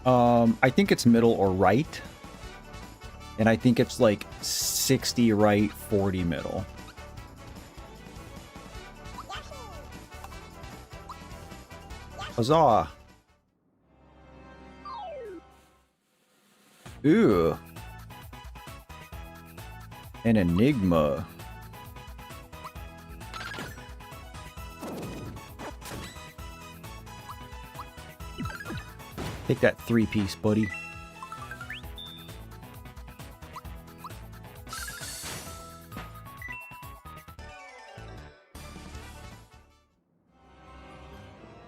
I think it's middle or right. And I think it's like 60 right, 40 middle. Huzzah! Ooh. An enigma. Take that 3-piece, buddy.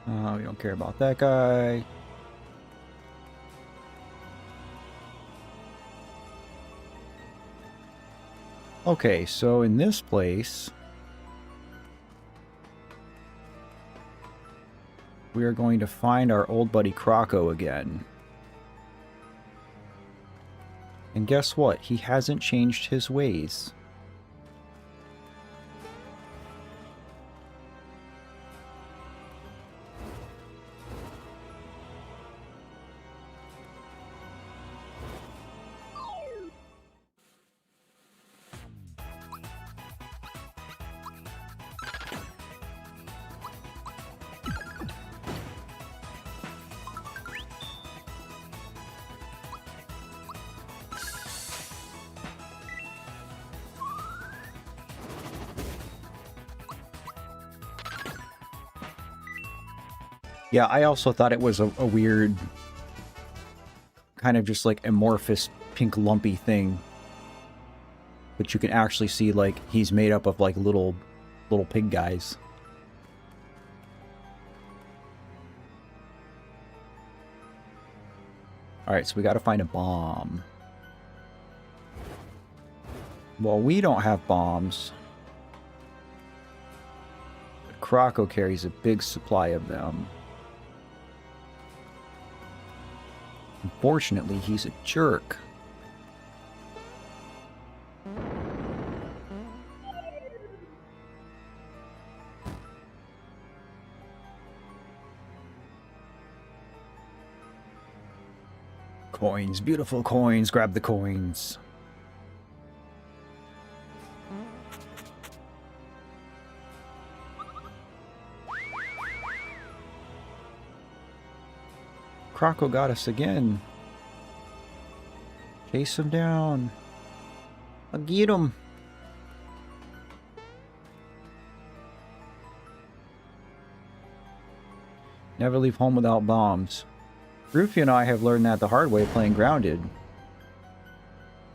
We don't care about that guy. Okay, so in this place, we are going to find our old buddy Croco again. And guess what? He hasn't changed his ways. Yeah, I also thought it was a weird, kind of just like amorphous pink lumpy thing. But you can actually see like he's made up of like little pig guys. Alright, so we gotta find a bomb. Well, we don't have bombs. But Croco carries a big supply of them. Unfortunately, he's a jerk. Coins, beautiful coins, grab the coins. Croco got us again. Chase him down. I'll get him. Never leave home without bombs. Rufio and I have learned that the hard way playing Grounded.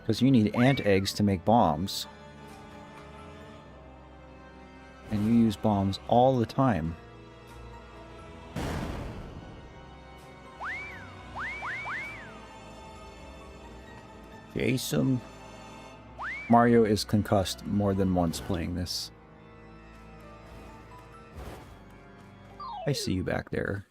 Because you need ant eggs to make bombs. And you use bombs all the time. Jason. Mario is concussed more than once playing this. I see you back there.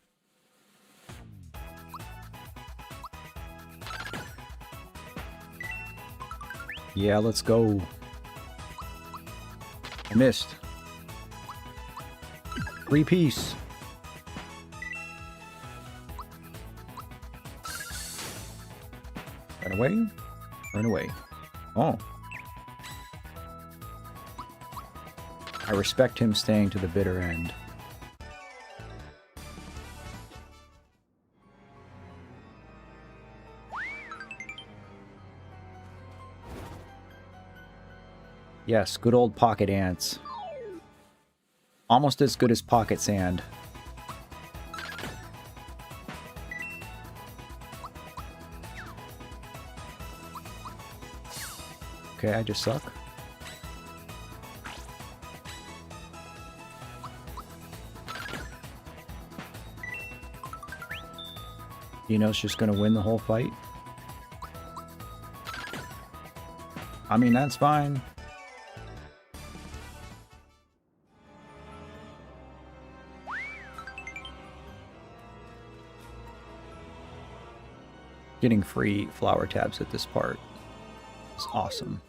Yeah, let's go. I missed. 3-piece. Run away? Run away. Oh. I respect him staying to the bitter end. Yes, good old pocket ants. Almost as good as pocket sand. Okay, I just suck. Dino's just gonna win the whole fight. I mean, that's fine. Getting free flower tabs at this part is awesome.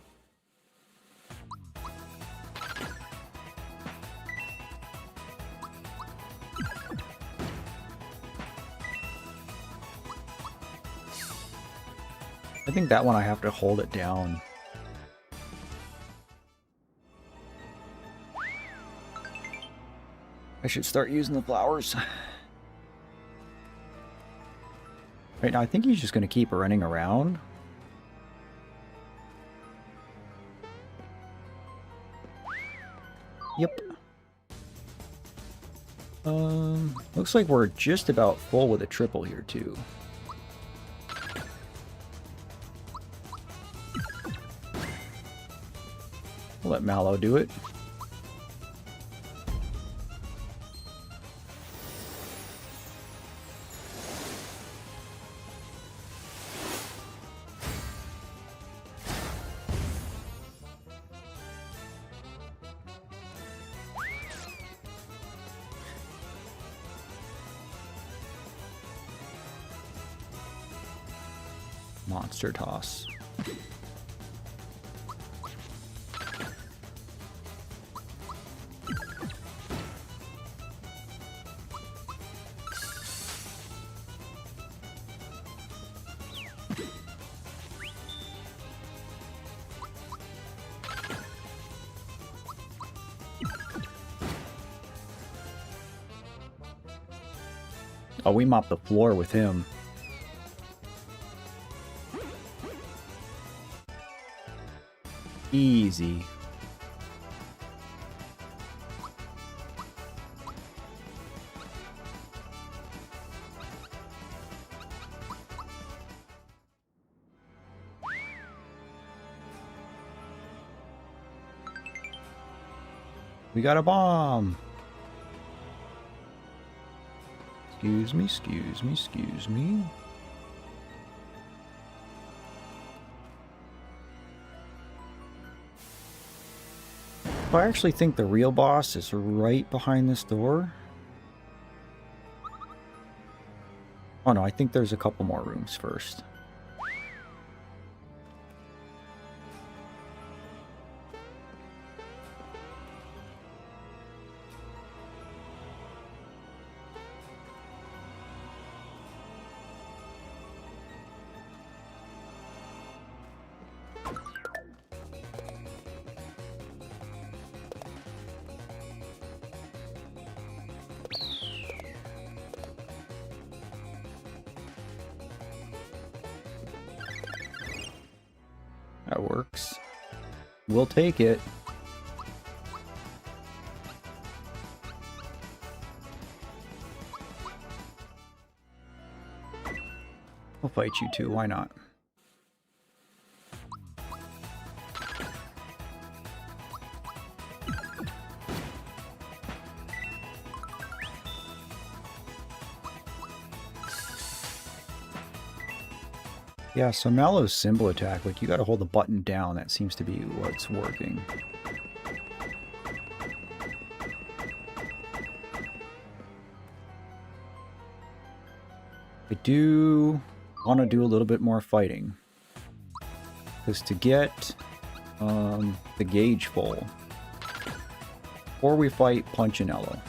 I think that one I have to hold it down. I should start using the flowers. Right now, I think he's just going to keep running around. Yep. Looks like we're just about full with a triple here, too. We'll let Mallow do it. Monster toss. Oh, we mopped the floor with him. Easy. We got a bomb. Excuse me, excuse me, excuse me. I actually think the real boss is right behind this door. Oh no, I think there's a couple more rooms first. That works. We'll take it. We'll fight you too, why not? Yeah, so Mallow's symbol attack, like you gotta hold the button down, that seems to be what's working. I do want to do a little bit more fighting. Because to get the gauge full, before we fight Punchinello,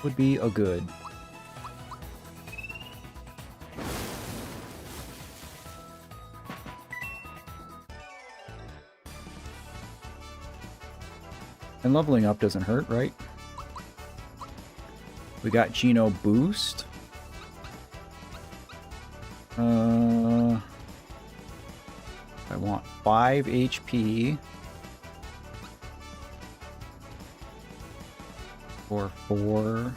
would be a good. And leveling up doesn't hurt, right? We got Geno boost. I want 5 HP. Or 4.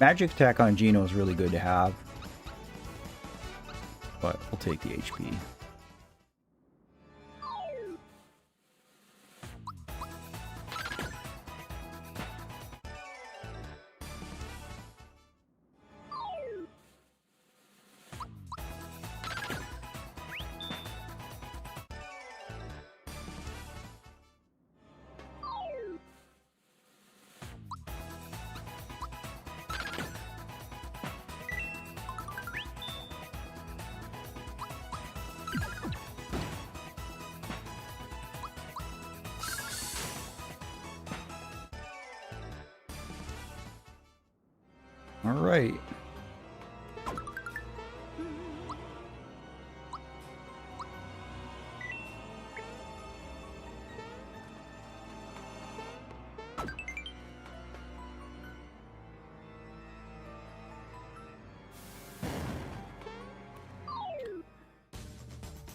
Magic attack on Geno is really good to have. But we'll take the HP. All right.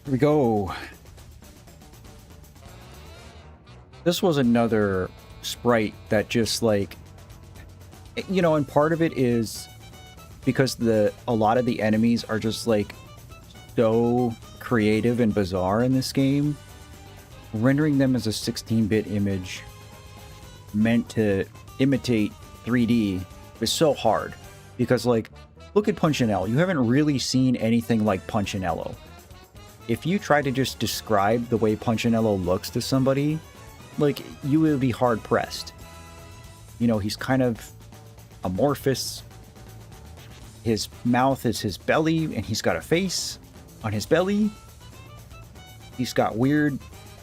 Here we go. This was another sprite that just like, you know, and part of it is because a lot of the enemies are just like so creative and bizarre in this game. Rendering them as a 16-bit image meant to imitate 3D is so hard. Because like, look at Punchinello. You haven't really seen anything like Punchinello. If you try to just describe the way Punchinello looks to somebody, like, you will be hard-pressed. You know, he's kind of amorphous. His mouth is his belly, and he's got a face on his belly. He's got weird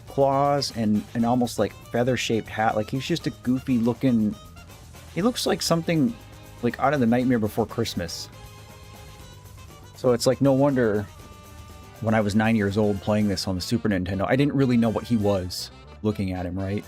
claws and an almost like feather-shaped hat. Like, he's just a goofy-looking... He looks like something like out of the Nightmare Before Christmas. So it's like, no wonder when I was 9 years old playing this on the Super Nintendo, I didn't really know what he was looking at him, right?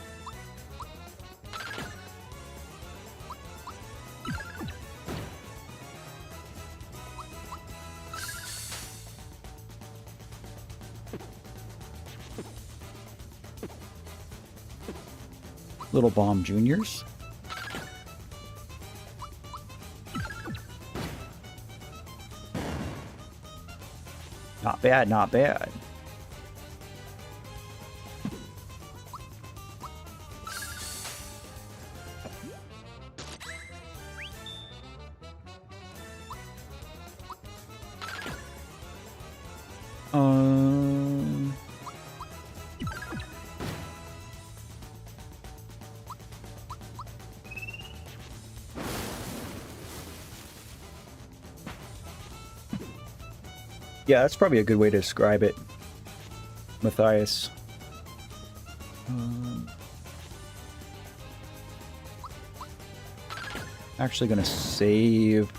Little Bomb Juniors. Not bad, not bad. Yeah, that's probably a good way to describe it, Matthias. Actually gonna save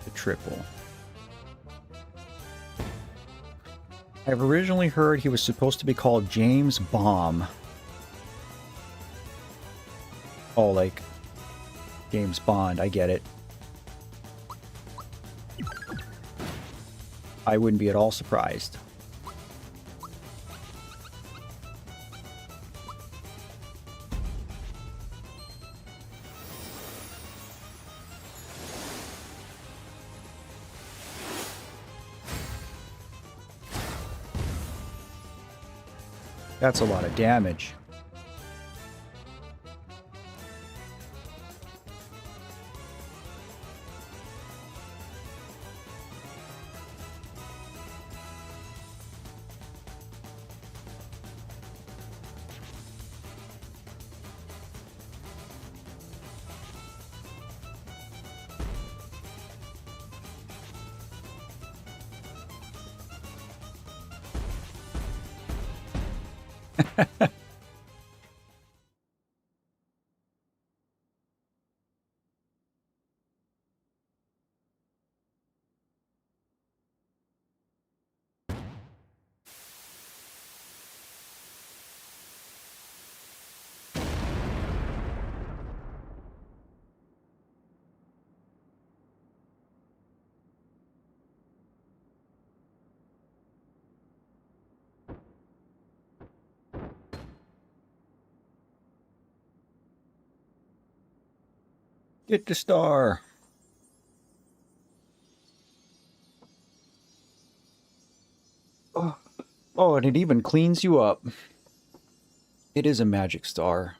the triple. I've originally heard he was supposed to be called James Bomb. Oh, like James Bond, I get it. I wouldn't be at all surprised. That's a lot of damage. Get the star. Oh, and it even cleans you up. It is a magic star.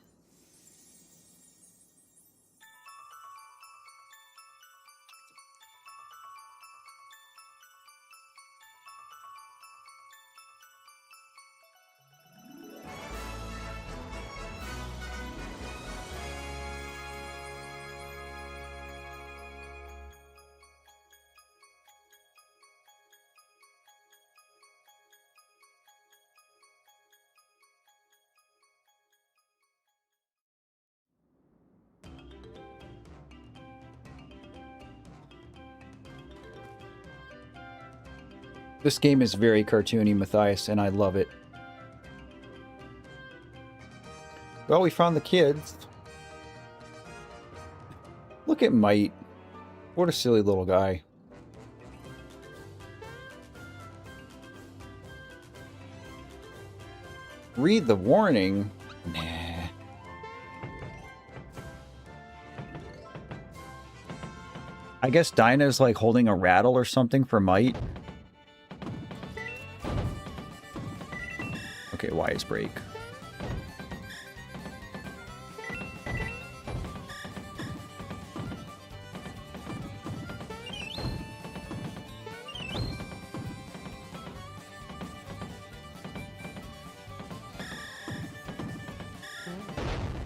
This game is very cartoony, Matthias, and I love it. Well, we found the kids. Look at Mite. What a silly little guy. Read the warning? Nah. I guess Dinah's like holding a rattle or something for Mite. Okay, wise break.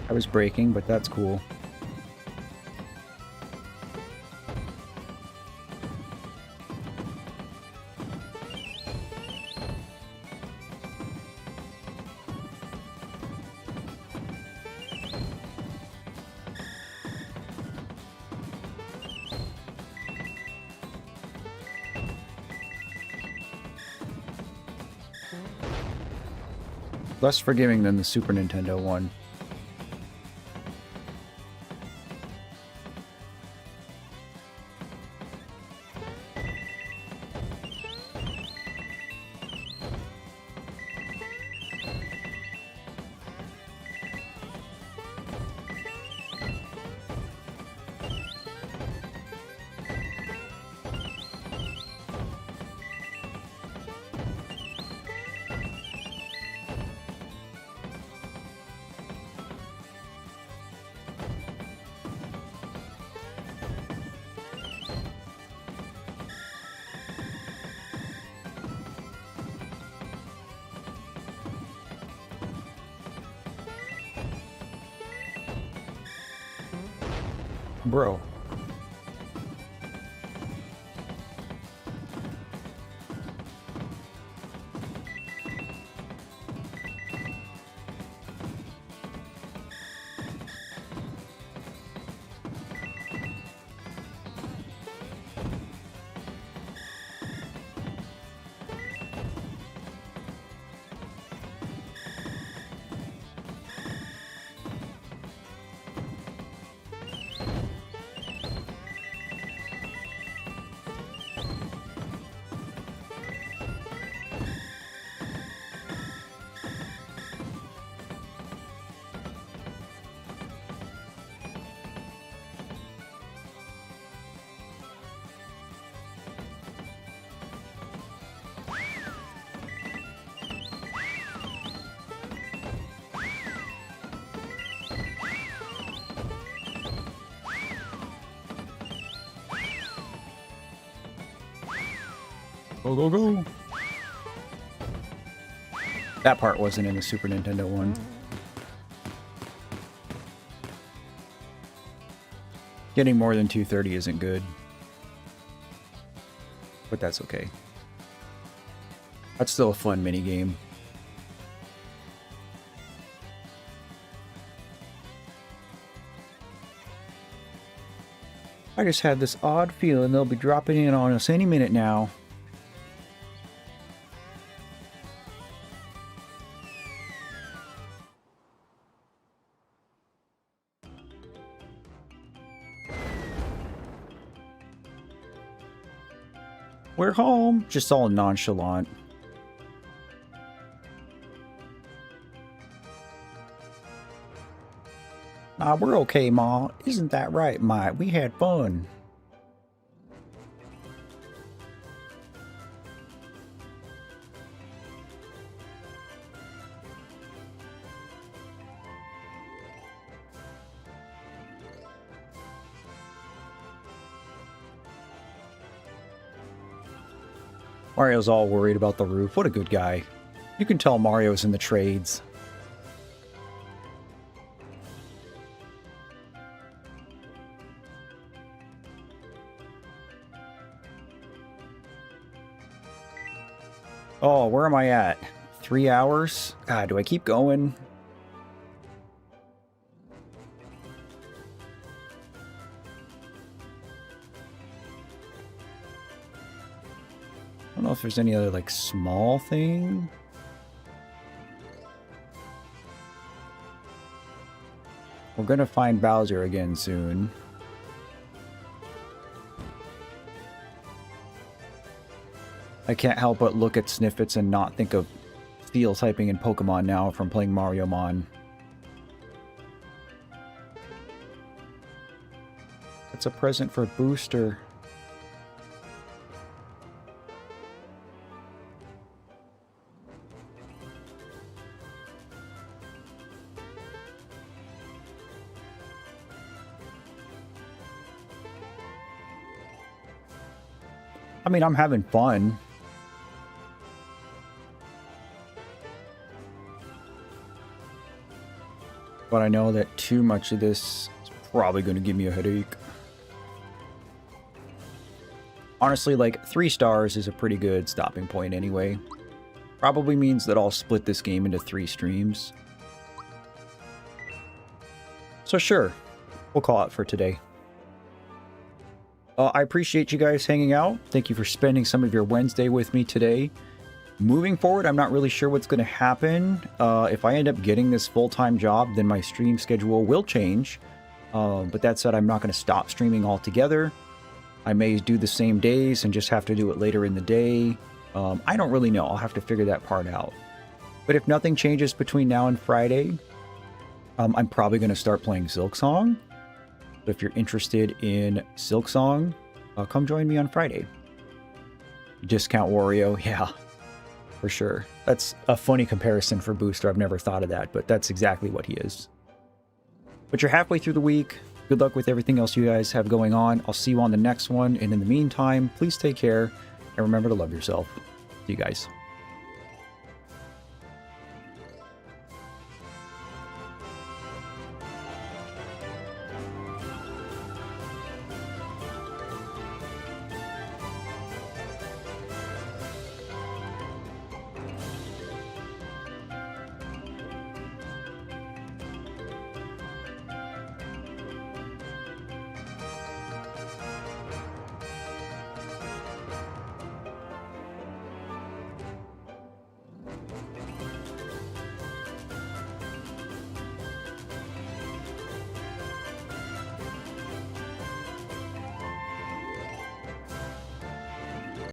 I was breaking, but that's cool. Less forgiving than the Super Nintendo one. Bro. Go, go, go. That part wasn't in the Super Nintendo one. Getting more than 230 isn't good. But that's okay. That's still a fun minigame. I just had this odd feeling they'll be dropping in on us any minute now. We're home. Just all nonchalant. Nah, we're okay, Ma. Isn't that right, Mike? We had fun. Mario's all worried about the roof. What a good guy. You can tell Mario's in the trades. Oh, where am I at? 3 hours? God, do I keep going? I don't know if there's any other, like, small thing. We're gonna find Bowser again soon. I can't help but look at snippets and not think of Steel typing in Pokemon now from playing Mario Mon. It's a present for Booster. I mean, I'm having fun. But I know that too much of this is probably going to give me a headache. Honestly, like, 3 stars is a pretty good stopping point anyway. Probably means that I'll split this game into 3 streams. So sure, we'll call it for today. I appreciate you guys hanging out. Thank you for spending some of your Wednesday with me today. Moving forward, I'm not really sure what's going to happen. If I end up getting this full-time job, then my stream schedule will change. But that said, I'm not going to stop streaming altogether. I may do the same days and just have to do it later in the day. I don't really know. I'll have to figure that part out. But if nothing changes between now and Friday, I'm probably going to start playing Silksong. So if you're interested in Silksong, come join me on Friday. Discount Wario, yeah, for sure. That's a funny comparison for Booster. I've never thought of that, but that's exactly what he is. But you're halfway through the week. Good luck with everything else you guys have going on. I'll see you on the next one. And in the meantime, please take care and remember to love yourself. See you guys.